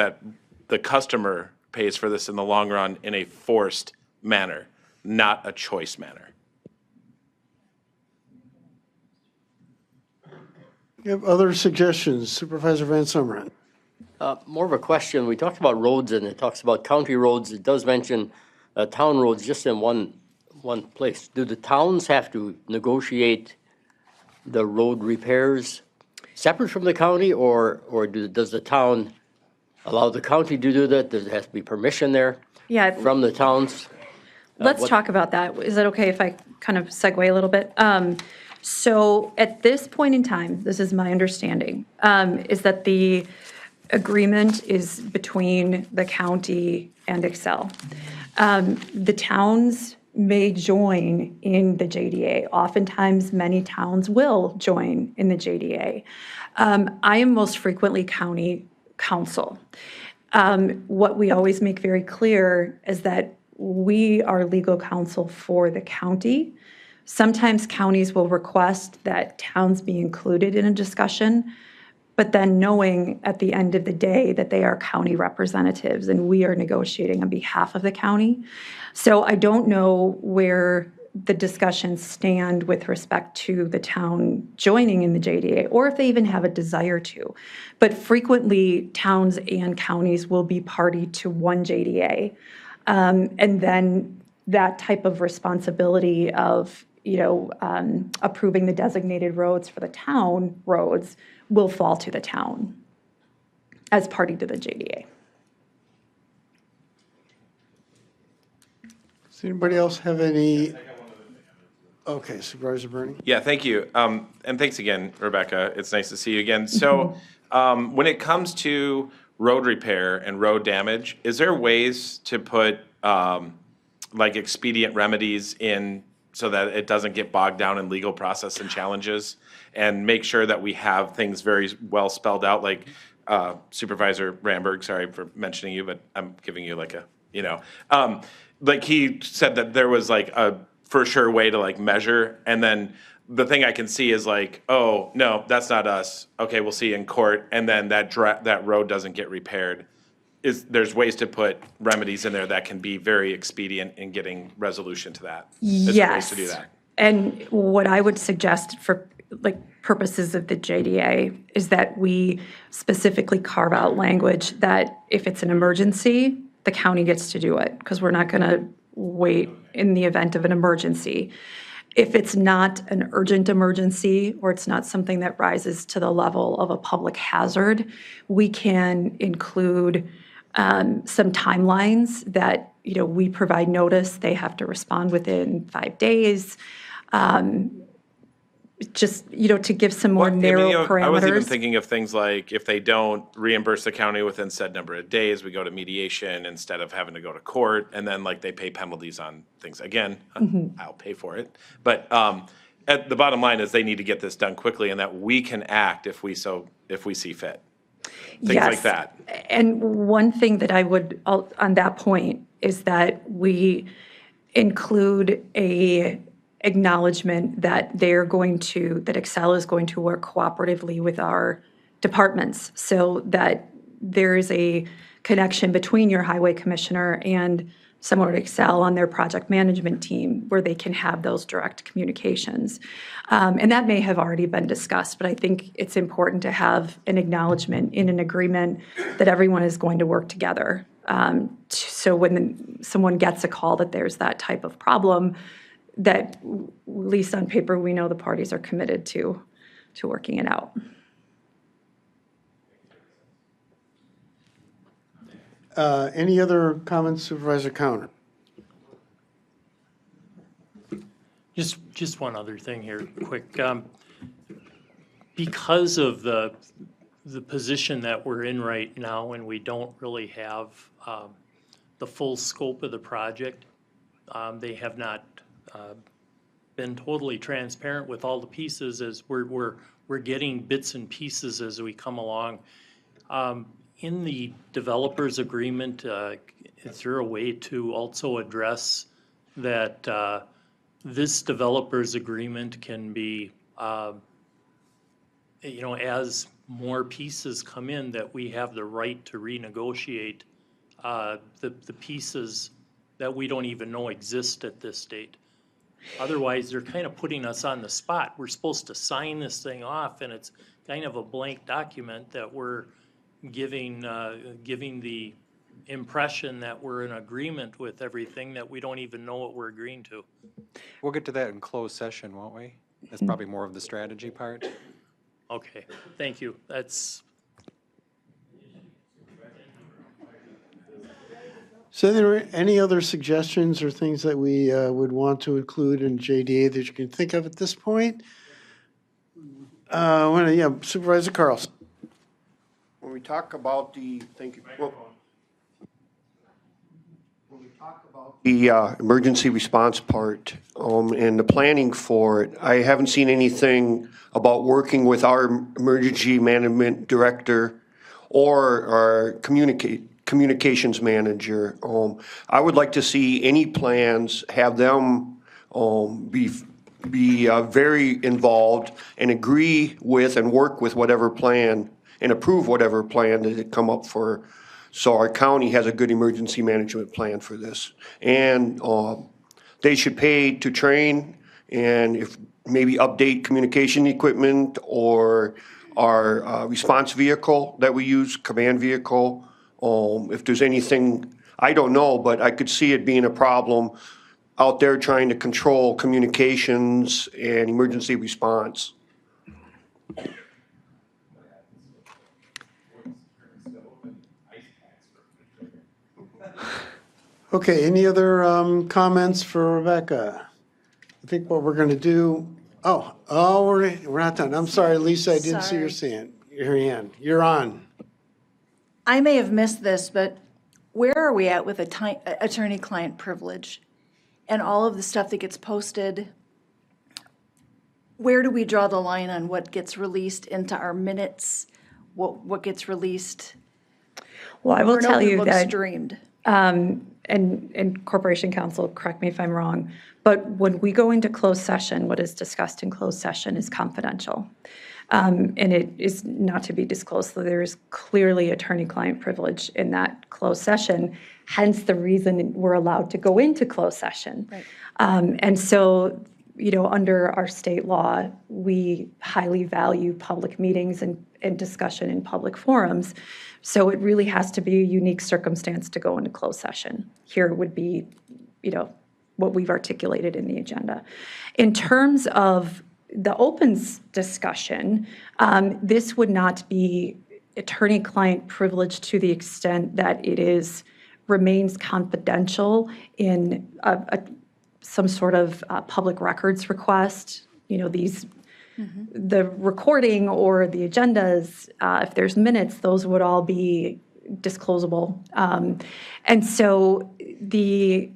the customer pays for this in the long run in a forced manner, not a choice manner. You have other suggestions? Supervisor Van Sumeren. More of a question. We talked about roads and it talks about county roads. It does mention town roads just in one place. Do the towns have to negotiate the road repairs separate from the county, or does the town allow the county to do that? Does it have to be permission there Yeah. from the towns? Let's talk about that. Is that okay if I kind of segue a little bit? So at this point in time, this is my understanding, is that the agreement is between the county and Excel. The towns may join in the JDA. Oftentimes, many towns will join in the JDA. I am most frequently county counsel. What we always make very clear is that we are legal counsel for the county. Sometimes counties will request that towns be included in a discussion, but then knowing at the end of the day that they are county representatives and we are negotiating on behalf of the county. So I don't know where the discussions stand with respect to the town joining in the JDA, or if they even have a desire to. But frequently, towns and counties will be party to one JDA. And then that type of responsibility of approving the designated roads for the town roads will fall to the town as party to the JDA. Does anybody else have any? Okay, Supervisor Bernie. Yeah, thank you. And thanks again, Rebecca. It's nice to see you again. So when it comes to road repair and road damage, is there ways to put like expedient remedies in so that it doesn't get bogged down in legal process and challenges, and make sure that we have things very well spelled out, like Supervisor Ramberg, sorry for mentioning you, but I'm giving you like like he said that there was like a for sure way to like measure, and then the thing I can see is like, oh, no, that's not us. Okay, we'll see you in court, and then that road doesn't get repaired. There's ways to put remedies in there that can be very expedient in getting resolution to that. Is there ways to do that? And what I would suggest for like purposes of the JDA is that we specifically carve out language that if it's an emergency, the county gets to do it, because we're not going to wait in the event of an emergency. If it's not an urgent emergency, or it's not something that rises to the level of a public hazard, we can include some timelines that, we provide notice, they have to respond within 5 days. Just, to give some more narrow parameters. I was even thinking of things like if they don't reimburse the county within said number of days, we go to mediation instead of having to go to court, and then like they pay penalties on things. Again, I'll pay for it. But at the bottom line is they need to get this done quickly, and that we can act if we see fit. Things like that. And one thing that I would, on that point, is that we include a acknowledgement that that Excel is going to work cooperatively with our departments, so that there is a connection between your highway commissioner and someone at Excel on their project management team, where they can have those direct communications. And that may have already been discussed, but I think it's important to have an acknowledgement in an agreement that everyone is going to work together. So when someone gets a call that there's that type of problem, that at least on paper, we know the parties are committed to working it out. Any other comments, Supervisor Cowner? Just one other thing here, quick. Because of the position that we're in right now, and we don't really have the full scope of the project, they have not been totally transparent with all the pieces, as we're getting bits and pieces as we come along. In the developers agreement, is there a way to also address that this developers agreement can be, as more pieces come in, that we have the right to renegotiate the pieces that we don't even know exist at this date? Otherwise, they're kind of putting us on the spot. We're supposed to sign this thing off, and it's kind of a blank document that we're giving the impression that we're in agreement with everything that we don't even know what we're agreeing to. We'll get to that in closed session, won't we? That's probably more of the strategy part. Okay, thank you. That's, So are there any other suggestions or things that we would want to include in JDA that you can think of at this point? Yeah, Supervisor Carlson. When we talk about the, thank you. Well, when we talk about the emergency response part and the planning for it, I haven't seen anything about working with our emergency management director or our communications manager. I would like to see any plans, have them be very involved and agree with and work with whatever plan and approve whatever plan that they come up for. So our county has a good emergency management plan for this. And they should pay to train and if maybe update communication equipment or our response vehicle that we use, command vehicle. If there's anything, I don't know, but I could see it being a problem out there trying to control communications and emergency response. Okay, any other comments for Rebecca? I think what we're going to do, we're not done. I'm sorry, Lisa, I didn't see your hand. You're on. I may have missed this, but where are we at with attorney-client privilege and all of the stuff that gets posted? Where do we draw the line on what gets released into our minutes, what gets released? Well, I will tell you looks that, streamed. and Corporation Counsel, correct me if I'm wrong, but when we go into closed session, what is discussed in closed session is confidential. And it is not to be disclosed, so there is clearly attorney-client privilege in that closed session, hence the reason we're allowed to go into closed session. Right. And so, under our state law, we highly value public meetings and discussion in public forums. So it really has to be a unique circumstance to go into closed session. Here would be, what we've articulated in the agenda. In terms of the opens discussion, this would not be attorney-client privilege to the extent that it remains confidential in some sort of public records request. The recording or the agendas, if there's minutes, those would all be disclosable. And so the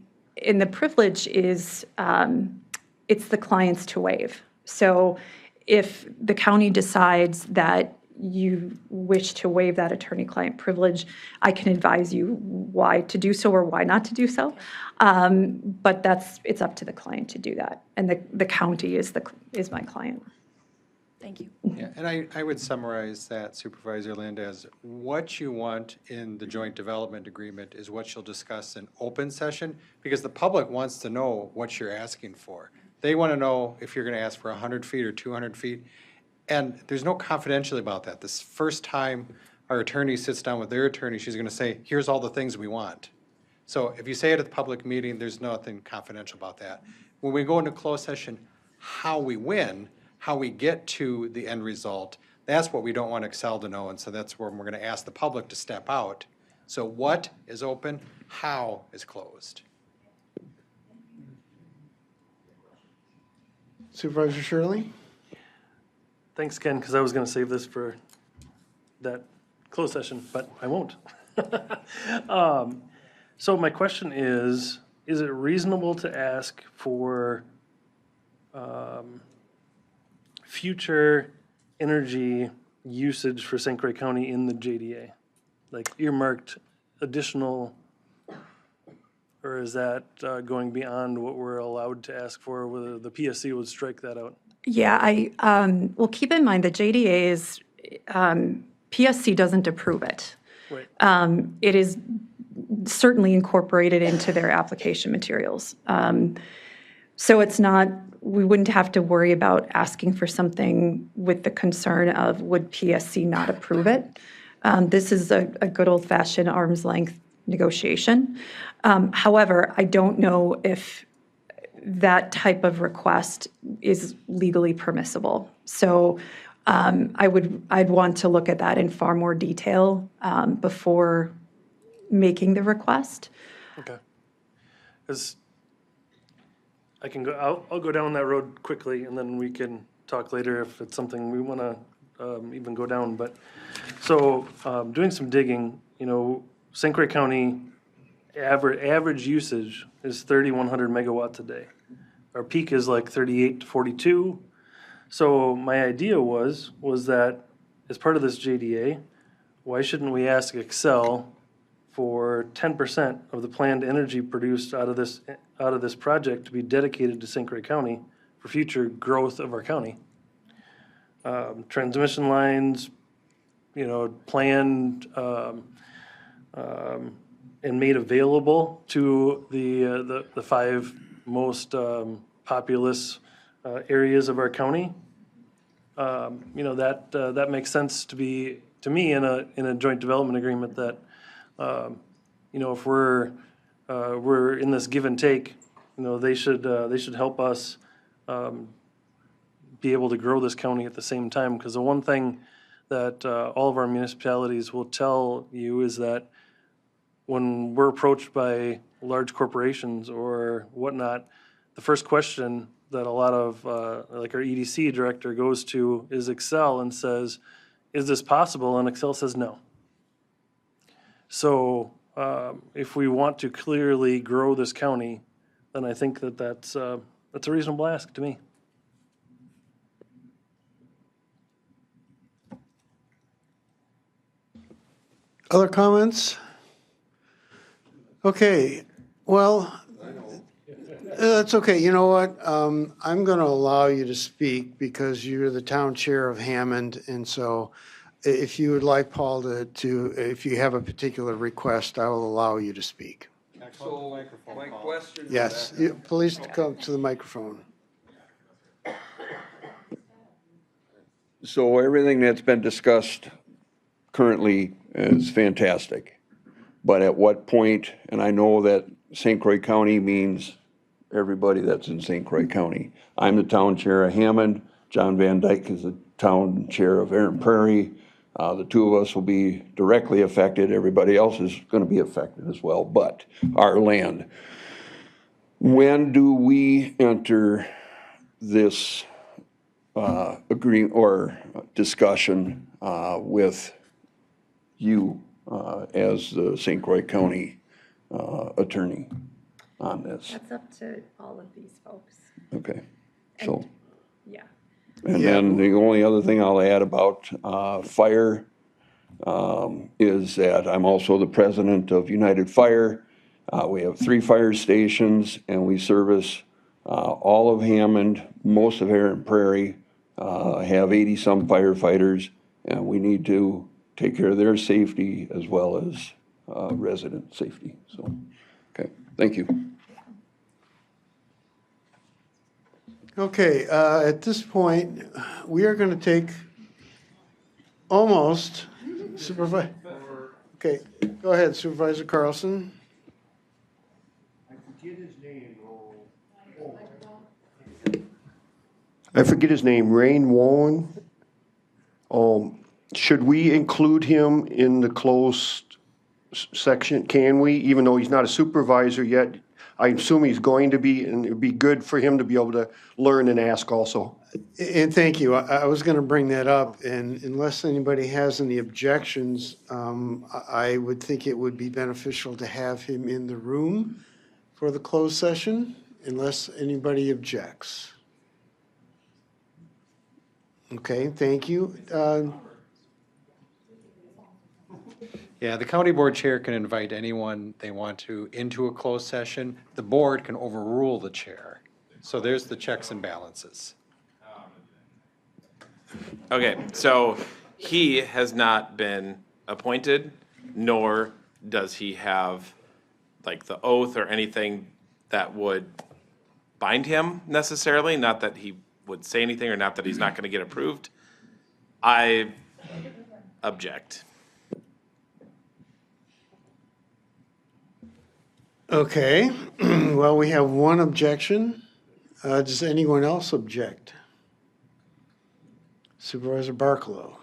privilege is, it's the client's to waive. So if the county decides that you wish to waive that attorney-client privilege, I can advise you why to do so or why not to do so. But it's up to the client to do that. And the county is my client. Thank you. Yeah, and I would summarize that, Supervisor Lind, as what you want in the joint development agreement is what you'll discuss in open session, because the public wants to know what you're asking for. They want to know if you're going to ask for 100 feet or 200 feet. And there's no confidentiality about that. This first time our attorney sits down with their attorney, she's going to say, here's all the things we want. So if you say it at the public meeting, there's nothing confidential about that. When we go into closed session, how we win, how we get to the end result, that's what we don't want Excel to know. And so that's where we're going to ask the public to step out. So what is open, how is closed? Supervisor Shirley? Thanks, Ken, because I was going to save this for that closed session, but I won't. So my question is it reasonable to ask for future energy usage for St. Croix County in the JDA? Like earmarked additional, or is that going beyond what we're allowed to ask for, whether the PSC would strike that out? Yeah, well, keep in mind the JDA is, PSC doesn't approve it. Right. It is certainly incorporated into their application materials. So it's not, we wouldn't have to worry about asking for something with the concern of would PSC not approve it. This is a good old-fashioned arm's length negotiation. However, I don't know if that type of request is legally permissible. So I'd want to look at that in far more detail before making the request. Okay. Because I can go, I'll go down that road quickly, and then we can talk later if it's something we want to even go down. But, so, doing some digging, you know, St. Croix County average usage is 3,100 megawatts a day. Our peak is like 38 to 42. So my idea was that as part of this JDA, why shouldn't we ask Excel for 10% of the planned energy produced out of this project to be dedicated to St. Croix County for future growth of our county? Transmission lines, you know, planned and made available to the 5 most populous areas of our county. You know, that makes sense to me in a joint development agreement that, you know, if we're in this give and take, you know, they should help us be able to grow this county at the same time. Because the one thing that all of our municipalities will tell you is that when we're approached by large corporations or whatnot, the first question that a lot of, like our EDC director goes to is Excel and says, is this possible? And Excel says no. So if we want to clearly grow this county, then I think that's a reasonable ask to me. Other comments? Okay, well, that's okay. You know what? I'm going to allow you to speak because you're the town chair of Hammond. And so if you would like Paul if you have a particular request, I will allow you to speak. So my question. Yes, please come to the microphone. So everything that's been discussed currently is fantastic. But at what point, and I know that St. Croix County means everybody that's in St. Croix County. I'm the town chair of Hammond. John Van Dyke is the town chair of Aaron Prairie. The two of us will be directly affected. Everybody else is going to be affected as well, but our land. When do we enter this agreement or discussion with you as the St. Croix County attorney on this? That's up to all of these folks. Okay, so. Yeah. And then the only other thing I'll add about fire is that I'm also the president of United Fire. We have 3 fire stations, and we service all of Hammond, most of Aaron Prairie, have 80-some firefighters, and we need to take care of their safety as well as resident safety. So, okay, thank you. Okay, at this point, we are going to take almost Supervisor. Okay, go ahead, Supervisor Carlson. I forget his name. I forget his name. Rain Warren. Should we include him in the closed section? Can we, even though he's not a supervisor yet? I assume he's going to be, and it'd be good for him to be able to learn and ask also. And thank you. I was going to bring that up, and unless anybody has any objections, I would think it would be beneficial to have him in the room for the closed session, unless anybody objects. Okay, thank you. Yeah, the county board chair can invite anyone they want to into a closed session. The board can overrule the chair. So there's the checks and balances. Okay, so he has not been appointed, nor does he have like the oath or anything that would bind him necessarily, not that he would say anything or not that he's not going to get approved. I object. Okay, well, we have one objection. Does anyone else object? Supervisor Barkalow.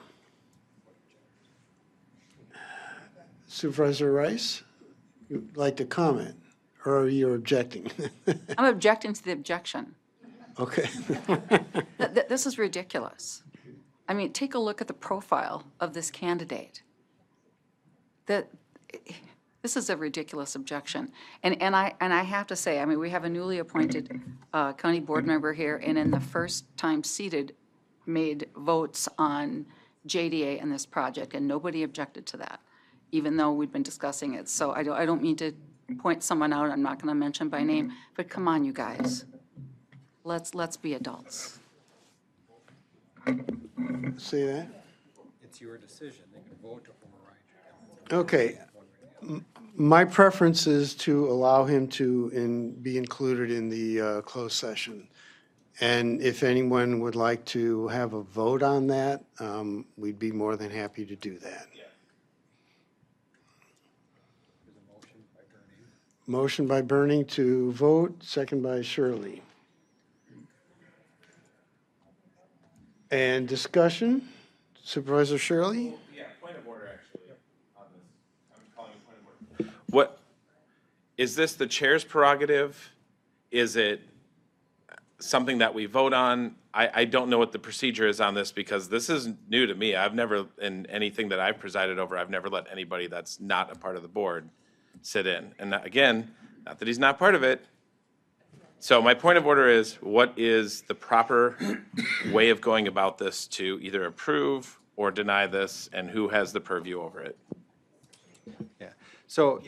Supervisor Rice, you'd like to comment, or are you objecting? I'm objecting to the objection. Okay. This is ridiculous. I mean, take a look at the profile of this candidate. This is a ridiculous objection. And I have to say, I mean, we have a newly appointed county board member here, and in the first time seated, made votes on JDA and this project, and nobody objected to that, even though we've been discussing it. So I don't mean to point someone out, I'm not going to mention by name, but come on, you guys. Let's be adults. Say that? It's your decision. They can vote to override your Okay. My preference is to allow him to be included in the closed session. And if anyone would like to have a vote on that, we'd be more than happy to do that. Motion by Burning to vote, second by Shirley. And discussion, Supervisor Shirley? Yeah, point of order actually on this. I'm calling a point of order. What, is this the chair's prerogative? Is it something that we vote on? I don't know what the procedure is on this because this is new to me. I've never, in anything that I've presided over, I've never let anybody that's not a part of the board sit in. And again, not that he's not part of it. So my point of order is, what is the proper way of going about this to either approve or deny this, and who has the purview over it? Yeah, so,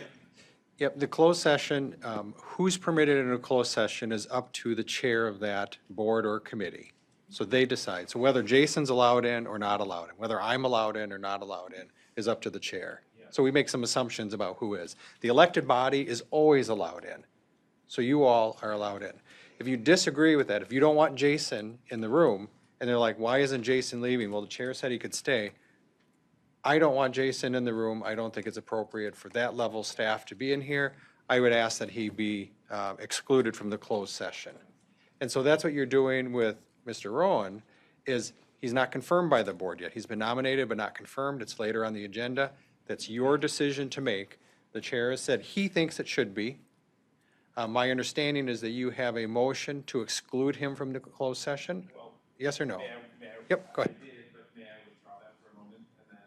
yep, the closed session, who's permitted in a closed session is up to the chair of that board or committee. So they decide. So whether Jason's allowed in or not allowed in, whether I'm allowed in or not allowed in, is up to the chair. So we make some assumptions about who is. The elected body is always allowed in. So you all are allowed in. If you disagree with that, if you don't want Jason in the room, and they're like, why isn't Jason leaving? Well, the chair said he could stay. I don't want Jason in the room. I don't think it's appropriate for that level staff to be in here. I would ask that he be excluded from the closed session. And so that's what you're doing with Mr. Rowan, is he's not confirmed by the board yet. He's been nominated but not confirmed. It's later on the agenda. That's your decision to make. The chair has said he thinks it should be. My understanding is that you have a motion to exclude him from the closed session? Yes or no? Yep, go ahead. But may I withdraw that for a moment, and then,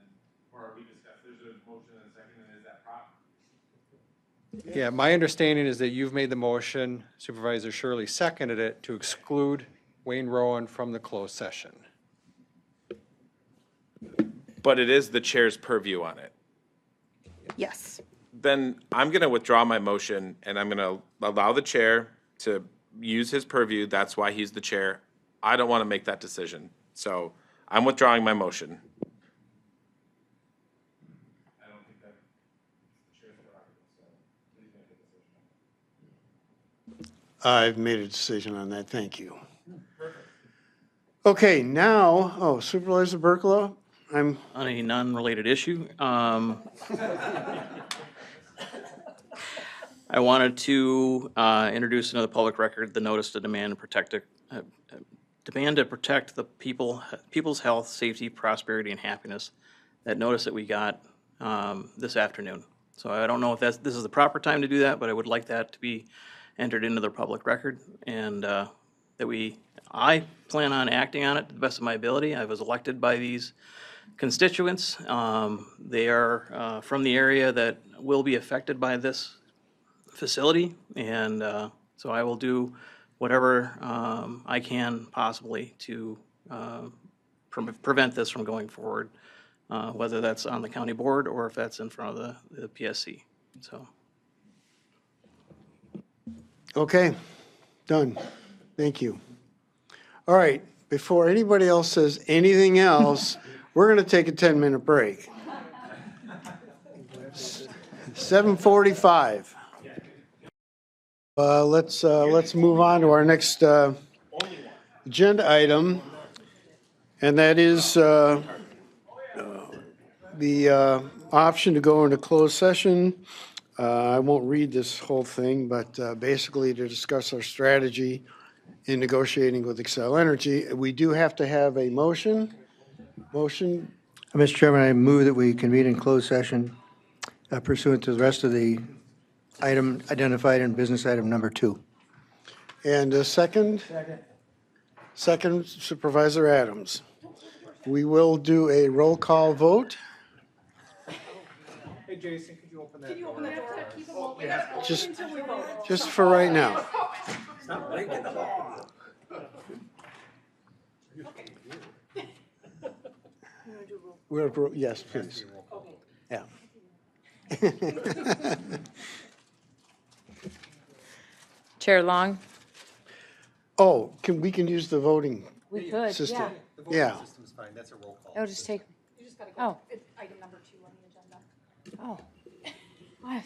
or we discuss, there's a motion and a second, and is that proper? Yeah, my understanding is that you've made the motion, Supervisor Shirley seconded it, to exclude Wayne Rowan from the closed session. But it is the chair's purview on it. Yes. Then I'm going to withdraw my motion, and I'm going to allow the chair to use his purview. That's why he's the chair. I don't want to make that decision. So I'm withdrawing my motion. I don't think that the chair's prerogative, so please make a decision. I've made a decision on that, thank you. Okay, now, Supervisor Berkalow, On a non-related issue, I wanted to introduce another public record, the notice to demand to protect the people's health, safety, prosperity, and happiness. That notice that we got this afternoon. So I don't know if this is the proper time to do that, but I would like that to be entered into the public record, and I plan on acting on it to the best of my ability. I was elected by these constituents. They are from the area that will be affected by this facility, and so I will do whatever I can possibly to prevent this from going forward, whether that's on the county board or if that's in front of the PSC. So. Okay, done. Thank you. All right, before anybody else says anything else, we're going to take a 10-minute break. 7:45. Let's move on to our next agenda item, and that is the option to go into closed session. I won't read this whole thing, but basically to discuss our strategy in negotiating with Xcel Energy. We do have to have a motion. Motion, Mr. Chairman, I move that we convene in closed session pursuant to the rest of the item identified in business item number 2. and a second? Second, Supervisor Adams. We will do a roll call vote. Hey, Jason, could you open that door? Just for right now. Yes, please. Yeah. Chair Long? Oh, we can use the voting We could, system? yeah. The voting Yeah. system's fine, that's a roll call. It'll just take, oh. It's item number 2 on the agenda. Oh. What?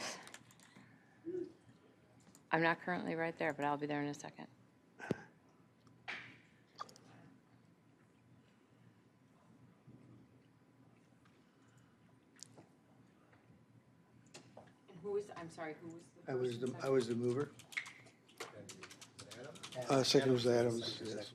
I'm not currently right there, but I'll be there in a second. And who was, I'm sorry, who was the I was the mover. Second was Adams, yes.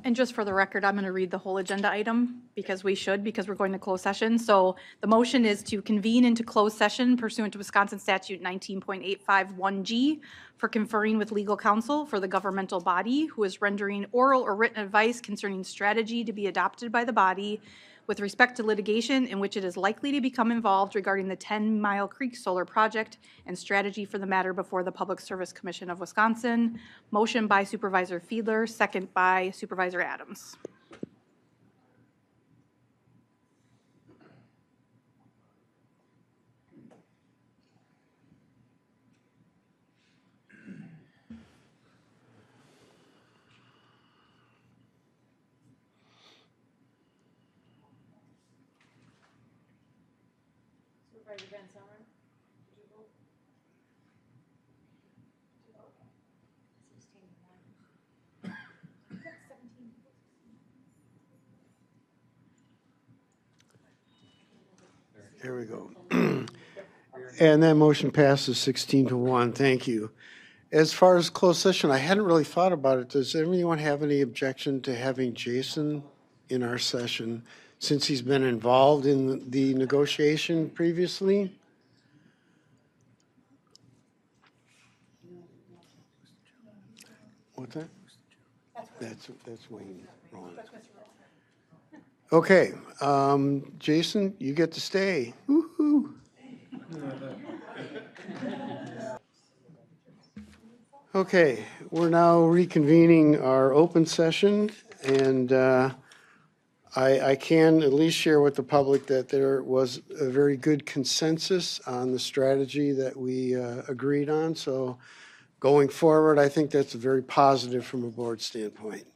And just for the record, I'm going to read the whole agenda item because we're going to closed session. So the motion is to convene into closed session pursuant to Wisconsin Statute 19.851G for conferring with legal counsel for the governmental body who is rendering oral or written advice concerning strategy to be adopted by the body with respect to litigation in which it is likely to become involved regarding the 10 Mile Creek Solar Project and strategy for the matter before the Public Service Commission of Wisconsin. Motion by Supervisor Fiedler, second by Supervisor Adams. Supervisor Van Summer, did you vote? There we go. And that motion passes 16-1. Thank you. As far as closed session, I hadn't really thought about it. Does anyone have any objection to having Jason in our session since he's been involved in the negotiation previously? What's that? That's Wayne Rowan. Okay, Jason, you get to stay. Woo-hoo. Okay, we're now reconvening our open session, and I can at least share with the public that there was a very good consensus on the strategy that we agreed on. So going forward, I think that's very positive from a board standpoint.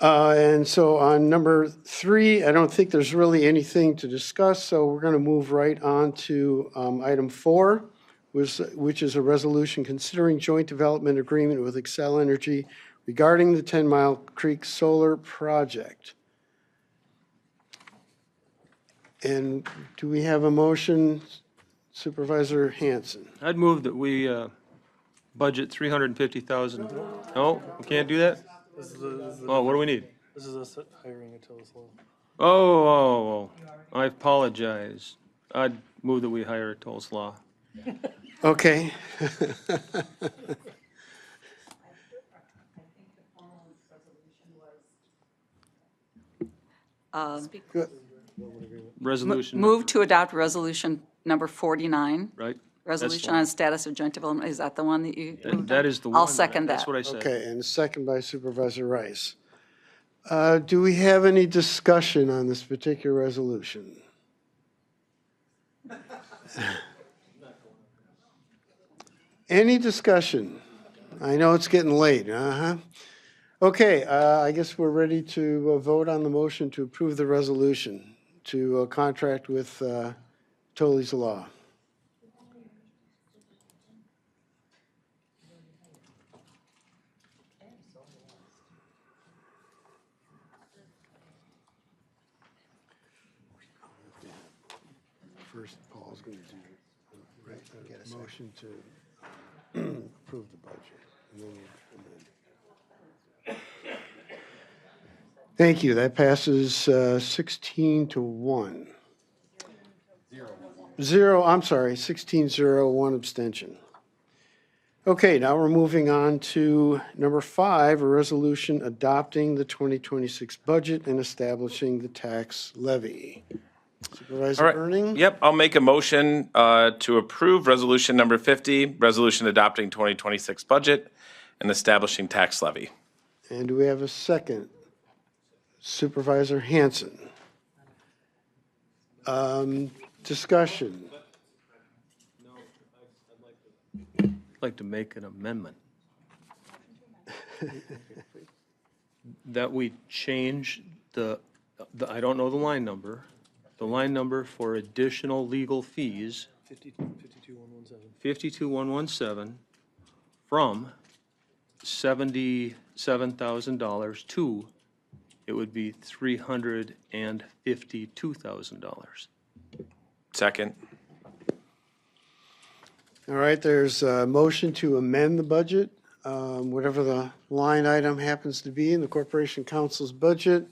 And so on number 3, I don't think there's really anything to discuss, so we're going to move right on to item 4, which is a resolution considering joint development agreement with Xcel Energy regarding the 10 Mile Creek Solar Project. And do we have a motion, Supervisor Hanson? I'd move that we budget $350,000. No, we can't do that? Oh, what do we need? This is us hiring a toll. Oh, I apologize. I'd move that we hire a toll slaw. Okay. Resolution. Move to adopt resolution number 49. Right? Resolution fine. on status of joint development. Is that the one that you moved on? That is the one. I'll second that. That's what I said. Okay, and a second by Supervisor Rice. Do we have any discussion on this particular resolution? Any discussion? I know it's getting late, uh-huh. Okay, I guess we're ready to vote on the motion to approve the resolution to contract with Toley's Law. First, Paul's going to do a motion to approve the budget. And then thank you. That passes 16 to 1. 16-0, 1 abstention. Okay, now we're moving on to number 5, a resolution adopting the 2026 budget and establishing the tax levy. Supervisor Burning? Yep, I'll make a motion to approve resolution number 50, resolution adopting 2026 budget and establishing tax levy. And do we have a second? Supervisor Hanson. Discussion. I'd like to make an amendment. That we change the, I don't know the line number for additional legal fees. 52,117 from $77,000 to, it would be $352,000. Second. All right, there's a motion to amend the budget, whatever the line item happens to be in the Corporation Council's budget,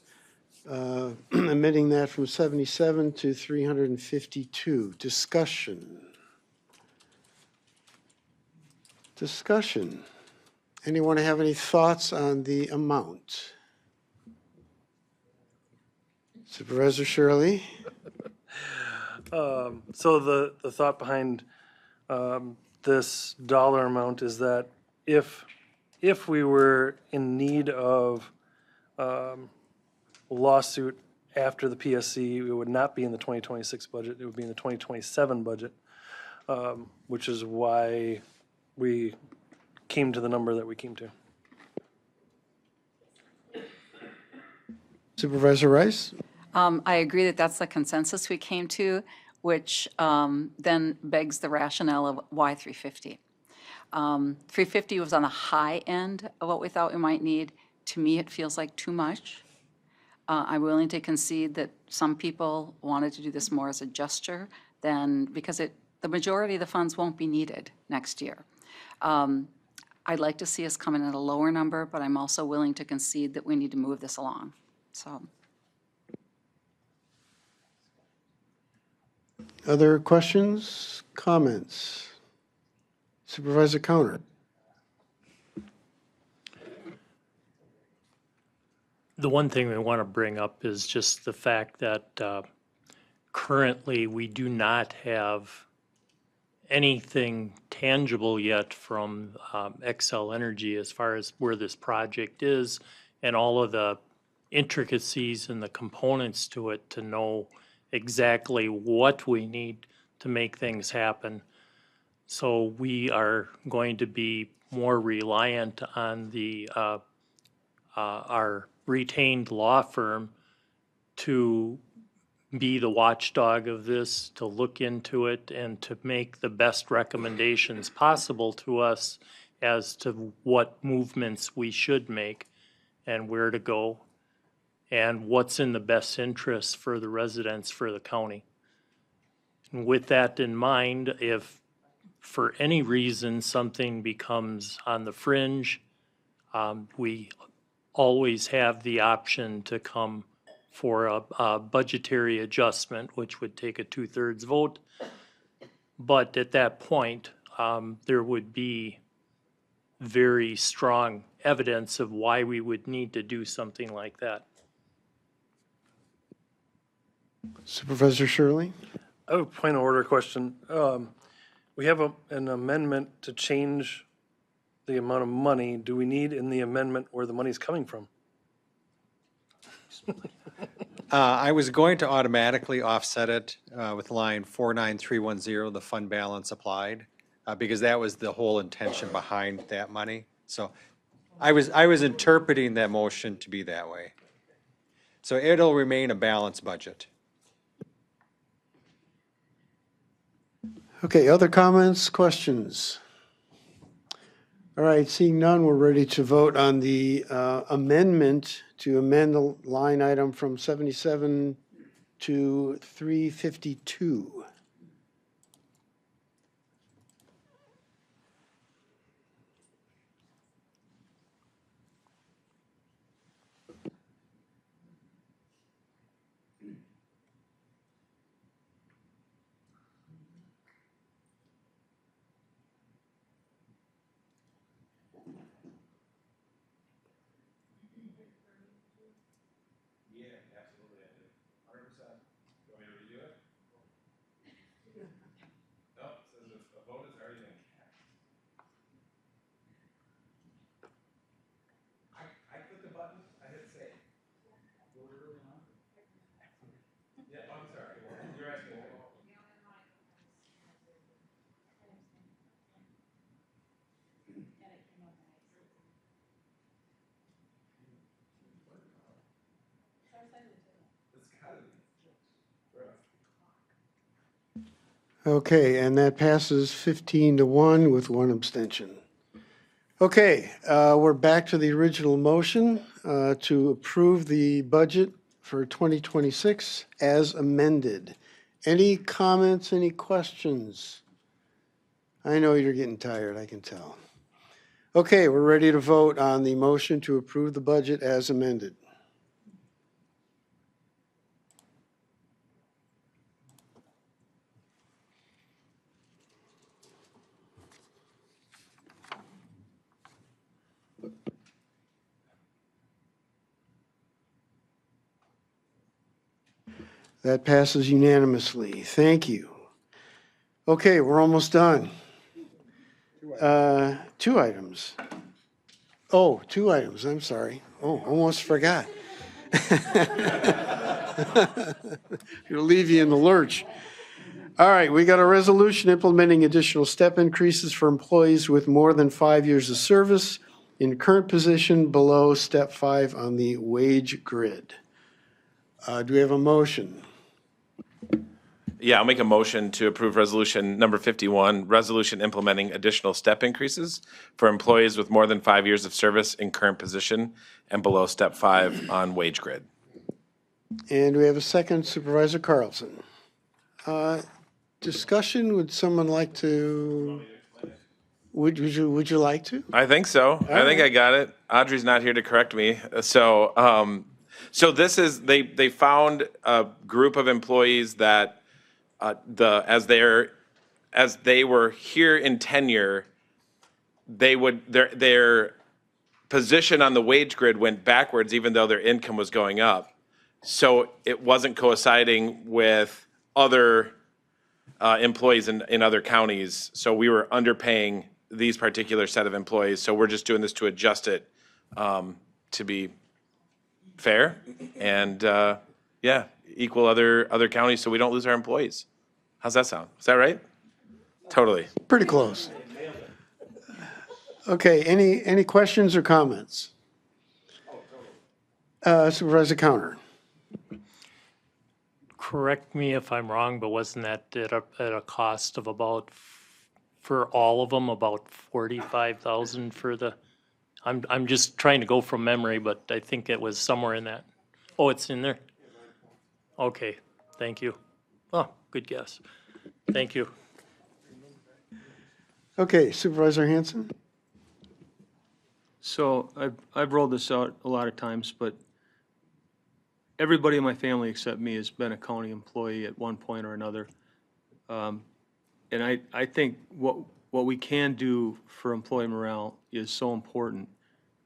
amending that from 77 to 352. Discussion. Anyone have any thoughts on the amount? Supervisor Shirley? So the thought behind this dollar amount is that if we were in need of a lawsuit after the PSC, it would not be in the 2026 budget, it would be in the 2027 budget, which is why we came to the number that we came to. Supervisor Rice? I agree that that's the consensus we came to, which then begs the rationale of why 350. 350 was on the high end of what we thought we might need. To me, it feels like too much. I'm willing to concede that some people wanted to do this more as a gesture than, because the majority of the funds won't be needed next year. I'd like to see us come in at a lower number, but I'm also willing to concede that we need to move this along. So. Other questions, comments? Supervisor Coner? The one thing we want to bring up is just the fact that currently we do not have anything tangible yet from Xcel Energy as far as where this project is and all of the intricacies and the components to it to know exactly what we need to make things happen. So we are going to be more reliant on the our retained law firm to be the watchdog of this, to look into it, and to make the best recommendations possible to us as to what movements we should make and where to go and what's in the best interest for the residents, for the county. And with that in mind, if for any reason something becomes on the fringe, we always have the option to come for a budgetary adjustment, which would take a 2/3 vote. But at that point, there would be very strong evidence of why we would need to do something like that. Supervisor Shirley? I have a point of order question. We have an amendment to change the amount of money. Do we need in the amendment where the money's coming from? I was going to automatically offset it with line 49310, the fund balance applied, because that was the whole intention behind that money. So I was interpreting that motion to be that way. So it'll remain a balanced budget. Okay, other comments, questions? All right, seeing none, we're ready to vote on the amendment to amend the line item from 77 to 352. Okay, and that passes 15-1 with one abstention. Okay, we're back to the original motion to approve the budget for 2026 as amended. Any comments, any questions? I know you're getting tired, I can tell. Okay, we're ready to vote on the motion to approve the budget as amended. That passes unanimously. Thank you. Okay, we're almost done. Two items. Oh, two items, I'm sorry. Oh, almost forgot. Gonna leave you in the lurch. All right, we got a resolution implementing additional step increases for employees with more than 5 years of service in current position below step 5 on the wage grid. Do we have a motion? Yeah, I'll make a motion to approve resolution number 51, resolution implementing additional step increases for employees with more than 5 years of service in current position and below step 5 on wage grid. And we have a second, Supervisor Carlson. Discussion, would someone like to? Would you like to? I think so. I think I got it. Audrey's not here to correct me. So this is, they found a group of employees that as they were here in tenure, their position on the wage grid went backwards even though their income was going up. So it wasn't coinciding with other employees in other counties. So we were underpaying these particular set of employees. So we're just doing this to adjust it to be fair and equal other counties so we don't lose our employees. How's that sound? Is that right? Totally. Pretty close. Okay, any questions or comments? Supervisor Counter. Correct me if I'm wrong, but wasn't that at a cost of about, for all of them, about 45,000 for the, I'm just trying to go from memory, but I think it was somewhere in that. Oh, it's in there? Okay, thank you. Oh, good guess. Thank you. Okay, Supervisor Hanson. So I've rolled this out a lot of times, but everybody in my family except me has been a county employee at one point or another. And I think what we can do for employee morale is so important.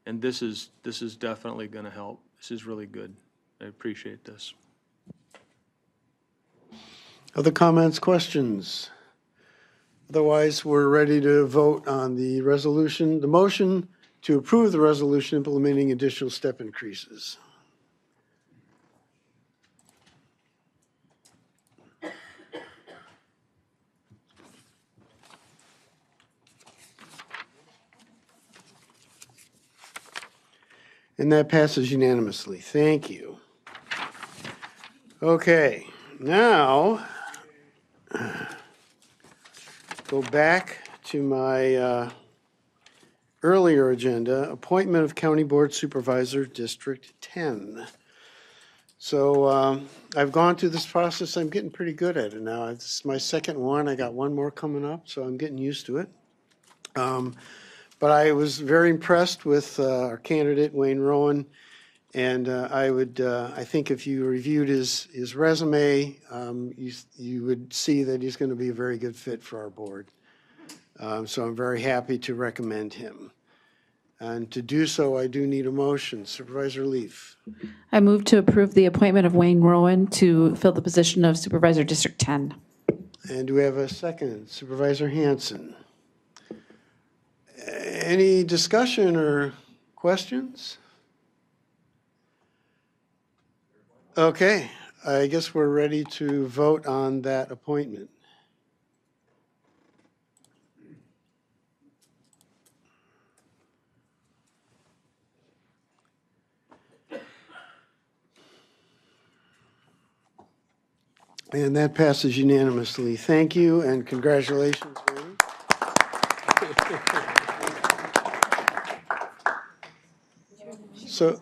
And this is definitely going to help. This is really good. I appreciate this. Other comments, questions? Otherwise, we're ready to vote on the resolution, the motion to approve the resolution implementing additional step increases. And that passes unanimously. Thank you. Okay, now go back to my earlier agenda, appointment of County Board Supervisor, District 10. So I've gone through this process. I'm getting pretty good at it now. This is my second one. I got one more coming up, so I'm getting used to it. But I was very impressed with our candidate, Wayne Rowan. And I think if you reviewed his resume, you would see that he's going to be a very good fit for our board. So I'm very happy to recommend him. And to do so, I do need a motion. Supervisor Leaf. I move to approve the appointment of Wayne Rowan to fill the position of Supervisor District 10. And do we have a second? Supervisor Hanson. Any discussion or questions? Okay, I guess we're ready to vote on that appointment. And that passes unanimously. Thank you and congratulations, Wayne. So,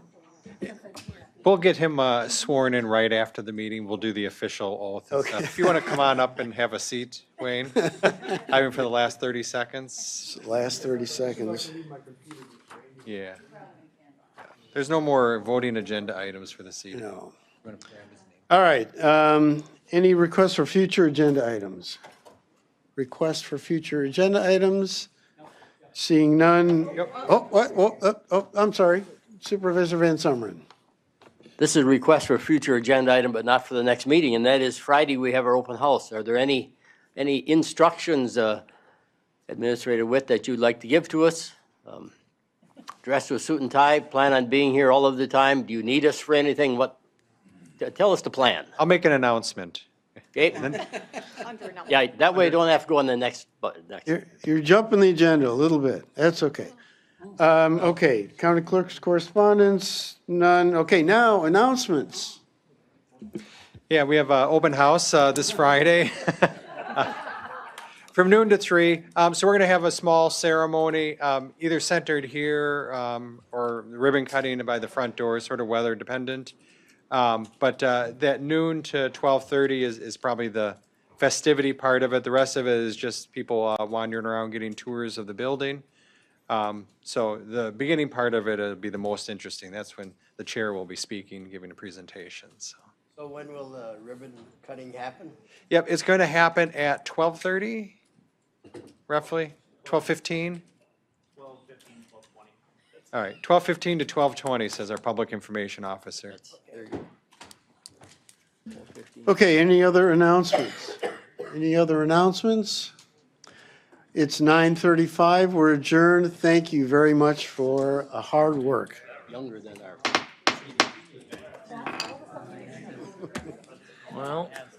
We'll get him sworn in right after the meeting. We'll do the official oath and stuff. If you want to come on up and have a seat, Wayne, I mean, for the last 30 seconds. last 30 seconds. Yeah. There's no more voting agenda items for this evening. No. All right. Any requests for future agenda items? Requests for future agenda items? Seeing none. Oh, what? Oh, I'm sorry. Supervisor Van Summeren. This is a request for a future agenda item, but not for the next meeting, and that is Friday, we have our open house. Are there any instructions, Administrator Witt, that you'd like to give to us? Dress to a suit and tie, plan on being here all of the time? Do you need us for anything? Tell us the plan. I'll make an announcement. Okay? Yeah, that way you don't have to go on the next. You're jumping the agenda a little bit. That's okay. Okay, county clerk's correspondence, none. Okay, now announcements. Yeah, we have an open house this Friday from noon to 3. So we're going to have a small ceremony, either centered here or ribbon cutting by the front door, sort of weather dependent. But that noon to 12:30 is probably the festivity part of it. The rest of it is just people wandering around getting tours of the building. So the beginning part of it will be the most interesting. That's when the chair will be speaking, giving a presentation. So when will the ribbon cutting happen? Yep, it's going to happen at 12:30, roughly, 12:15. 12:15, 12:20. All right, 12:15 to 12:20, says our public information officer. Okay, any other announcements? Any other announcements? It's 9:35. We're adjourned. Thank you very much for hard work. Younger than our. Well.